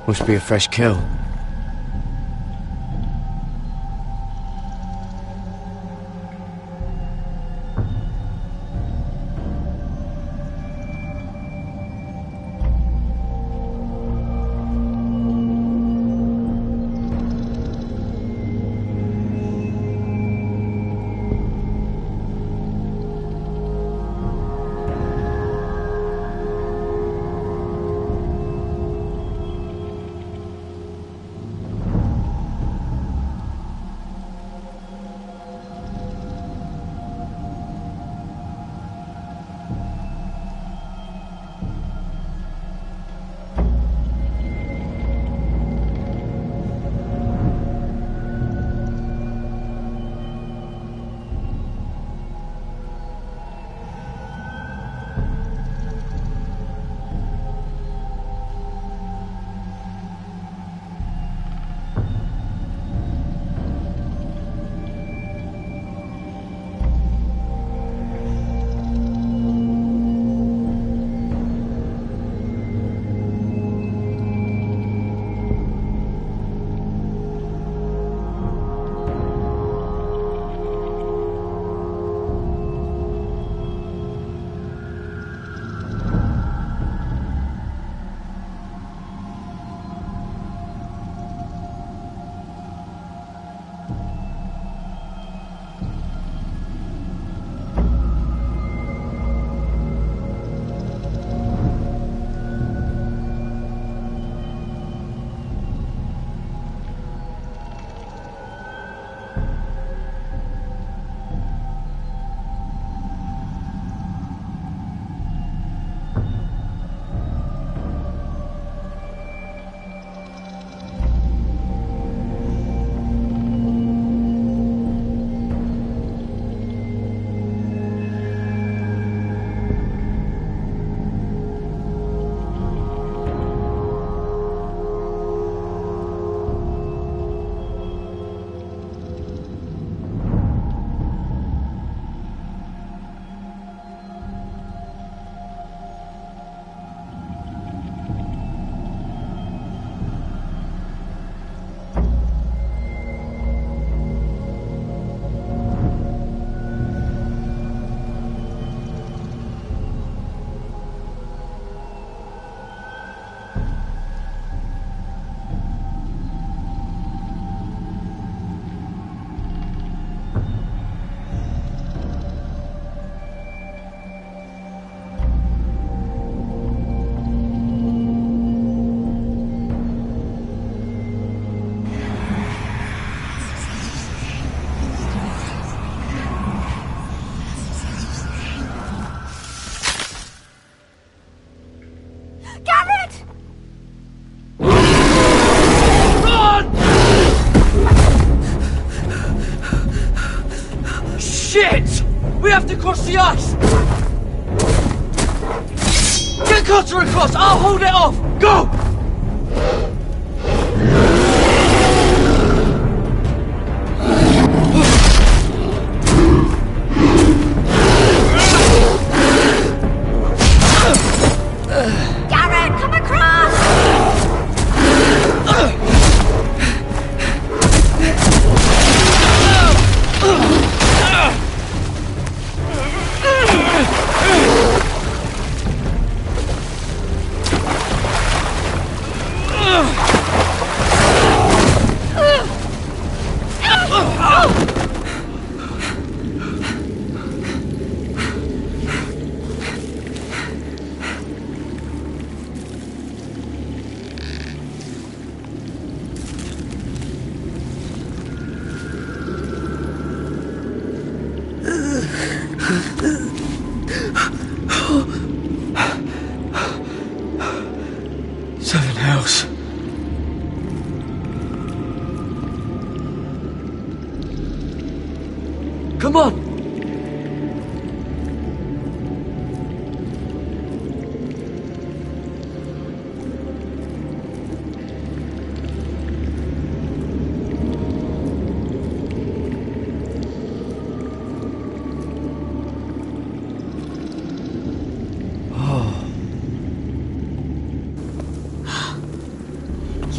Must be a fresh kill. Shit! We have to cross the ice! Get Cotter across! I'll hold it off! Go!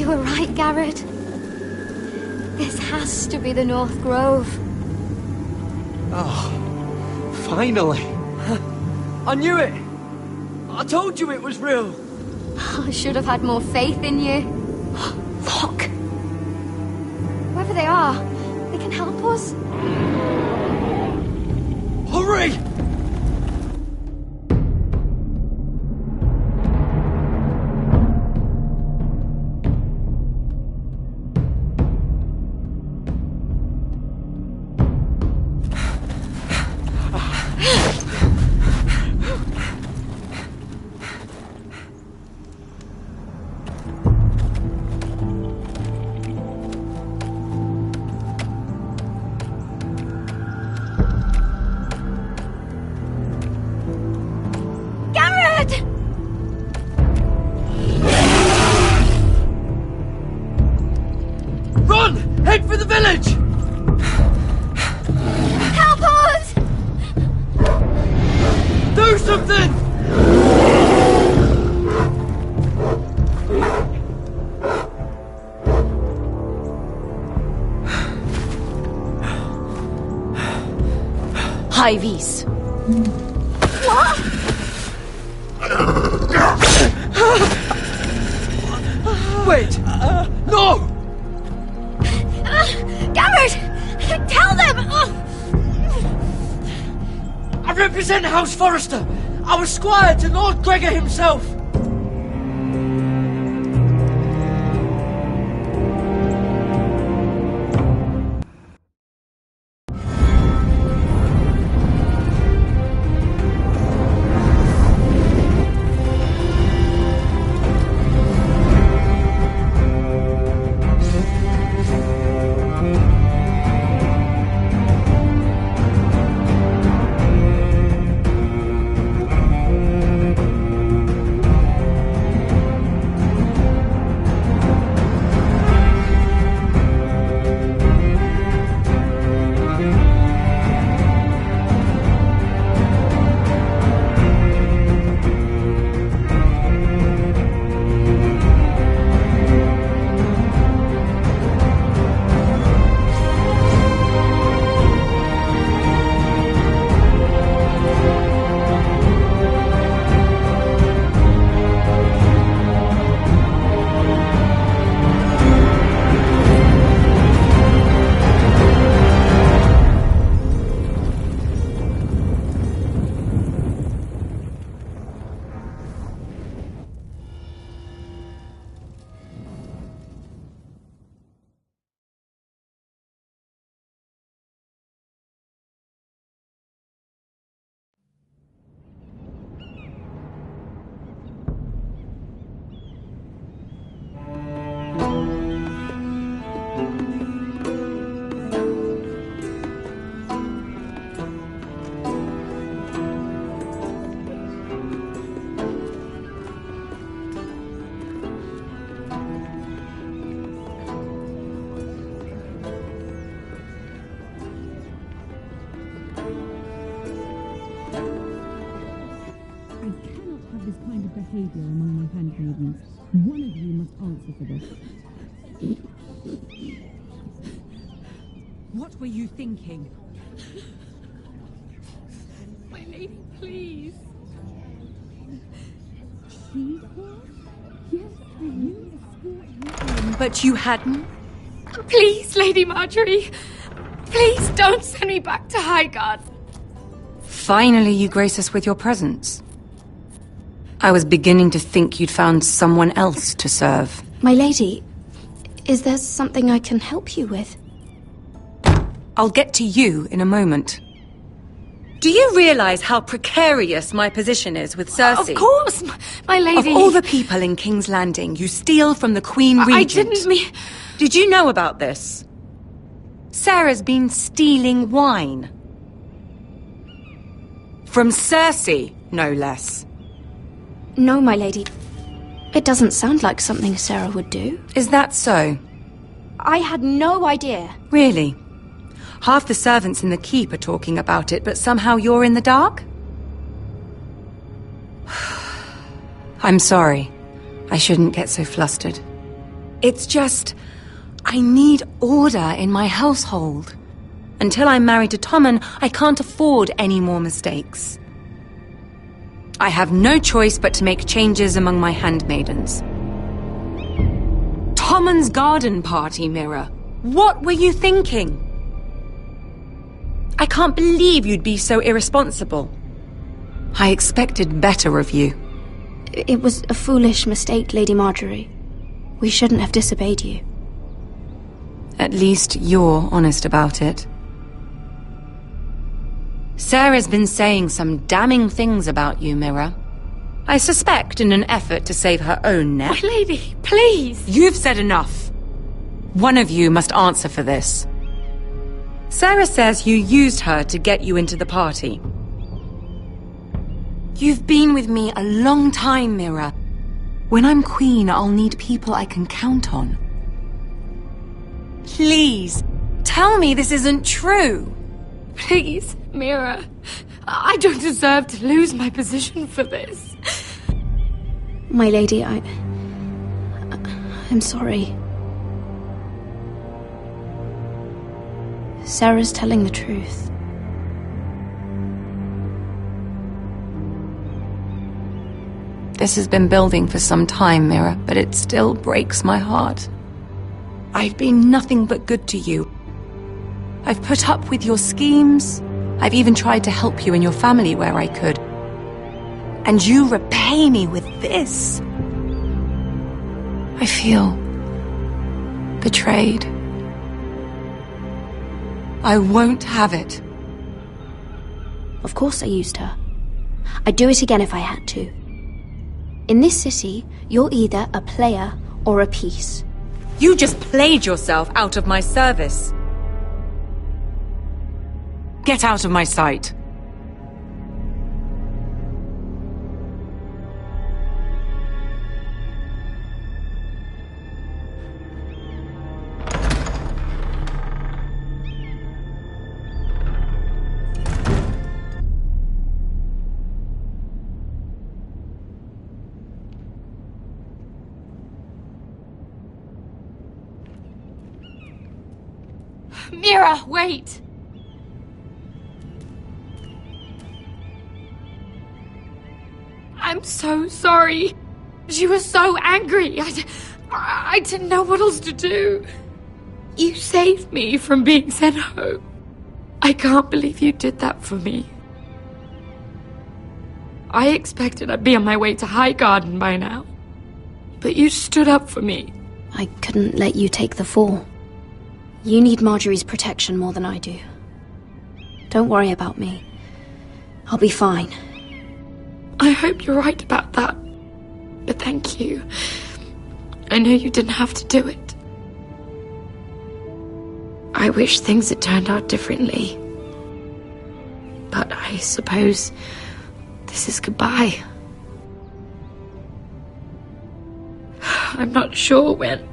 You were right, Garrett. This has to be the North Grove.
Oh, finally. I knew it. I told you it was real.
I should have had more faith in you. Look. Whoever they are, they can help us.
Hurry! Run! Head for the village!
Help us!
Do something!
High vis.
What?
Wait! No!
Garrett! Tell them!
I represent House Forrester. I was squire to Lord Gregor himself.
this kind of behavior among my handmaidens. One of you must answer for this.
What were you thinking?
My lady, please. She was? Yes, you escort her in.
But you hadn't?
Please, Lady Marjorie. Please don't send me back to Highgarden.
Finally, you grace us with your presence. I was beginning to think you'd found someone else to serve.
My lady, is there something I can help you with?
I'll get to you in a moment. Do you realize how precarious my position is with Cersei?
Of course, my lady.
Of all the people in King's Landing, you steal from the Queen Regent.
I didn't mean...
Did you know about this? Sarah's been stealing wine. From Cersei, no less.
No, my lady. It doesn't sound like something Sarah would do.
Is that so?
I had no idea.
Really? Half the servants in the keep are talking about it, but somehow you're in the dark? I'm sorry. I shouldn't get so flustered.
It's just... I need order in my household. Until I'm married to Tommen, I can't afford any more mistakes. I have no choice but to make changes among my handmaidens. Tommen's garden party, Mira. What were you thinking? I can't believe you'd be so irresponsible. I expected better of you.
It was a foolish mistake, Lady Marjorie. We shouldn't have disobeyed you.
At least you're honest about it. Sarah's been saying some damning things about you, Mira. I suspect in an effort to save her own neck.
My lady, please!
You've said enough. One of you must answer for this. Sarah says you used her to get you into the party. You've been with me a long time, Mira. When I'm queen, I'll need people I can count on. Please, tell me this isn't true.
Please, Mira. I don't deserve to lose my position for this. My lady, I'm sorry. Sarah's telling the truth.
This has been building for some time, Mira, but it still breaks my heart. I've been nothing but good to you. I've put up with your schemes. I've even tried to help you and your family where I could. And you repay me with this. I feel betrayed. I won't have it.
Of course I used her. I'd do it again if I had to. In this city, you're either a player or a piece.
You just played yourself out of my service. Get out of my sight.
Mira, wait! I'm so sorry. She was so angry. I didn't know what else to do. You saved me from being sent home. I can't believe you did that for me. I expected I'd be on my way to Highgarden by now. But you stood up for me. I couldn't let you take the fall. You need Marjorie's protection more than I do. Don't worry about me. I'll be fine.
I hope you're right about that. But thank you. I know you didn't have to do it. I wish things had turned out differently. But I suppose this is goodbye. I'm not sure when.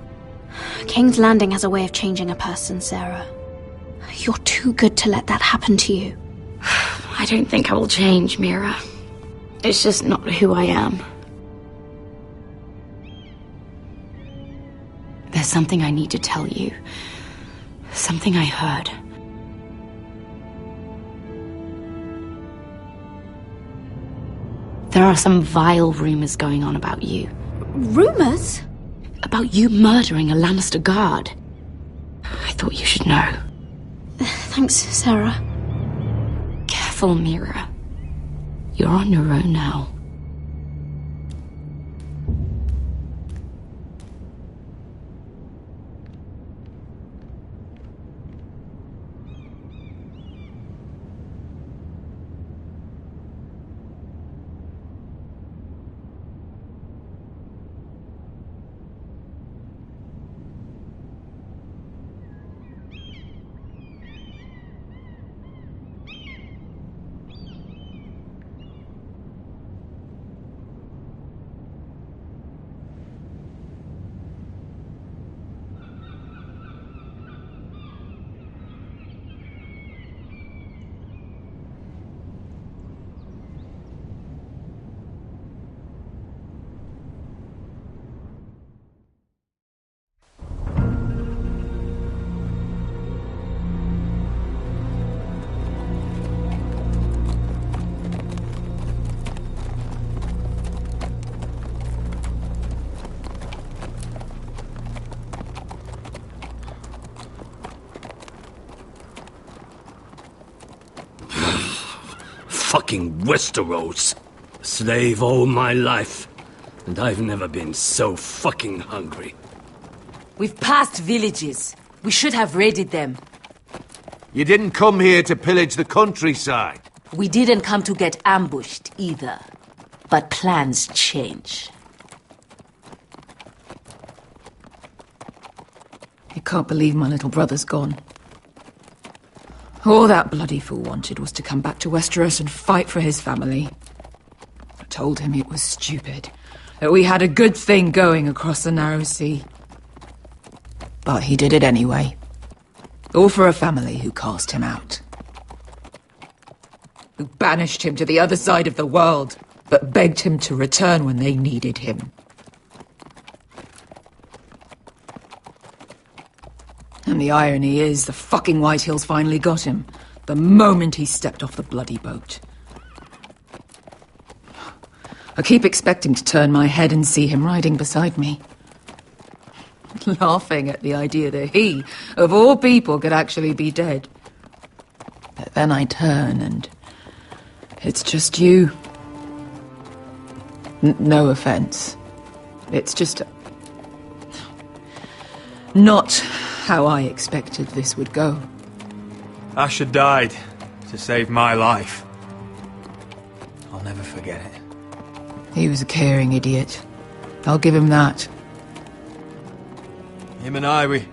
King's Landing has a way of changing a person, Sarah. You're too good to let that happen to you.
I don't think I will change, Mira. It's just not who I am.
There's something I need to tell you. Something I heard. There are some vile rumors going on about you.
Rumors?
About you murdering a Lannister guard. I thought you should know.
Thanks, Sarah.
Careful, Mira. You're on your own now.
fucking Westeros. A slave all my life, and I've never been so fucking hungry.
We've passed villages. We should have raided them.
You didn't come here to pillage the countryside.
We didn't come to get ambushed either. But plans change.
I can't believe my little brother's gone. All that bloody fool wanted was to come back to Westeros and fight for his family. I told him it was stupid, that we had a good thing going across the narrow sea. But he did it anyway. All for a family who cast him out. Who banished him to the other side of the world, but begged him to return when they needed him. And the irony is, the fucking Whitehills finally got him, the moment he stepped off the bloody boat. I keep expecting to turn my head and see him riding beside me. Laughing at the idea that he, of all people, could actually be dead. But then I turn and it's just you. No offense. It's just not how I expected this would go.
Asher died to save my life. I'll never forget it.
He was a caring idiot. I'll give him that.
Him and I, we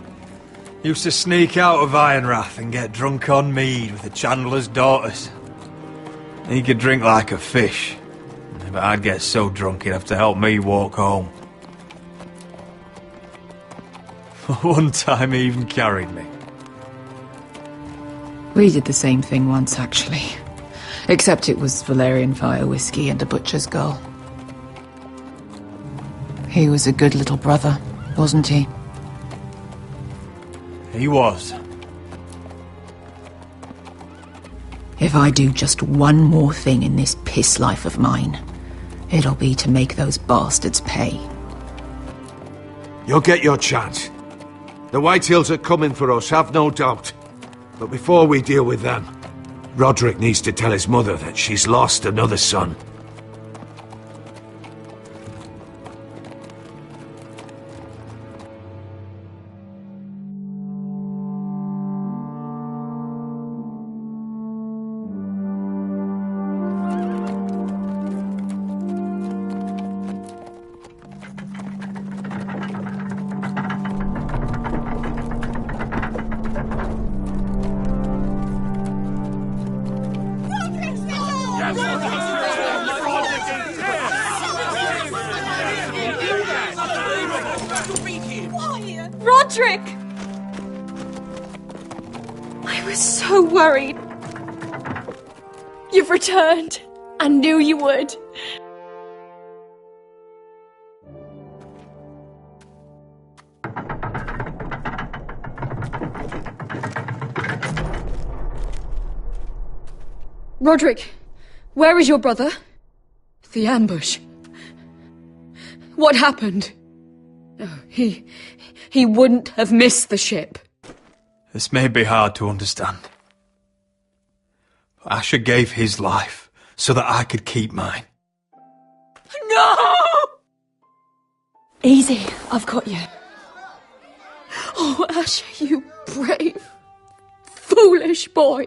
used to sneak out of Ironrath and get drunk on mead with the Chandler's daughters. He could drink like a fish, but I'd get so drunk he'd have to help me walk home. One time he even carried me.
We did the same thing once, actually. Except it was Valerian fire whiskey and a butcher's girl. He was a good little brother, wasn't he?
He was.
If I do just one more thing in this piss life of mine, it'll be to make those bastards pay.
You'll get your chance. The Whitehills are coming for us, have no doubt. But before we deal with them, Roderick needs to tell his mother that she's lost another son.
Roderick! I was so worried. You've returned. I knew you would. Roderick, where is your brother? The ambush. What happened? Oh, he wouldn't have missed the ship.
This may be hard to understand. But Asher gave his life so that I could keep mine.
No! Easy, I've got you. Oh, Asher, you brave, foolish boy.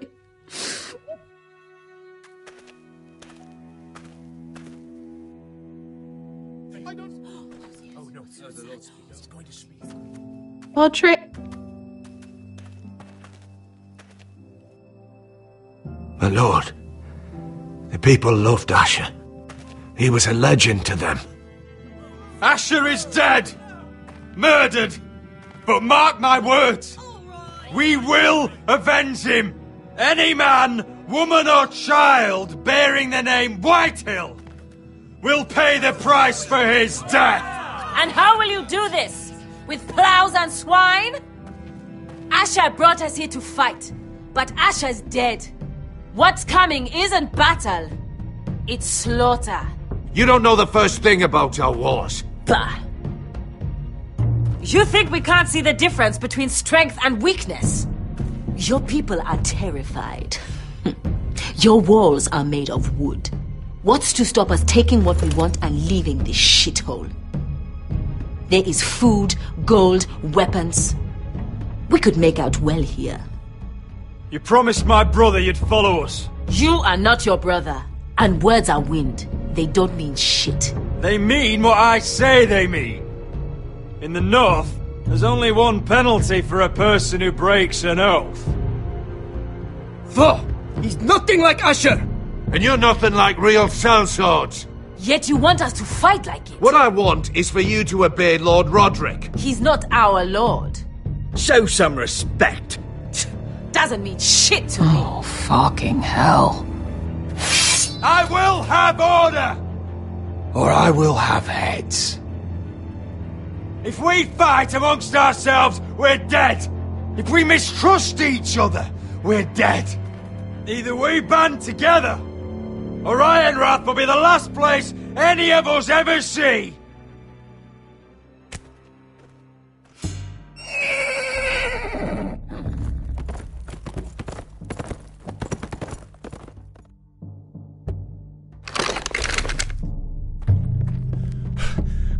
Roderick.
My lord, the people loved Asher. He was a legend to them.
Asher is dead! Murdered! But mark my words! We will avenge him! Any man, woman or child bearing the name Whitehill will pay the price for his death!
And how will you do this? With plows and swine? Asher brought us here to fight, but Asher's dead. What's coming isn't battle, it's slaughter.
You don't know the first thing about our wars.
Bah! You think we can't see the difference between strength and weakness? Your people are terrified. Your walls are made of wood. What's to stop us taking what we want and leaving this shithole? There is food, gold, weapons. We could make out well here.
You promised my brother you'd follow us.
You are not your brother. And words are wind. They don't mean shit.
They mean what I say they mean. In the north, there's only one penalty for a person who breaks an oath.
Fuck! He's nothing like Asher!
And you're nothing like real sellswords.
Yet you want us to fight like it.
What I want is for you to obey Lord Roderick.
He's not our lord.
Show some respect.
Doesn't mean shit to me.
Oh, fucking hell.
I will have order!
Or I will have heads.
If we fight amongst ourselves, we're dead. If we mistrust each other, we're dead. Either we band together, or Ironrath will be the last place any of us ever see.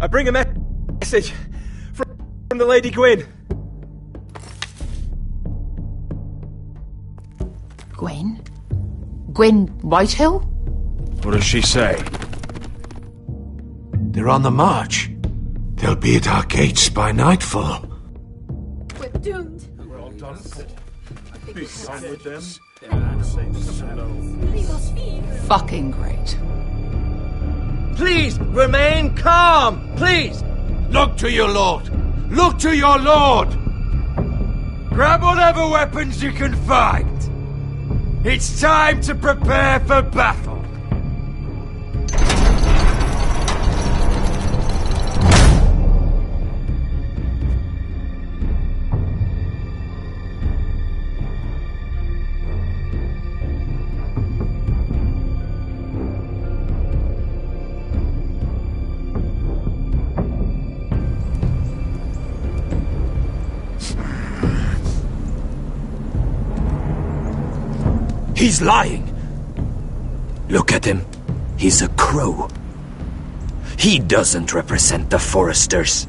I bring a message from the Lady Gwyn.
Gwyn? Gwyn Whitehill?
What does she say?
They're on the march. They'll be at our gates by nightfall.
We're doomed.
We're all done for.
Be done with them.
Fucking great.
Please, remain calm! Please!
Look to your lord! Look to your lord!
Grab whatever weapons you can find. It's time to prepare for battle.
He's lying. Look at him. He's a crow. He doesn't represent the foresters.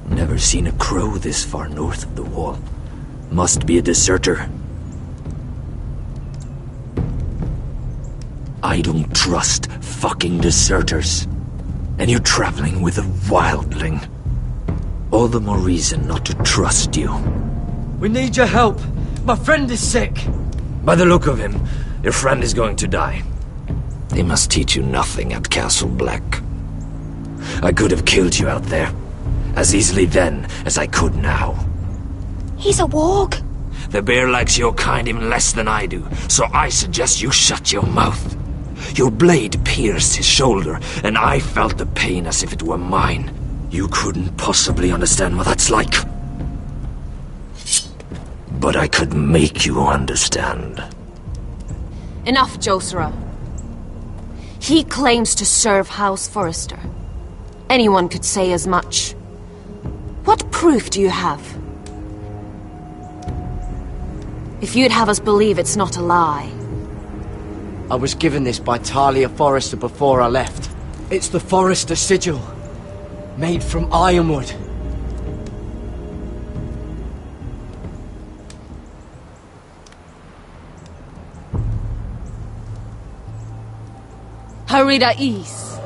Never seen a crow this far north of the wall. Must be a deserter. I don't trust fucking deserters. And you're traveling with a wildling. All the more reason not to trust you.
We need your help. My friend is sick.
By the look of him, your friend is going to die. They must teach you nothing at Castle Black. I could have killed you out there, as easily then as I could now.
He's a warg.
The bear likes your kind even less than I do, so I suggest you shut your mouth. Your blade pierced his shoulder, and I felt the pain as if it were mine. You couldn't possibly understand what that's like. But I could make you understand.
Enough, Josra. He claims to serve House Forrester. Anyone could say as much. What proof do you have? If you'd have us believe it's not a lie.
I was given this by Talia Forrester before I left. It's the Forrester sigil, made from ironwood.
Harida East.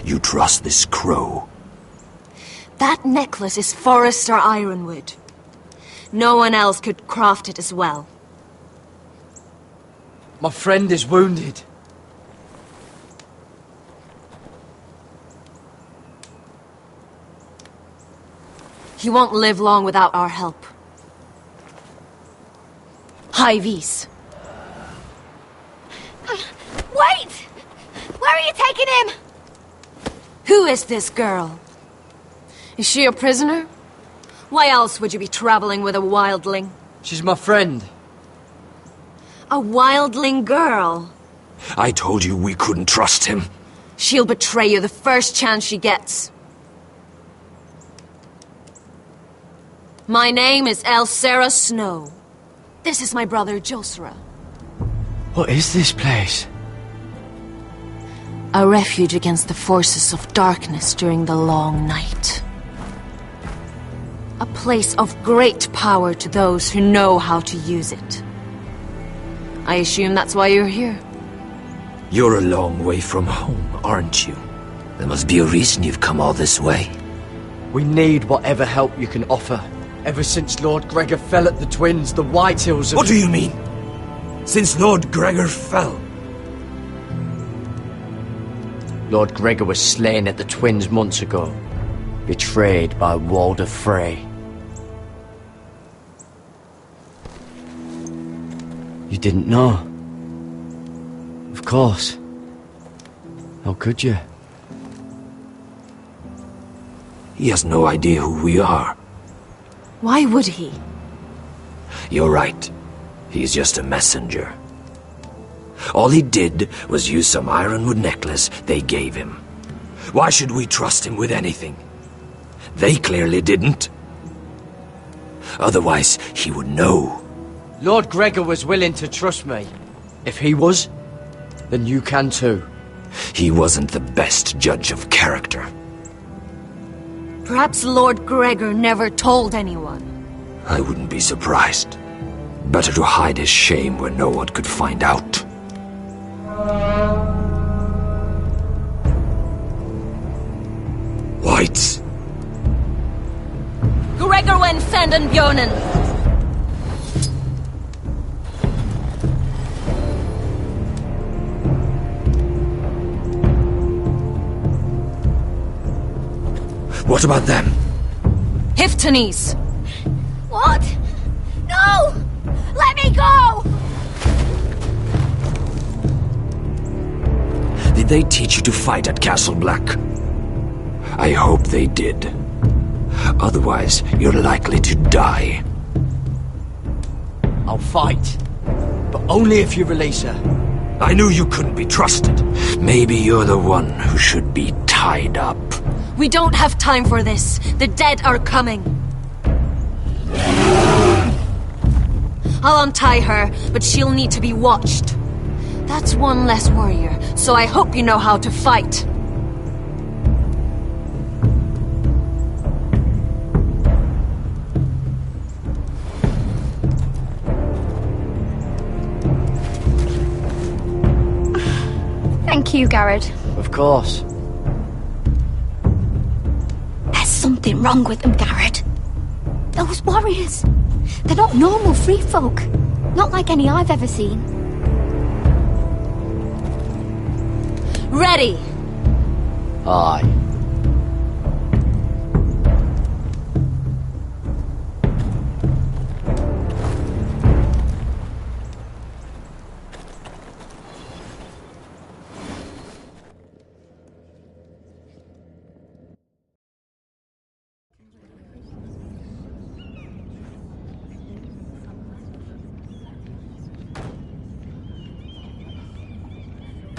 You trust this crow?
That necklace is Forrester ironwood. No one else could craft it as well.
My friend is wounded.
He won't live long without our help. Hyvis.
Wait! Where are you taking him?
Who is this girl? Is she a prisoner? Why else would you be traveling with a wildling?
She's my friend.
A wildling girl?
I told you we couldn't trust him.
She'll betray you the first chance she gets. My name is Elsera Snow. This is my brother, Josra.
What is this place?
A refuge against the forces of darkness during the long night. A place of great power to those who know how to use it. I assume that's why you're here.
You're a long way from home, aren't you? There must be a reason you've come all this way.
We need whatever help you can offer. Ever since Lord Gregor fell at the Twins, the Whitehills have...
What do you mean? Since Lord Gregor fell?
Lord Gregor was slain at the Twins months ago. Betrayed by Walder Frey. You didn't know? Of course. How could you?
He has no idea who we are.
Why would he?
You're right. He's just a messenger. All he did was use some ironwood necklace they gave him. Why should we trust him with anything? They clearly didn't. Otherwise, he would know.
Lord Gregor was willing to trust me. If he was, then you can too.
He wasn't the best judge of character.
Perhaps Lord Gregor never told anyone.
I wouldn't be surprised. Better to hide his shame where no one could find out. Whites.
Gregor wen fanden bjonen.
What about them?
Hiftanes.
What? No! Let me go!
Did they teach you to fight at Castle Black? I hope they did. Otherwise, you're likely to die.
I'll fight. But only if you release her.
I knew you couldn't be trusted. Maybe you're the one who should be tied up.
We don't have time for this. The dead are coming. I'll untie her, but she'll need to be watched. That's one less warrior, so I hope you know how to fight.
Thank you, Garrett.
Of course.
There's something wrong with them, Garrett. Those warriors. They're not normal free folk. Not like any I've ever seen.
Ready!
Aye.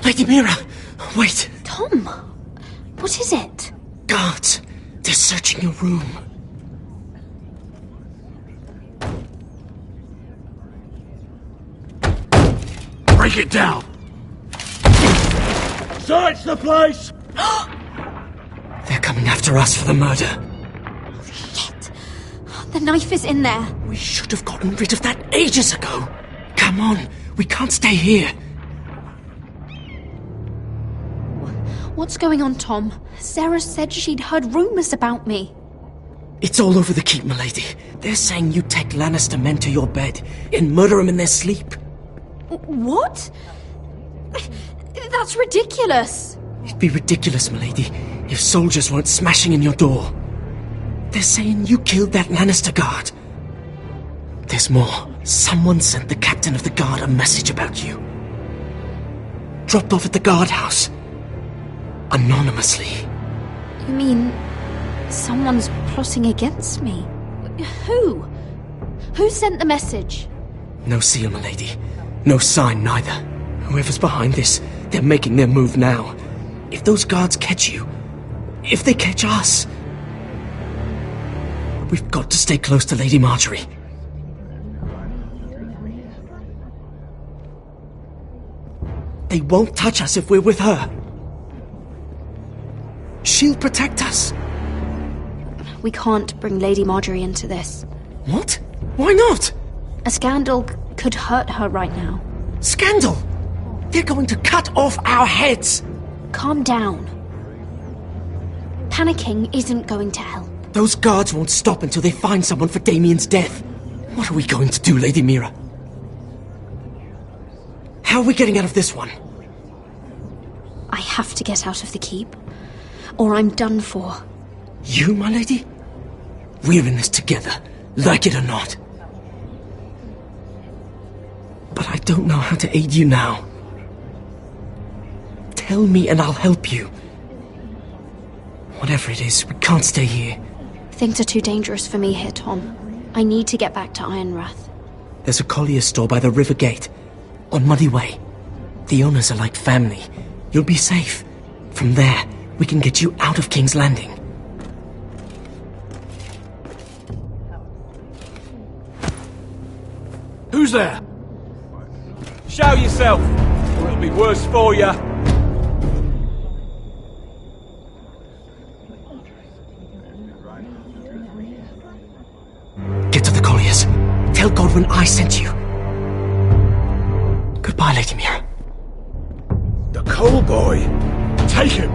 Lady Mira, wait.
Tom, what is it?
Guards, they're searching your room.
Break it down! Search the place!
They're coming after us for the murder.
Shit. The knife is in there.
We should have gotten rid of that ages ago. Come on, we can't stay here.
What's going on, Tom? Sarah said she'd heard rumours about me.
It's all over the keep, milady. They're saying you take Lannister men to your bed and murder them in their sleep.
What? That's ridiculous.
It'd be ridiculous, milady, if soldiers weren't smashing in your door. They're saying you killed that Lannister guard. There's more. Someone sent the captain of the guard a message about you. Dropped off at the guardhouse. Anonymously.
You mean someone's plotting against me? Who? Who sent the message?
No seal, milady. No sign, neither. Whoever's behind this, they're making their move now. If those guards catch you, if they catch us, we've got to stay close to Lady Marjorie.
They won't touch us if we're with her. She'll protect us.
We can't bring Lady Marjorie into this.
What? Why not?
A scandal could hurt her right now.
Scandal? They're going to cut off our heads.
Calm down. Panicking isn't going to help.
Those guards won't stop until they find someone for Damien's death. What are we going to do, Lady Mira? How are we getting out of this one?
I have to get out of the keep, or I'm done for.
You, my lady? We're in this together, like it or not. But I don't know how to aid you now. Tell me and I'll help you. Whatever it is, we can't stay here.
Things are too dangerous for me here, Tom. I need to get back to Ironrath.
There's a collier's store by the river gate, on Muddy Way. The owners are like family. You'll be safe. From there, we can get you out of King's Landing.
Who's there? Show yourself, or it'll be worse for you.
Get to the colliers. Tell Godwin I sent you. Goodbye, Lady Mira.
The coal boy. Take him.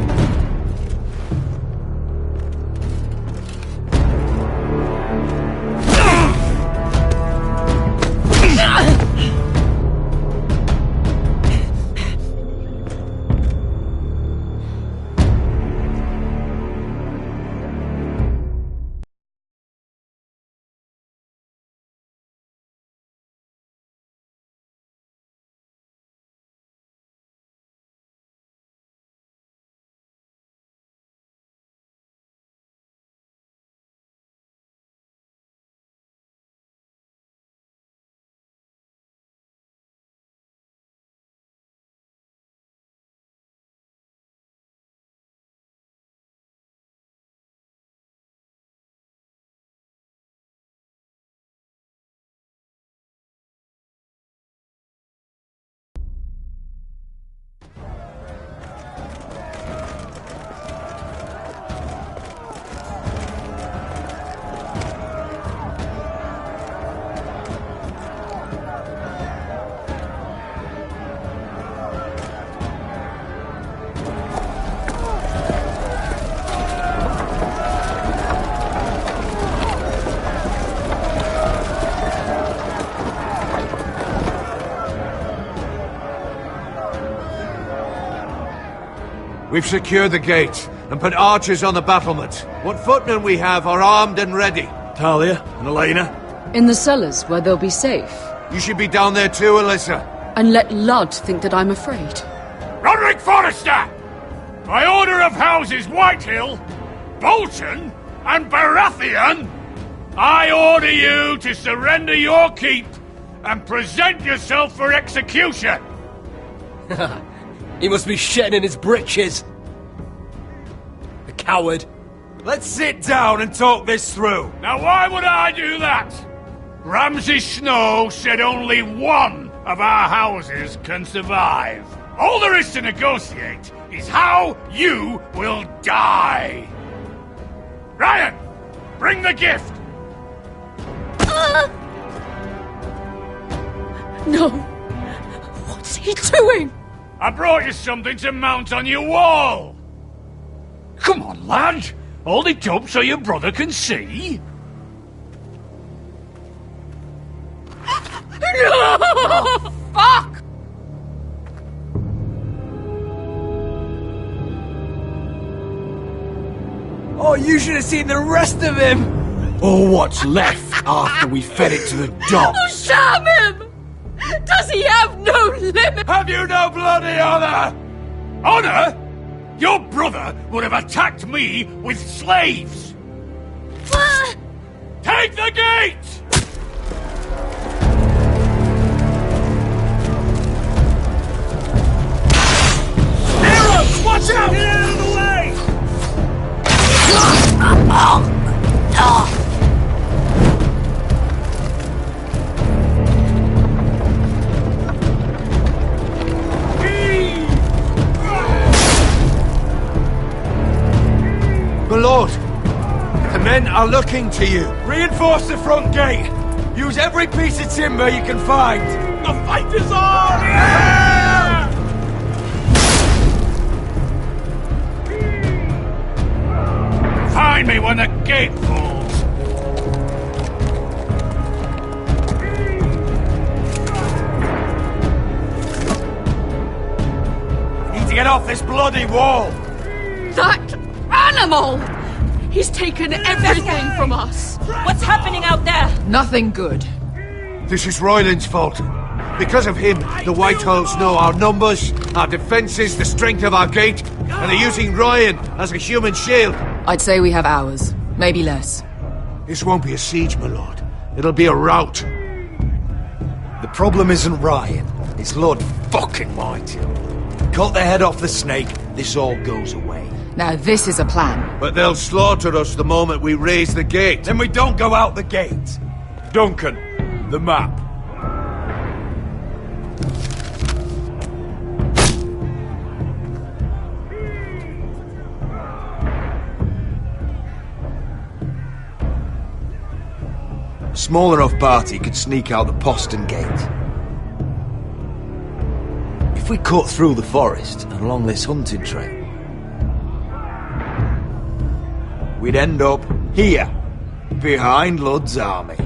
We've secured the gate and put archers on the battlement. What footmen we have are armed and ready.
Talia and Elena?
In the cellars, where they'll be safe.
You should be down there too, Alyssa.
And let Ludd think that I'm afraid.
Roderick Forrester! By order of Houses Whitehill, Bolton, and Baratheon, I order you to surrender your keep and present yourself for execution!
He must be shitting in his britches. A coward.
Let's sit down and talk this through. Now why would I do that? Ramsay Snow said only one of our houses can survive. All there is to negotiate is how you will die. Ryan, bring the gift.
No. What's he doing?
I brought you something to mount on your wall. Come on, lad. Hold it up so your brother can see.
No! Fuck!
Oh, you should have seen the rest of him!
Or what's left after we fed it to the dogs.
Oh, sham him! Does he have no limit?
Have you no bloody honor? Honor? Your brother would have attacked me with slaves! Take the gate! Arrows! Watch out! Get out of the way!
lord, the men are looking to you.
Reinforce the front gate. Use every piece of timber you can find. The fight is on! Yeah! Find me when the gate falls. Need to get off this bloody wall.
That animal! He's taken everything from us.
What's happening out there?
Nothing good.
This is Royland's fault. Because of him, the Whitehills know our numbers, our defences, the strength of our gate, and they're using Ryan as a human shield.
I'd say we have hours, maybe less.
This won't be a siege, my lord. It'll be a rout.
The problem isn't Ryan, it's Lord fucking Whitehill. Cut the head off the snake, this all goes away.
Now this is a plan.
But they'll slaughter us the moment we raise the gate.
Then we don't go out the gate. Duncan, the map.
A small enough party could sneak out the postern gate. If we cut through the forest and along this hunting trail, we'd end up here, behind Lud's army.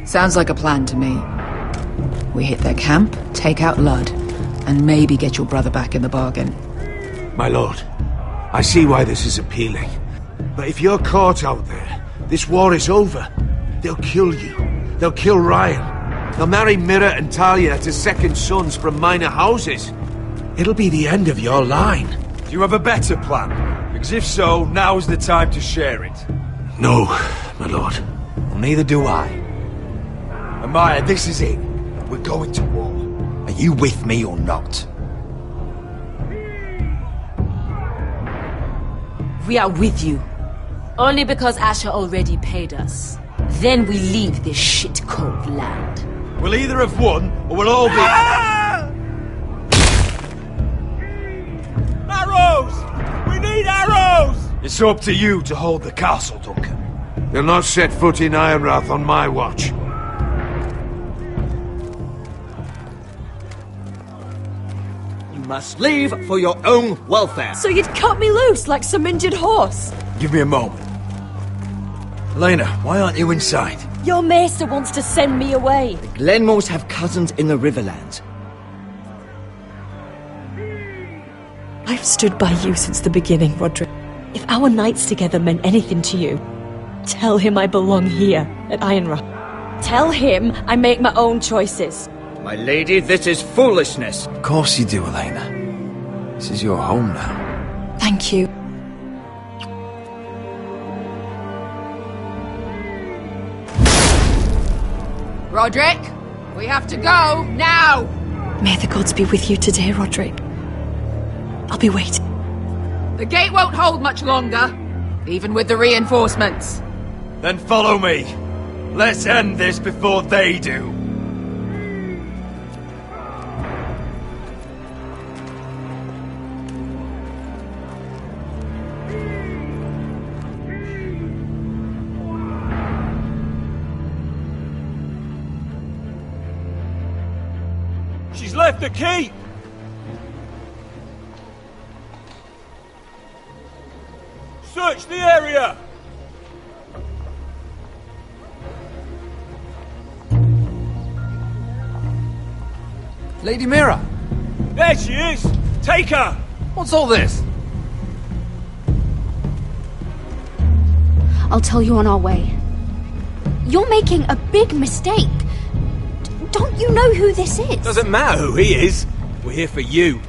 Sounds like a plan to me. We hit their camp, take out Lud, and maybe get your brother back in the bargain.
My lord, I see why this is appealing. But if you're caught out there, this war is over. They'll kill you. They'll kill Ryan. They'll marry Mira and Talia to second sons from minor houses. It'll be the end of your line.
Do you have a better plan? Because if so, now's the time to share it.
No, my lord.
Well, neither do I.
Amaya, this is it. We're going to war.
Are you with me or not?
We are with you. Only because Asher already paid us. Then we leave this shit-cold land.
We'll either have won, or we'll all be... Arrows! We need arrows! It's up to you to hold the castle, Duncan.
They'll not set foot in Ironrath on my watch.
You must leave for your own welfare.
So you'd cut me loose like some injured horse?
Give me a moment. Elena, why aren't you inside?
Your maester wants to send me away.
The Glenmores have cousins in the Riverlands.
I've stood by you since the beginning, Roderick. If our nights together meant anything to you, tell him I belong here at Ironrath. Tell him I make my own choices.
My lady, this is foolishness.
Of course you do, Elena. This is your home now.
Thank you.
Roderick, we have to go, now!
May the gods be with you today, Roderick. I'll be waiting.
The gate won't hold much longer, even with the reinforcements.
Then follow me. Let's end this before they do. She's left the keep! Search the area!
Lady Mira!
There she is! Take her!
What's all this?
I'll tell you on our way. You're making a big mistake. Don't you know who this is?
Doesn't matter who he is. We're here for you.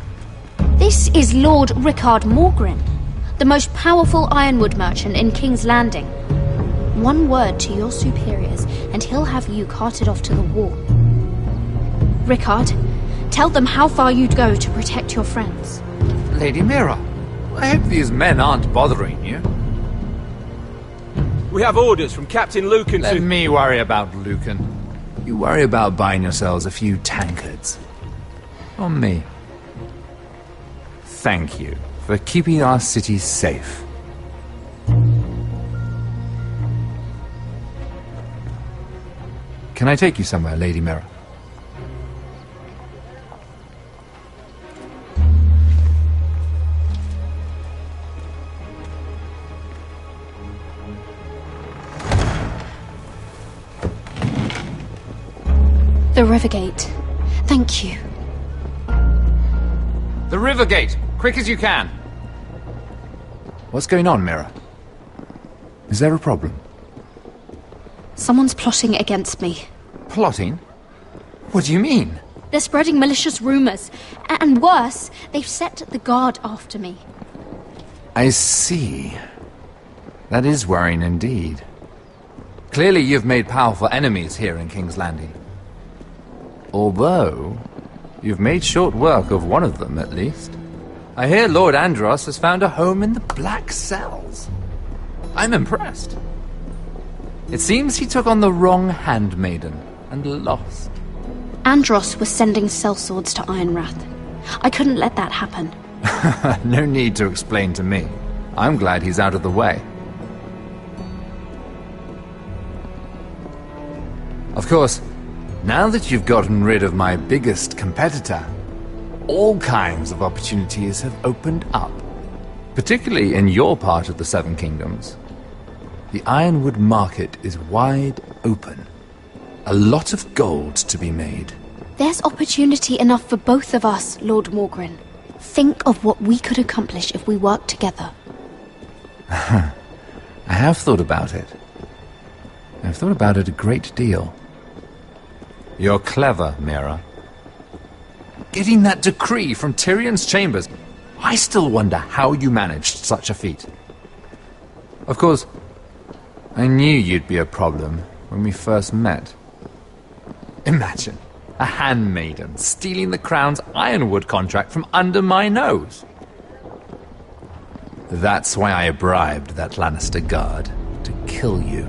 This is Lord Rickard Morgren, the most powerful ironwood merchant in King's Landing. One word to your superiors, and he'll have you carted off to the wall. Rickard, tell them how far you'd go to protect your friends.
Lady Mira, I hope these men aren't bothering you.
We have orders from Captain Lucan
Let me worry about Lucan. You worry about buying yourselves a few tankards. On me. Thank you for keeping our city safe. Can I take you somewhere, Lady Mira?
The Rivergate. Thank you.
The Rivergate! Quick as you can! What's going on, Mira? Is there a problem?
Someone's plotting against me.
Plotting? What do you mean?
They're spreading malicious rumors. And worse, they've set the guard after me.
I see. That is worrying indeed. Clearly you've made powerful enemies here in King's Landing. Although, you've made short work of one of them, at least. I hear Lord Andros has found a home in the Black Cells. I'm impressed. It seems he took on the wrong handmaiden and lost.
Andros was sending sellswords to Ironrath. I couldn't let that happen.
No need to explain to me. I'm glad he's out of the way. Of course, now that you've gotten rid of my biggest competitor, all kinds of opportunities have opened up. Particularly in your part of the Seven Kingdoms. The Ironwood market is wide open. A lot of gold to be made.
There's opportunity enough for both of us, Lord Morgren. Think of what we could accomplish if we worked together.
I have thought about it. I've thought about it a great deal. You're clever, Mira. Getting that decree from Tyrion's chambers, I still wonder how you managed such a feat. Of course, I knew you'd be a problem when we first met. Imagine a handmaiden stealing the Crown's Ironwood contract from under my nose. That's why I bribed that Lannister guard to kill you.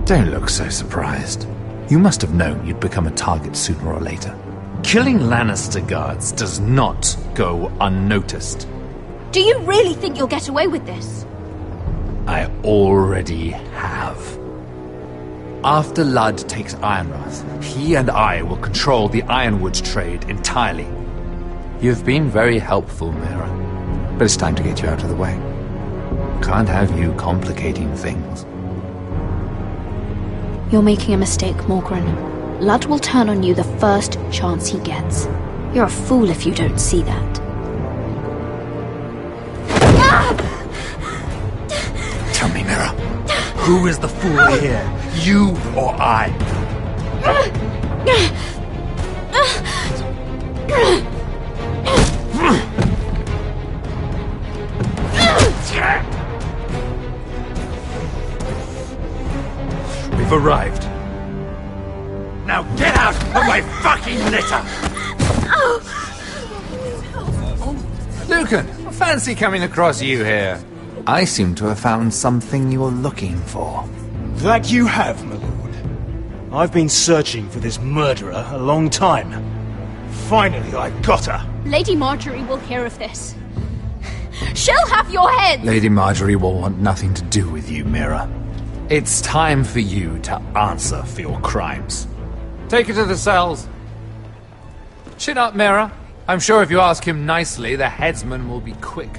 Don't look so surprised. You must have known you'd become a target sooner or later. Killing Lannister guards does not go unnoticed.
Do you really think you'll get away with this?
I already have. After Ludd takes Ironrath, he and I will control the Ironwood trade entirely. You've been very helpful, Mira. But it's time to get you out of the way. Can't have you complicating things.
You're making a mistake, Morgren. Ludd will turn on you the first chance he gets. You're a fool if you don't see that.
Tell me, Mira, who is the fool here? You or I?
We've arrived. Now get out of my fucking litter!
Lucan, fancy coming across you here. I seem to have found something you're looking for.
That you have, my lord. I've been searching for this murderer a long time. Finally, I've got her.
Lady Marjorie will hear of this. She'll have your head!
Lady Marjorie will want nothing to do with you, Mira. It's time for you to answer for your crimes. Take her to the cells. Chin up, Mira. I'm sure if you ask him nicely, the headsman will be quick.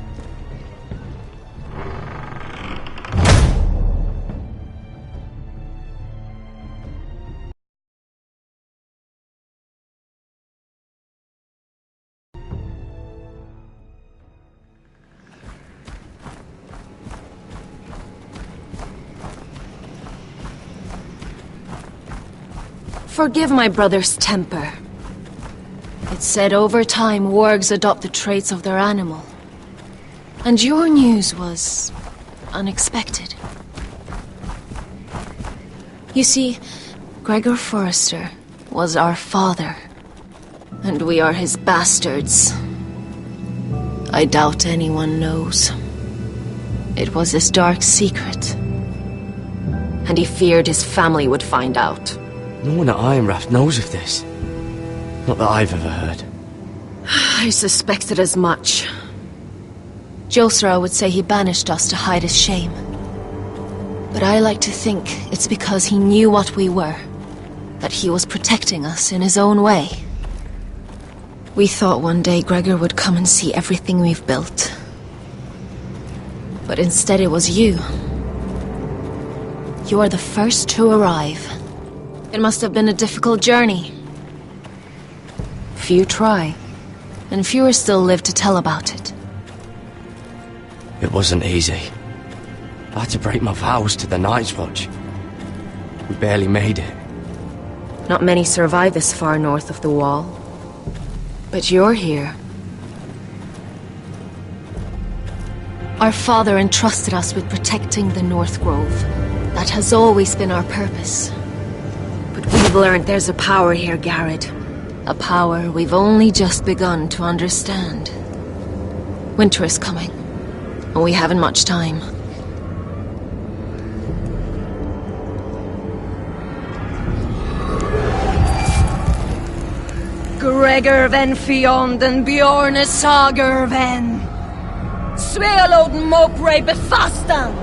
Forgive my brother's temper. It's said over time wargs adopt the traits of their animal. And your news was unexpected. You see, Gregor Forrester was our father, and we are his bastards. I doubt anyone knows. It was his dark secret, and he feared his family would find out.
No one at Ironrath knows of this. Not that I've ever heard.
I suspected as much. Josra would say he banished us to hide his shame.
But I like to think it's because he knew what we were. That he was protecting us in his own way. We thought one day Gregor would come and see everything we've built. But instead it was you. You are the first to arrive. It must have been a difficult journey. Few try, and fewer still live to tell about it.
It wasn't easy. I had to break my vows to the Night's Watch. We barely made it.
Not many survive this far north of the Wall. But you're here. Our father entrusted us with protecting the North Grove. That has always been our purpose. But we've learned there's a power here, Garrett. A power we've only just begun to understand. Winter is coming, and we haven't much time.
Gregor ven Fionden Bjorne Sager ven. Svealoden Mopre befastan.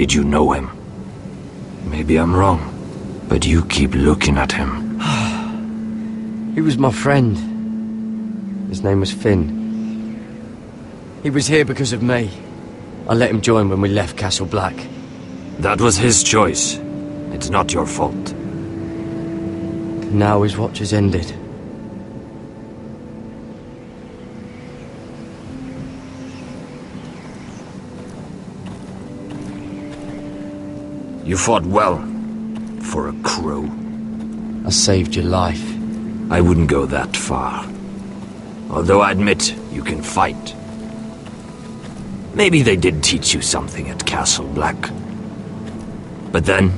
Did you know him? Maybe I'm wrong, but you keep looking at him.
He was my friend. His name was Finn. He was here because of me. I let him join when we left Castle Black.
That was his choice. It's not your fault.
Now his watch has ended.
You fought well. For a crow.
I saved your life.
I wouldn't go that far. Although I admit, you can fight. Maybe they did teach you something at Castle Black. But then,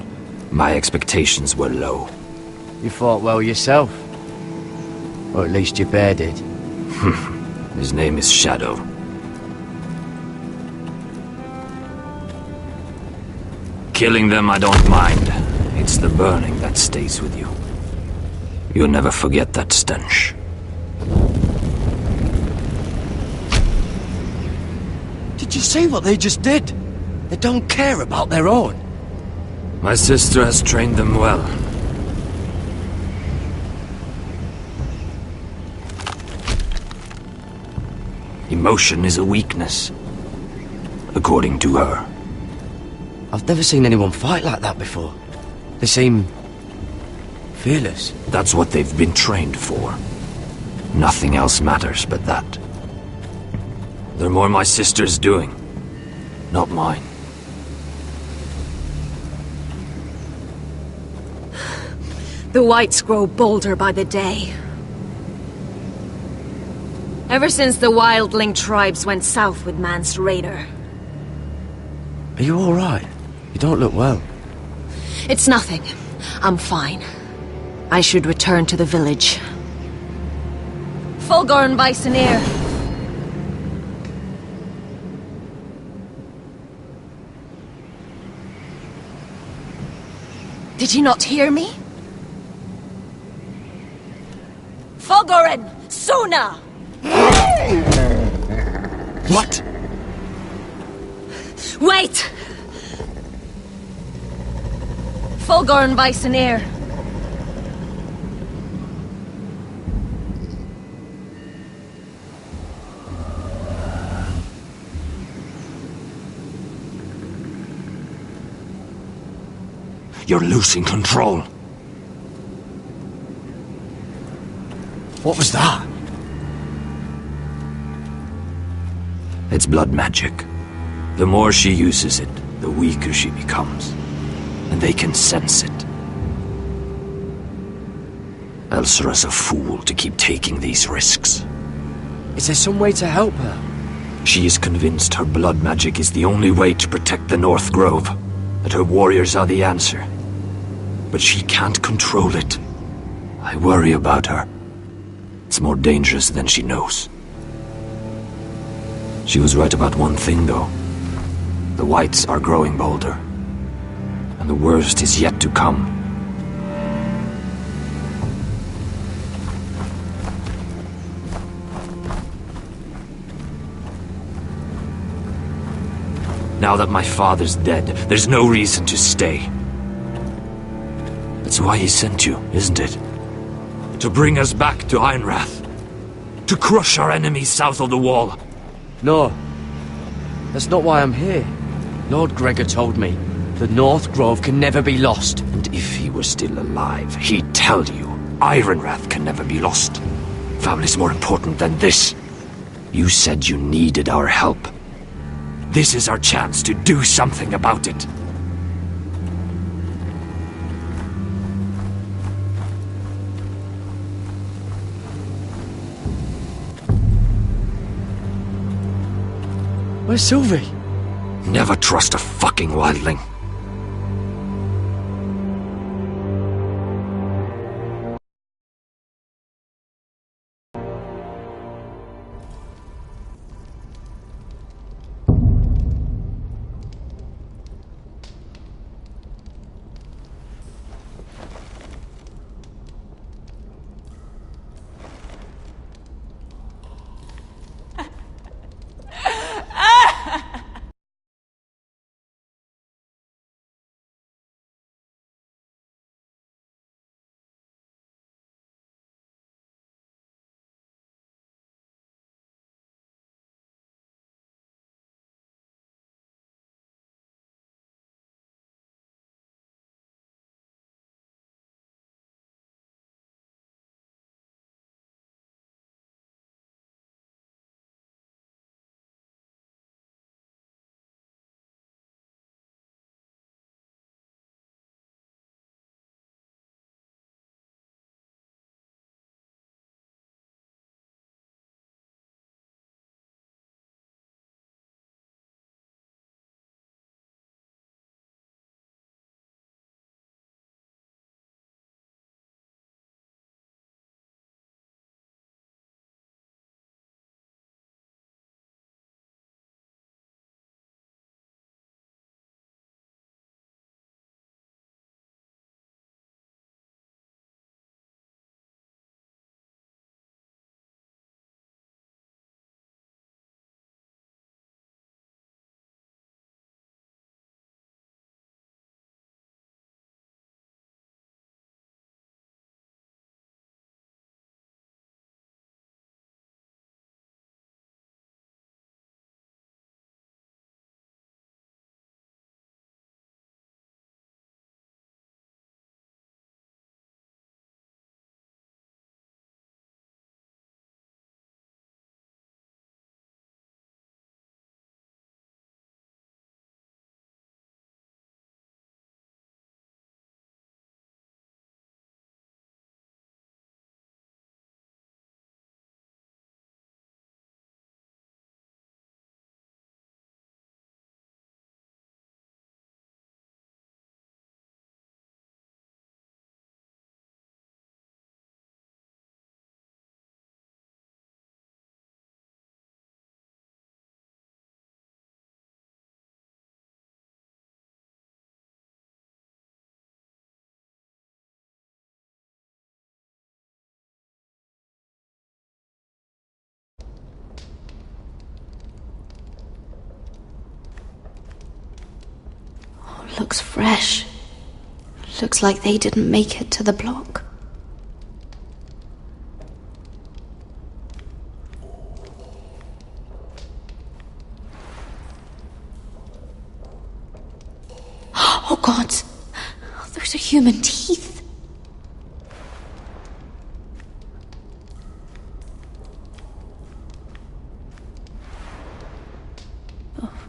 my expectations were low.
You fought well yourself. Or at least your bear did.
His name is Shadow. Killing them I don't mind. It's the burning that stays with you. You'll never forget that stench.
Did you see what they just did? They don't care about their own.
My sister has trained them well. Emotion is a weakness, according to her.
I've never seen anyone fight like that before. They seem fearless.
That's what they've been trained for. Nothing else matters but that. They're more my sister's doing, not mine.
The whites grow bolder by the day. Ever since the wildling tribes went south with Man's raider.
Are you all right? You don't look well.
It's nothing. I'm fine. I should return to the village. Fulgorn Bysonir. Did you not hear me? Fulgorin! Suna!
What?
Wait! Fulgorn Bysonir.
You're losing control.
What was that?
It's blood magic. The more she uses it, the weaker she becomes. And they can sense it. Elsera's a fool to keep taking these risks.
Is there some way to help her?
She is convinced her blood magic is the only way to protect the North Grove, that her warriors are the answer. But she can't control it. I worry about her. It's more dangerous than she knows. She was right about one thing, though. The whites are growing bolder. And the worst is yet to come. Now that my father's dead, there's no reason to stay. That's why he sent you, isn't it? To bring us back to Ironrath. To crush our enemies south of the wall.
No. That's not why I'm here. Lord Gregor told me the North Grove can never be lost.
And if he were still alive, he'd tell you Ironrath can never be lost. Family's more important than this. You said you needed our help. This is our chance to do something about it.
Where's Sylvie?
Never trust a fucking wildling.
looks fresh. Looks like they didn't make it to the block. Oh God! Those are human teeth!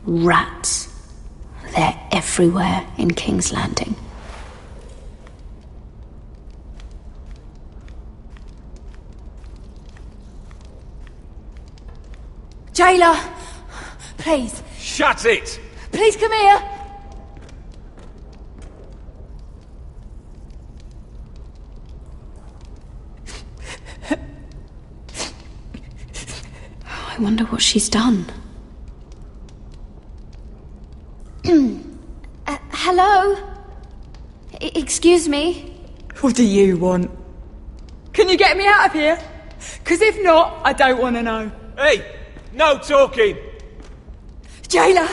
Rats. They're everywhere in King's Landing.
Jailer! Please.
Shut it!
Please come here!
I wonder what she's done. Hello? Excuse me?
What do you want? Can you get me out of here? Because if not, I don't want to know.
Hey! No talking!
Jailer!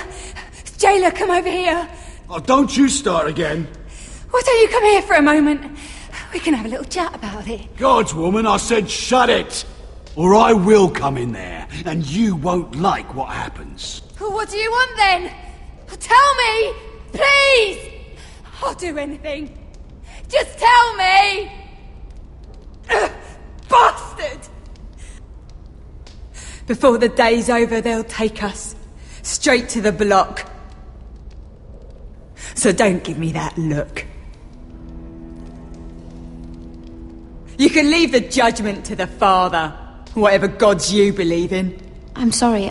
Jailer, come over here!
Oh, don't you start again.
Why don't you come here for a moment? We can have a little chat about it.
God's woman, I said shut it! Or I will come in there, and you won't like what happens.
Well, what do you want then? Tell me! Please! I'll do anything. Just tell me! Bastard! Before the day's over, they'll take us straight to the block. So don't give me that look. You can leave the judgment to the Father, whatever gods you believe in.
I'm sorry,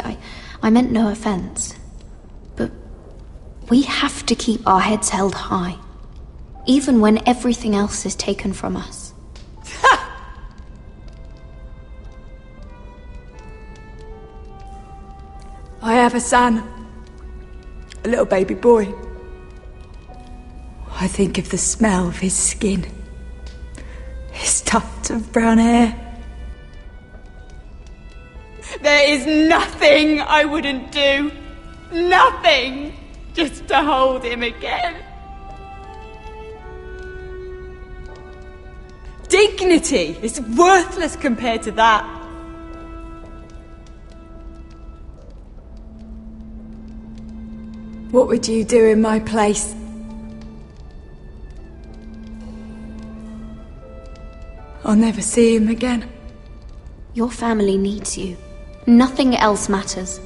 I meant no offense. But we have to keep our heads held high, even when everything else is taken from us.
I have a son. A little baby boy. I think of the smell of his skin. His tuft of brown hair. There is nothing I wouldn't do. Nothing. Just to hold him again. Dignity is worthless compared to that. What would you do in my place? I'll never see him again.
Your family needs you. Nothing else matters.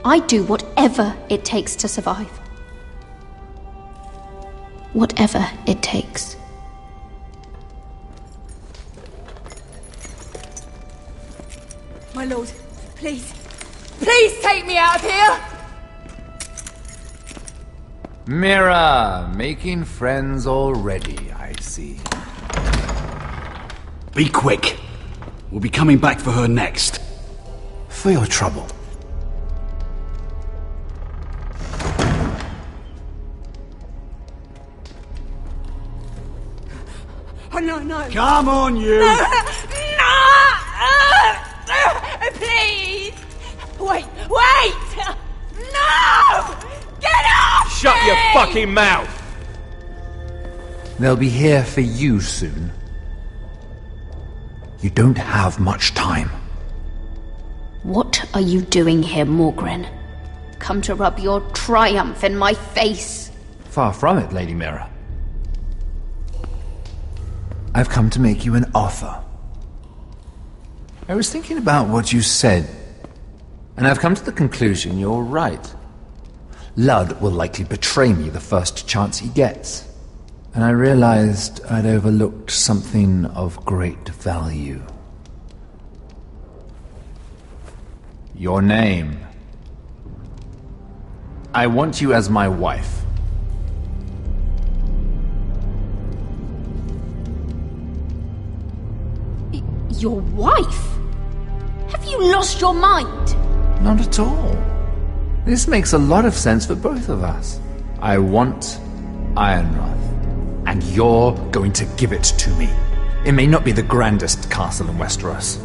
I do whatever it takes to survive. Whatever it takes.
My lord, please. Please take me out of here!
Mira, making friends already, I see.
Be quick. We'll be coming back for her next.
For your trouble.
Oh, no, no.
Come on, you!
No! Please! Wait! No! Get off!
Shut
me!
your fucking mouth!
They'll be here for you soon. You don't have much time.
What are you doing here, Morgren? Come to rub your triumph in my face?
Far from it, Lady Mira. I've come to make you an offer. I was thinking about what you said, and I've come to the conclusion you're right. Ludd will likely betray me the first chance he gets, and I realized I'd overlooked something of great value. Your name. I want you as my wife.
Your wife? Have you lost your mind?
Not at all. This makes a lot of sense for both of us. I want Ironrath, and you're going to give it to me. It may not be the grandest castle in Westeros,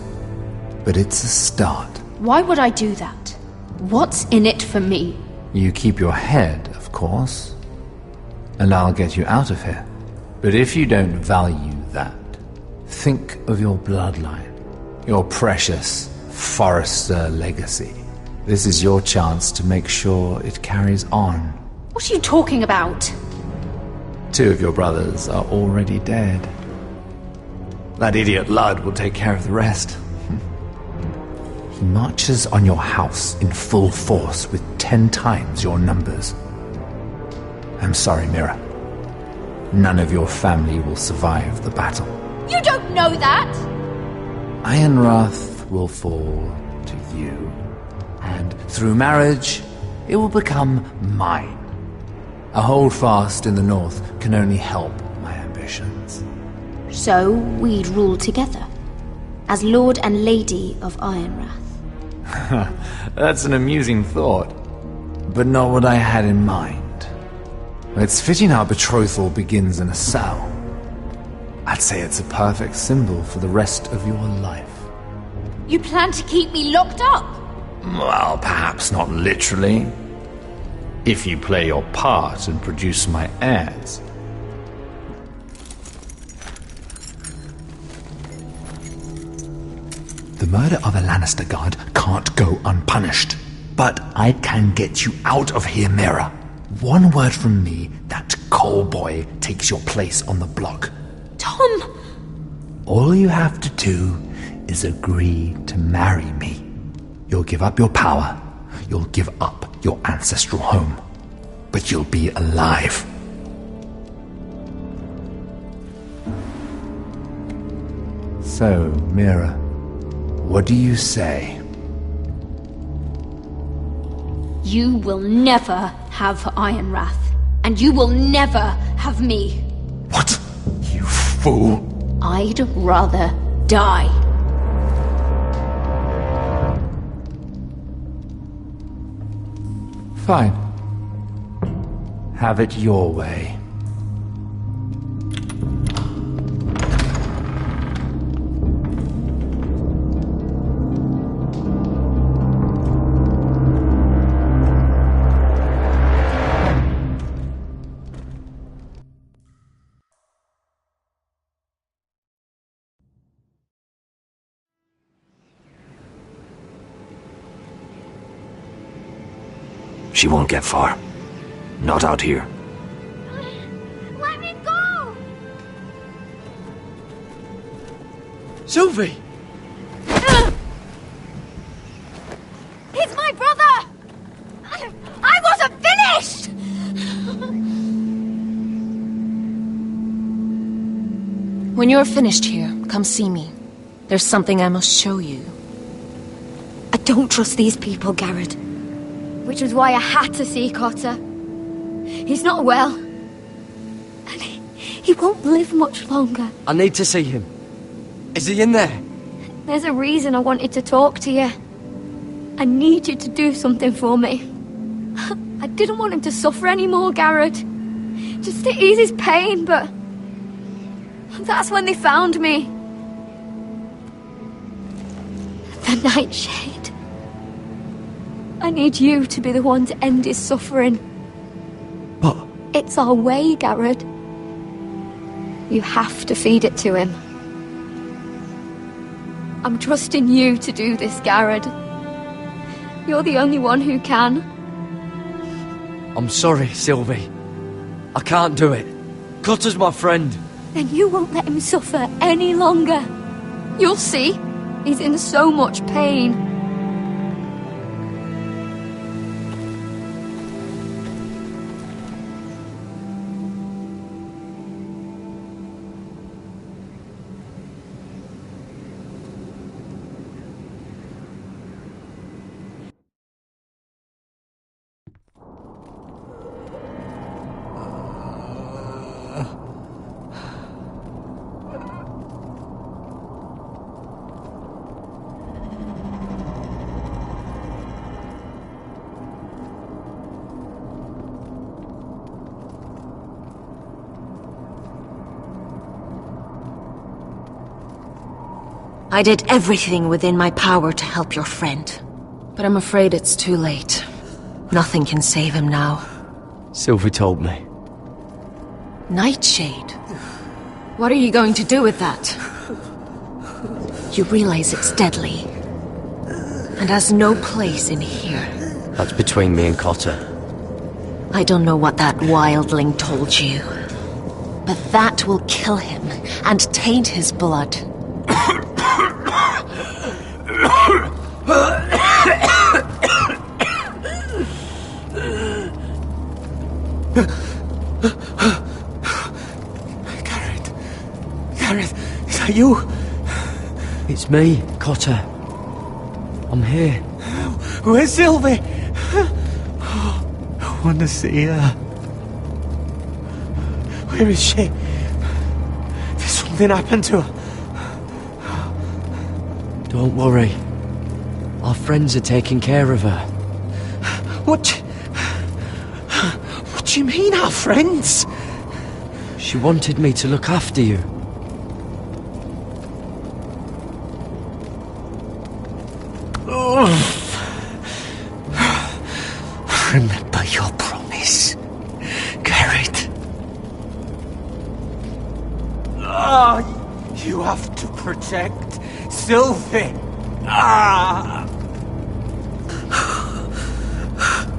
but it's a start.
Why would I do that? What's in it for me?
You keep your head, of course. and I'll get you out of here. But if you don't value that, think of your bloodline, your precious Forrester legacy. This is your chance to make sure it carries on.
What are you talking about?
2 of your brothers are already dead. That idiot Ludd will take care of the rest. He marches on your house in full force with 10 times your numbers. I'm sorry, Mira. None of your family will survive the battle.
You don't know that!
Ironrath will fall to you. And through marriage, it will become mine. A holdfast in the north can only help my ambitions.
So we'd rule together, as Lord and Lady of Ironrath.
That's an amusing thought, but not what I had in mind. It's fitting our betrothal begins in a cell. I'd say it's a perfect symbol for the rest of your life.
You plan to keep me locked up?
Well, perhaps not literally. If you play your part and produce my heirs. The murder of a Lannister guard can't go unpunished. But I can get you out of here, Mira. One word from me, that coal boy takes your place on the block.
Tom!
All you have to do is agree to marry me. You'll give up your power. You'll give up your ancestral home. But you'll be alive. So, Mira, what do you say?
You will never have Ironrath, and you will never have me.
What? You fool!
I'd rather die.
Fine. Have it your way.
She won't get far. Not out here.
Let me go!
Sylvie!
He's my brother! I wasn't finished!
When you're finished here, come see me. There's something I must show you.
I don't trust these people, Garrett. Which was why I had to see Cotter. He's not well. And he won't live much longer.
I need to see him. Is he in there?
There's a reason I wanted to talk to you. I need you to do something for me. I didn't want him to suffer anymore, Garrett. Just to ease his pain, but... that's when they found me. The Nightshade. I need you to be the one to end his suffering.
But...
it's our way, Garrett. You have to feed it to him. I'm trusting you to do this, Garrett. You're the only one who can.
I'm sorry, Sylvie. I can't do it. Cutter's my friend.
Then you won't let him suffer any longer. You'll see. He's in so much pain.
I did everything within my power to help your friend. But I'm afraid it's too late. Nothing can save him now.
Sylvie told me.
Nightshade? What are you going to do with that? You realize it's deadly, and has no place in here.
That's between me and Cotter.
I don't know what that wildling told you, but that will kill him and taint his blood.
Gareth, is that you?
It's me, Cotter. I'm here.
Where's Sylvie? I want to see her. Where is she? Did something happen to her?
Don't worry. Our friends are taking care of her.
What do you mean, our friends?
She wanted me to look after you.
Remember your promise, Garrett. You have to protect Sylvie.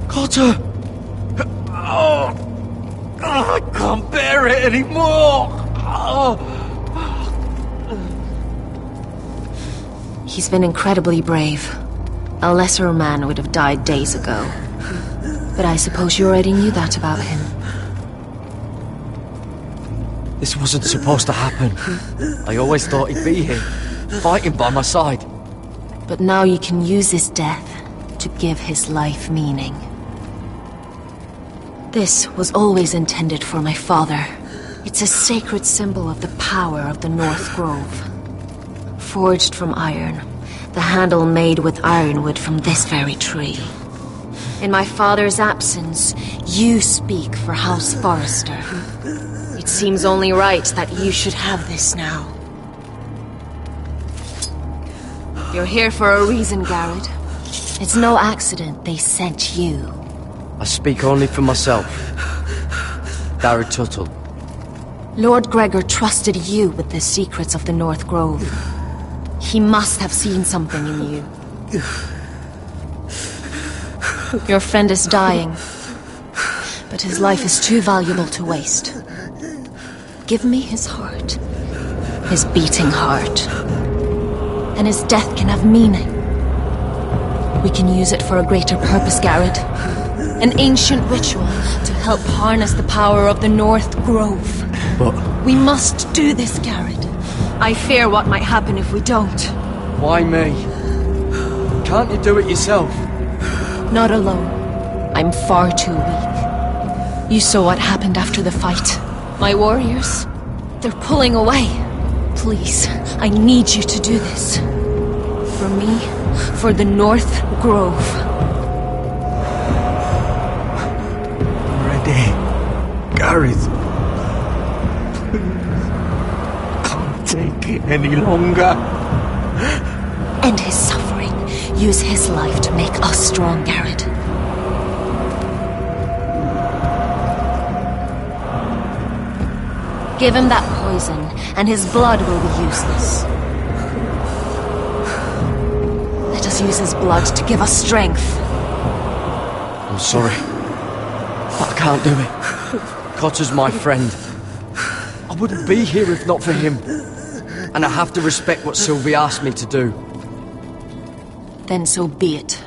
Cotter!
I can't bear it anymore.
He's been incredibly brave. A lesser man would have died days ago. But I suppose you already knew that about him.
This wasn't supposed to happen. I always thought he'd be here, fighting by my side.
But now you can use his death to give his life meaning. This was always intended for my father. It's a sacred symbol of the power of the North Grove. Forged from iron, the handle made with ironwood from this very tree. In my father's absence, you speak for House Forrester. It seems only right that you should have this now. You're here for a reason, Garrett. It's no accident they sent you.
I speak only for myself. Garrett Tuttle.
Lord Gregor trusted you with the secrets of the North Grove. He must have seen something in you. Your friend is dying, but his life is too valuable to waste. Give me his heart, his beating heart, and his death can have meaning. We can use it for a greater purpose, Garrett. An ancient ritual to help harness the power of the North Grove.
But...
we must do this, Garrett. I fear what might happen if we don't.
Why me? Can't you do it yourself?
Not alone. I'm far too weak. You saw what happened after the fight. My warriors, they're pulling away. Please, I need you to do this. For me, for the North Grove.
I'm ready. Gareth. Can't take it any longer.
End his suffering. Use his life to make us strong, Garrett. Give him that poison, and his blood will be useless. Let us use his blood to give us strength.
I'm sorry, but I can't do it. Cotter's my friend. I wouldn't be here if not for him. And I have to respect what Sylvie asked me to do.
Then so be it.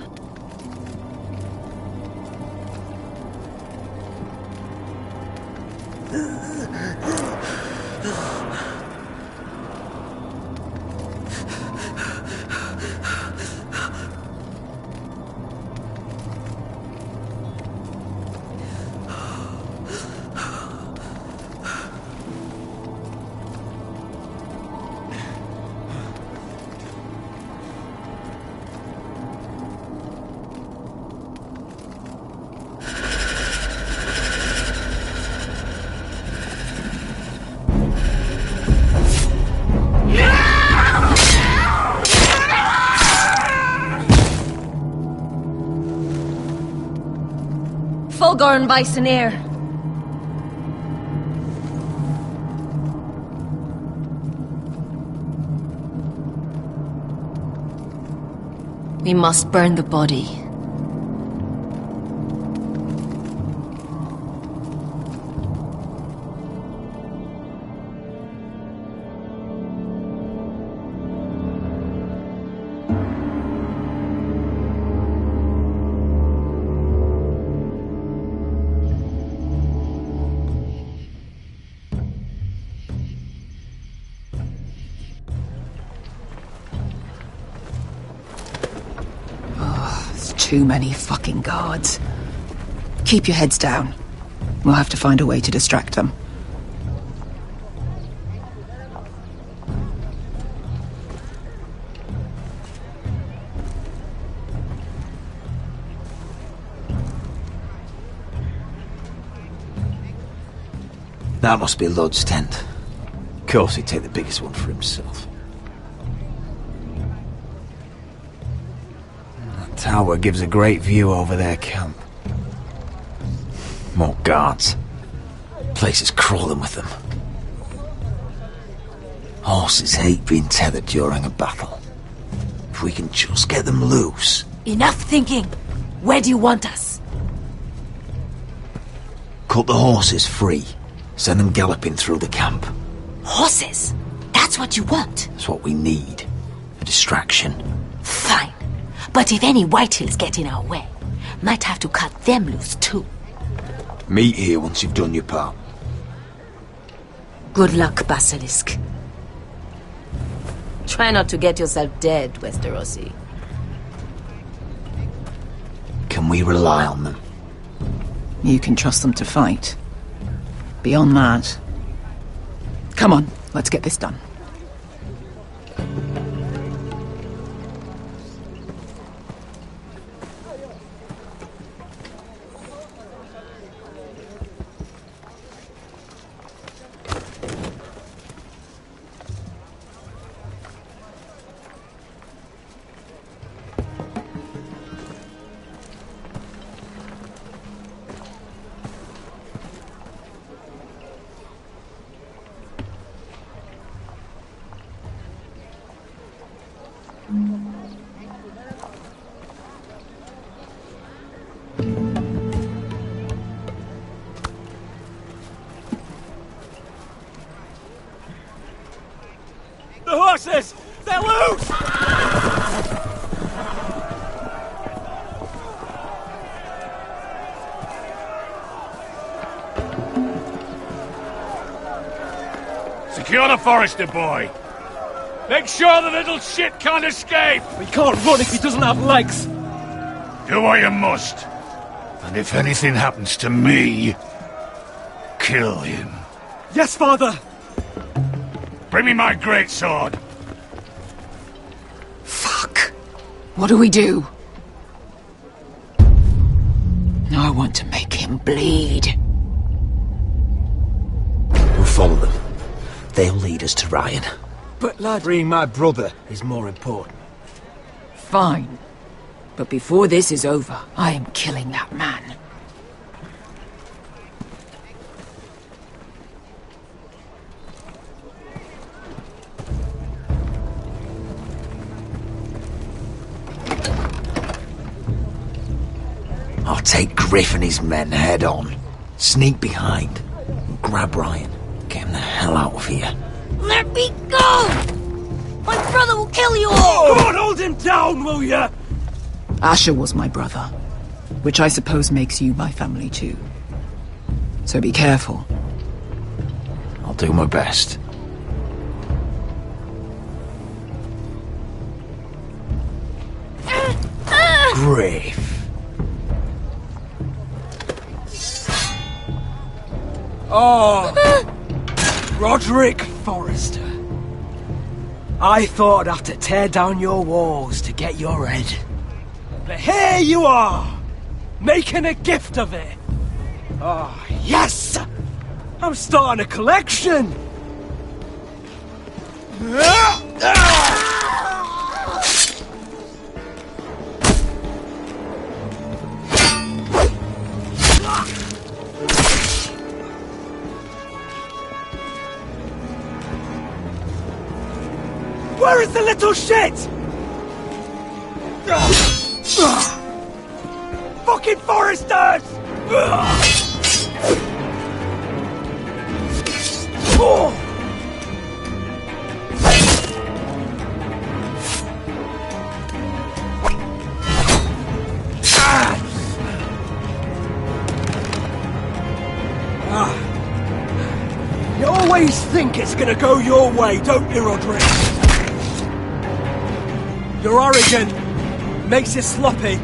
Fulgor and Bisonair. We must burn the body.
Too many fucking guards. Keep your heads down. We'll have to find a way to distract them.
That must be Lud's tent. Of course he'd take the biggest one for himself. That tower gives a great view over their camp. More guards. Place is crawling with them. Horses hate being tethered during a battle. If we can just get them loose.
Enough thinking! Where do you want us?
Cut the horses free. Send them galloping through the camp.
Horses? That's what you want?
That's what we need. A distraction.
Fine. But if any Whitehills get in our way, might have to cut them loose too.
Meet here once you've done your part.
Good luck, Basilisk. Try not to get yourself dead, Westerosi.
Can we rely on them?
You can trust them to fight. Beyond that... Come on, let's get this done.
The horses! They're loose!
Secure the Forester boy. Make sure the little shit can't escape.
We can't run if he doesn't have legs.
Do what you must. And if anything happens to me, kill him.
Yes, father!
Bring me my greatsword.
Fuck. What do we do? I want to make him bleed.
We'll follow them. They'll lead us to Ryan.
But lad, freeing my brother is more important.
Fine. But before this is over, I am killing that man.
I'll take Griff and his men head on. Sneak behind. And grab Ryan. Get him the hell out of here.
Let me go! My brother will kill you all!
Come on, hold him down, will ya?
Asher was my brother, which I suppose makes you my family too. So be careful.
I'll do my best. Griff.
Oh, Roderick Forrester. I thought I'd have to tear down your walls to get your head. But here you are, making a gift of it. Oh, yes! I'm starting a collection! Where is the little shit? Fucking foresters! You always think it's gonna go your way, don't you, Roderick? You're arrogant. Makes you sloppy.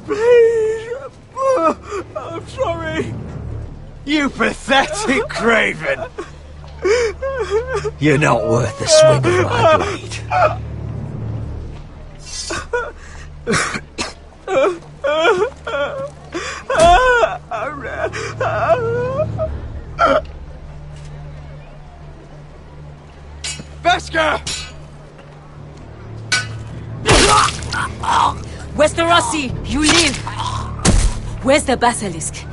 Please! I'm sorry.
You pathetic craven!
You're not worth the swing of my blade.
Beskar!
Westerosi, you live! Where's the basilisk?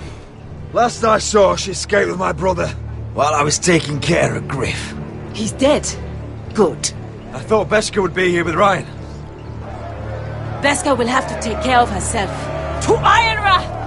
Last I saw, she escaped with my brother while I was taking care of Griff.
He's dead. Good.
I thought Beskar would be here with Ryan.
Beskar will have to take care of herself. To Ironra!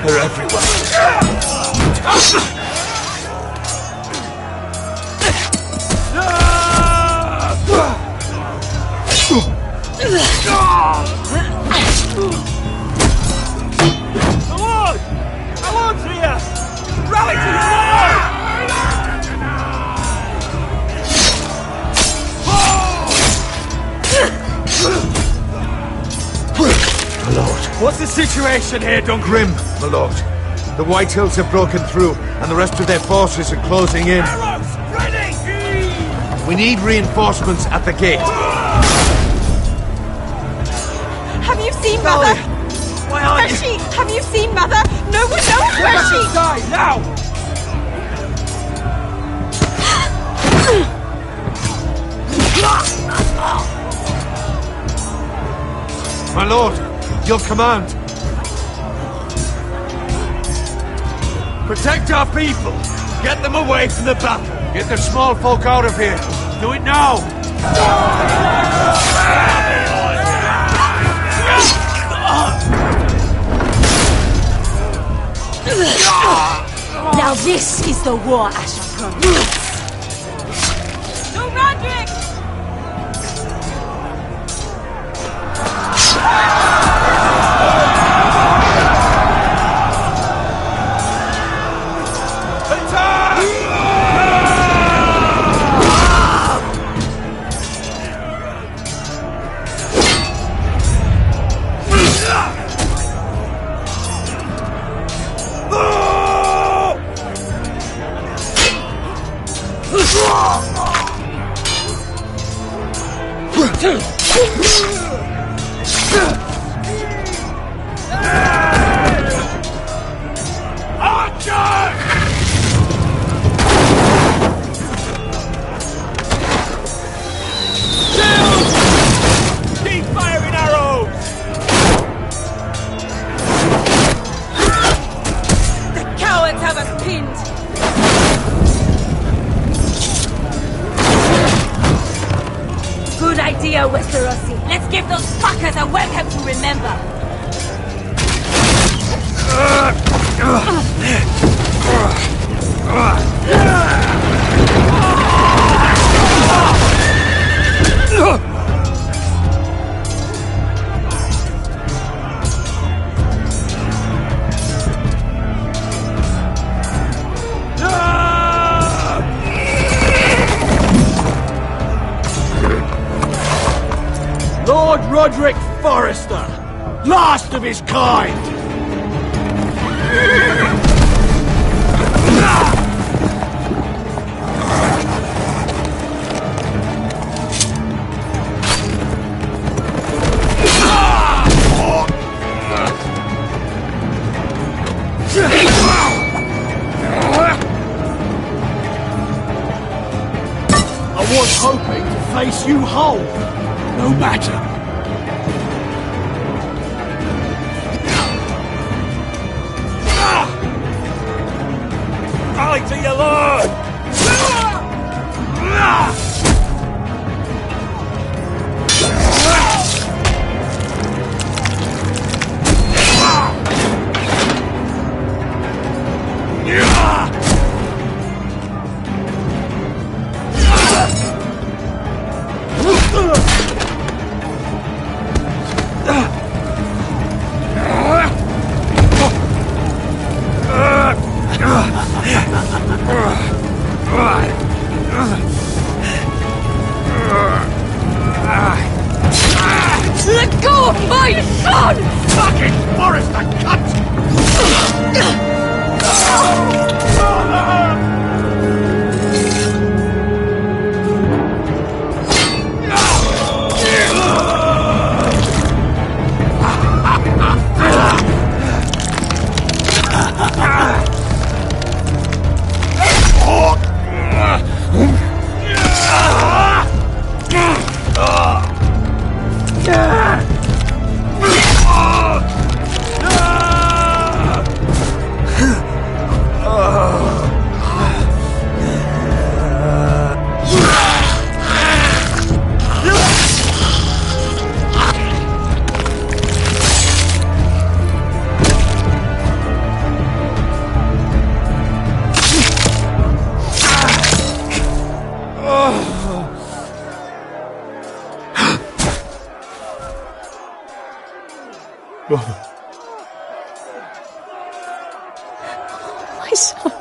They're everywhere.
Alon's here! Rally to the wall!
My lord.
What's the situation here, Duncan?
Grim, my lord. The Whitehills have broken through, and the rest of their forces are closing in.
Arrows, ready!
We need reinforcements at the gate.
Have you seen Mother?
Why aren't
Where's she? Have you seen Mother? No one knows where she...
Die, now!
My lord, your command.
Protect our people! Get them away from the battle!
Get the small folk out of here. Do it now.
Now this is the war Asher promised.
No, Roderick!
Keep firing arrows!
The cowards have us pinned! Good idea, Westerosi. Let's give those fuckers a welcome to remember.
Roderick Forrester, last of his kind! I was hoping to face you whole. No matter.
Rally to your lord!
Let go of my son!
Fucking Forrester, cunt!
My son.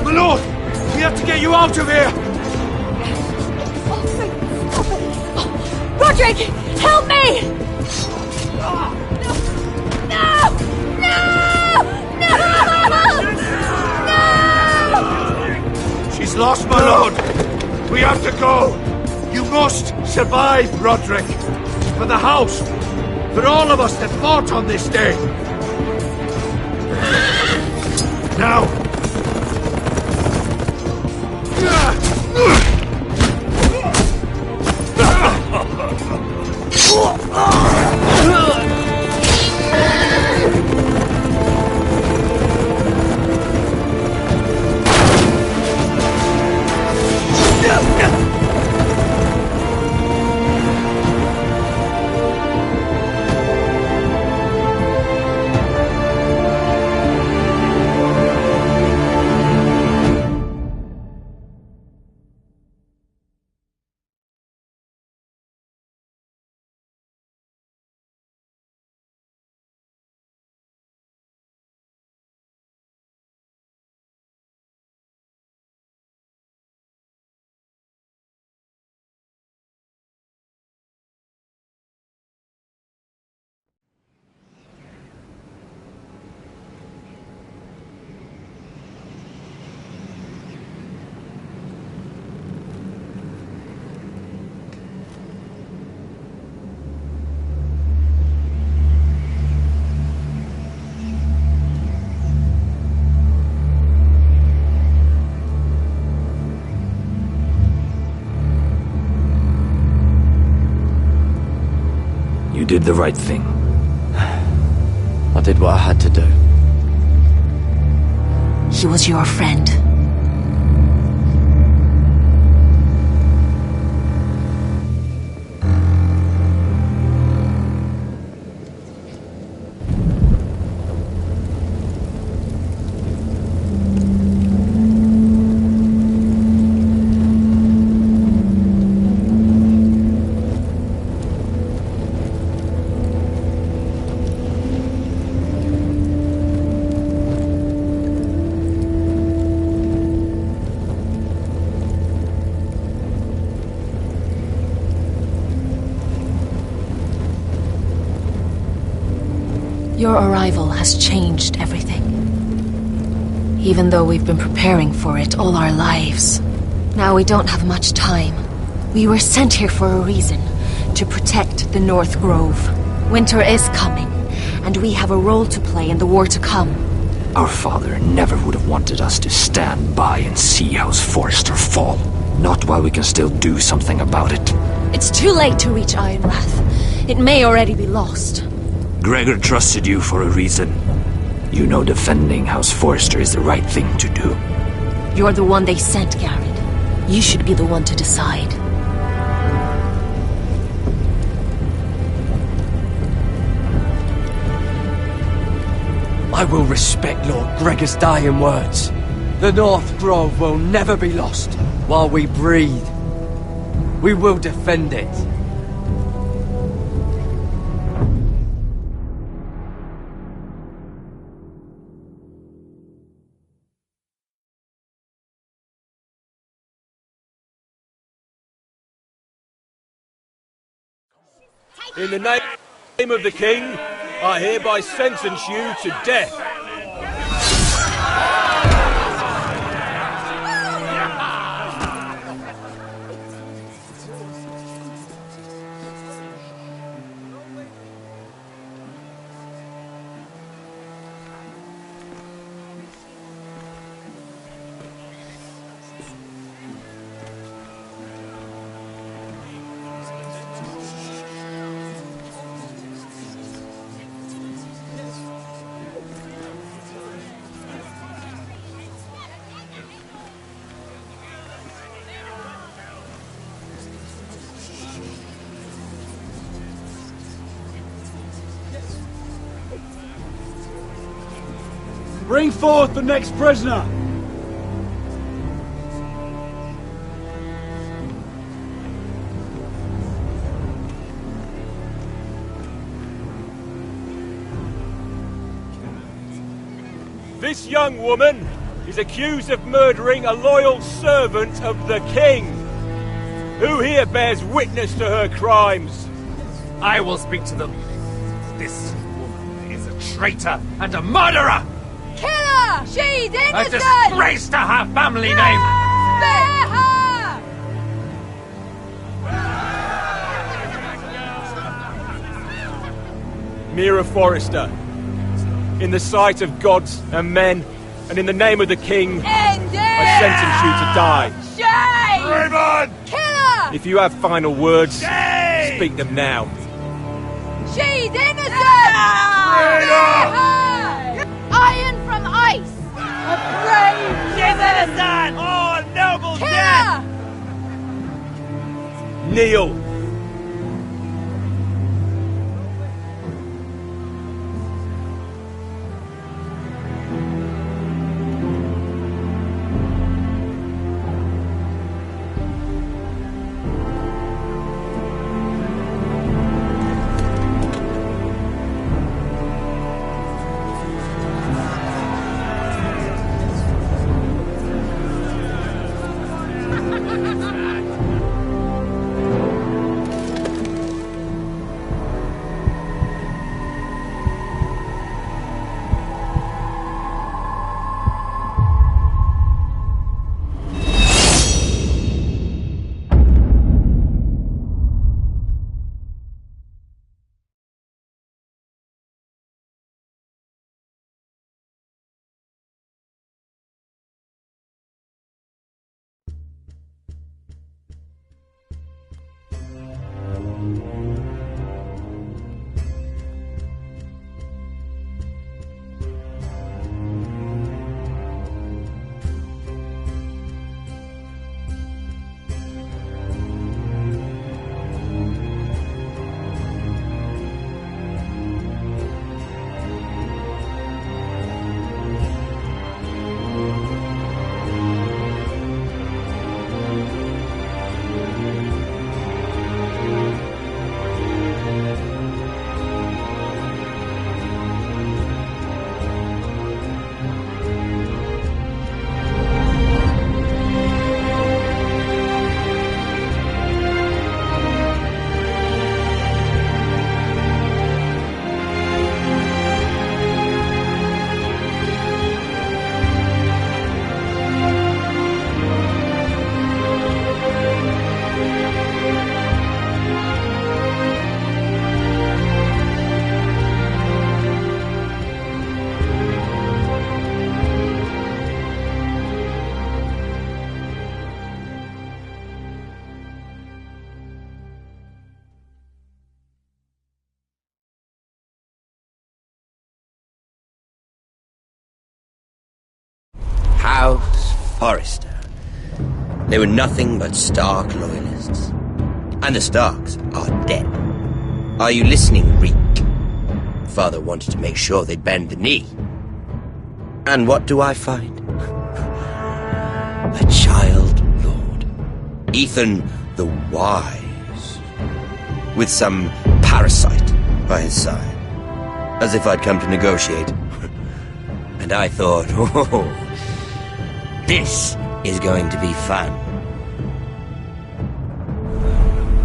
My lord, we have to get you out of here!
Roderick, help me! No! No! No!
She's lost, my lord! We have to go! You must survive, Roderick! For the house! For all of us that fought on this day! Now!
did the right thing.
I did what I had to do.
He was your friend. Your arrival has changed everything. Even though we've been preparing for it all our lives. Now we don't have much time. We were sent here for a reason. To protect the North Grove. Winter is coming, and we have a role to play in the war to come.
Our father never would have wanted us to stand by and see House Forrester fall. Not while we can still do something about it.
It's too late to reach Ironrath. It may already be lost.
Gregor trusted you for a reason. You know defending House Forrester is the right thing to do.
You're the one they sent, Garrett. You should be the one to decide.
I will respect Lord Gregor's dying words. The North Grove will never be lost while we breathe. We will defend it.
In the name of the King, I hereby sentence you to death.
Bring forth the next prisoner!
This young woman is accused of murdering a loyal servant of the King. Who here bears witness to her crimes?
I will speak to them. This woman is a traitor and a murderer!
Kill her! She's innocent!
A disgrace to her family name!
Spare her!
Mira Forrester, in the sight of gods and men, and in the name of the King, I sentence you to die.
Shame!
Raven!
Kill her!
If you have final words, speak them now.
She's innocent! Spare her! Iron from ice! A brave!
She's innocent! Oh, noble
Kill
death!
her!
Kneel!
Forrester. They were nothing but Stark loyalists. And the Starks are dead. Are you listening, Reek? Father wanted to make sure they'd bend the knee. And what do I find? A child lord. Ethan the Wise. With some parasite by his side. As if I'd come to negotiate. And I thought, oh, this is going to be fun.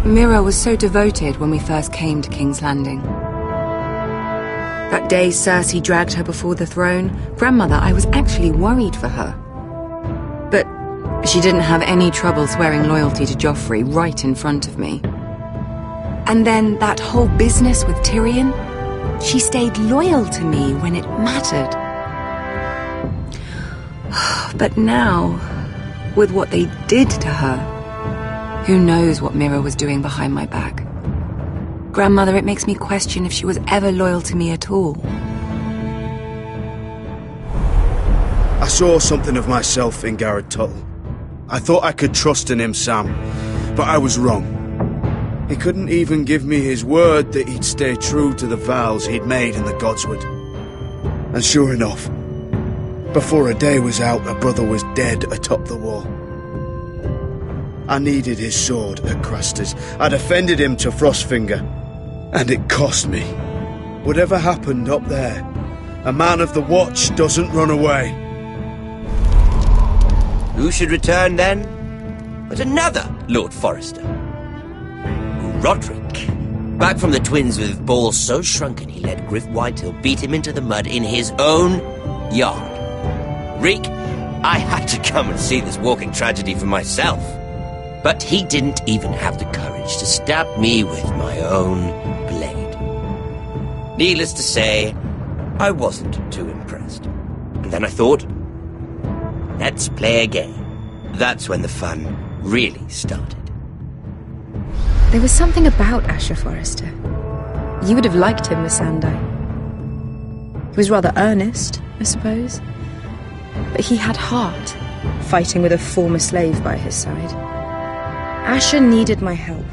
Mira was so devoted when we first came to King's Landing. That day Cersei dragged her before the throne, Grandmother, I was actually worried for her. But she didn't have any trouble swearing loyalty to Joffrey right in front of me. And then that whole business with Tyrion, she stayed loyal to me when it mattered. But now, with what they did to her, who knows what Mira was doing behind my back? Grandmother, it makes me question if she was ever loyal to me at all.
I saw something of myself in Garrett Tuttle. I thought I could trust in him, Sam, but I was wrong. He couldn't even give me his word that he'd stay true to the vows he'd made in the Godswood. And sure enough, before a day was out, a brother was dead atop the wall. I needed his sword at Craster's. I defended him to Frostfinger. And it cost me. Whatever happened up there, a man of the Watch doesn't run away.
Who should return then? But another Lord Forrester. Roderick. Back from the Twins with balls so shrunken he let Griff Whitehill beat him into the mud in his own yard. Reek, I had to come and see this walking tragedy for myself. But he didn't even have the courage to stab me with my own blade. Needless to say, I wasn't too impressed. And then I thought, let's play a game. That's when the fun really started.
There was something about Asher Forrester. You would have liked him, Miss Sandai. He was rather earnest, I suppose. But he had heart, fighting with a former slave by his side. Asher needed my help.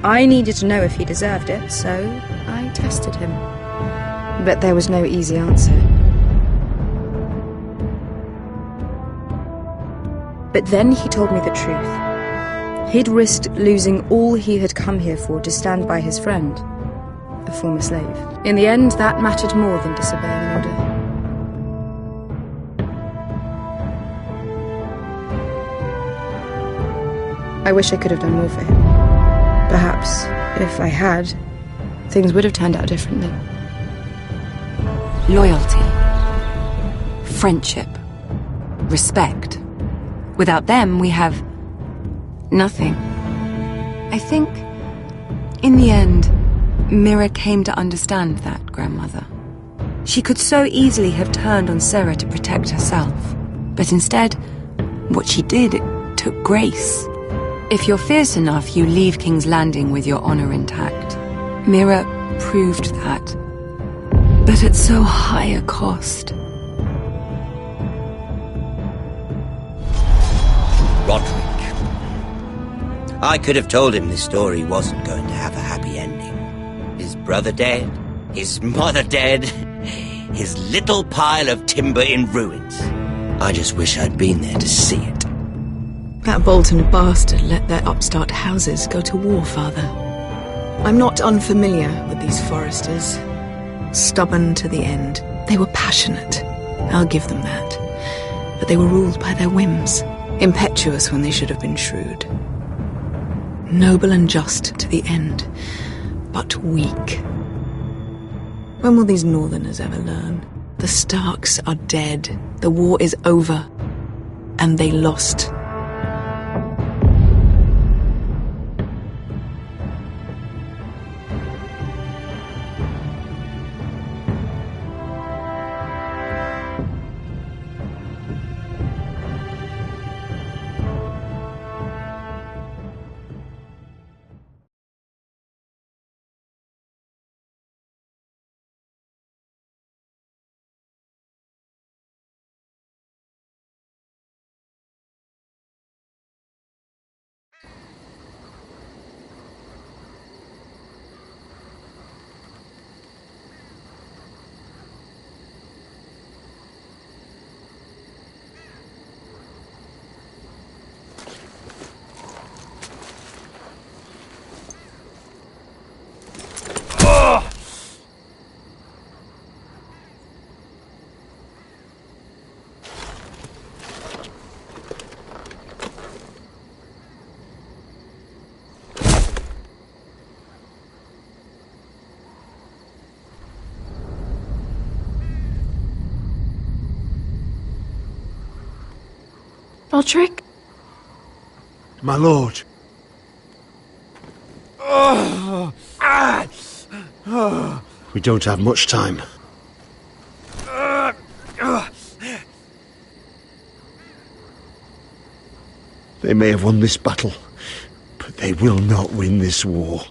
I needed to know if he deserved it, so I tested him. But there was no easy answer. But then he told me the truth. He'd risked losing all he had come here for to stand by his friend, a former slave. In the end, that mattered more than disobeying an order. I wish I could have done more for him. Perhaps, if I had, things would have turned out differently.
Loyalty. Friendship. Respect. Without them, we have nothing. I think, in the end, Mira came to understand that, Grandmother. She could so easily have turned on Sarah to protect herself. But instead, what she did, it took grace. If you're fierce enough, you leave King's Landing with your honor intact. Mira proved that. But at so high a cost.
Roderick. I could have told him this story wasn't going to have a happy ending. His brother dead, his mother dead, his little pile of timber in ruins. I just wish I'd been there to see it.
That Bolton bastard let their upstart houses go to war, Father. I'm not unfamiliar with these Forresters. Stubborn to the end. They were passionate. I'll give them that. But they were ruled by their whims. Impetuous when they should have been shrewd. Noble and just to the end. But weak. When will these Northerners ever learn? The Starks are dead. The war is over. And they lost.
Roderick?
My lord. We don't have much time. They may have won this battle, but they will not win this war.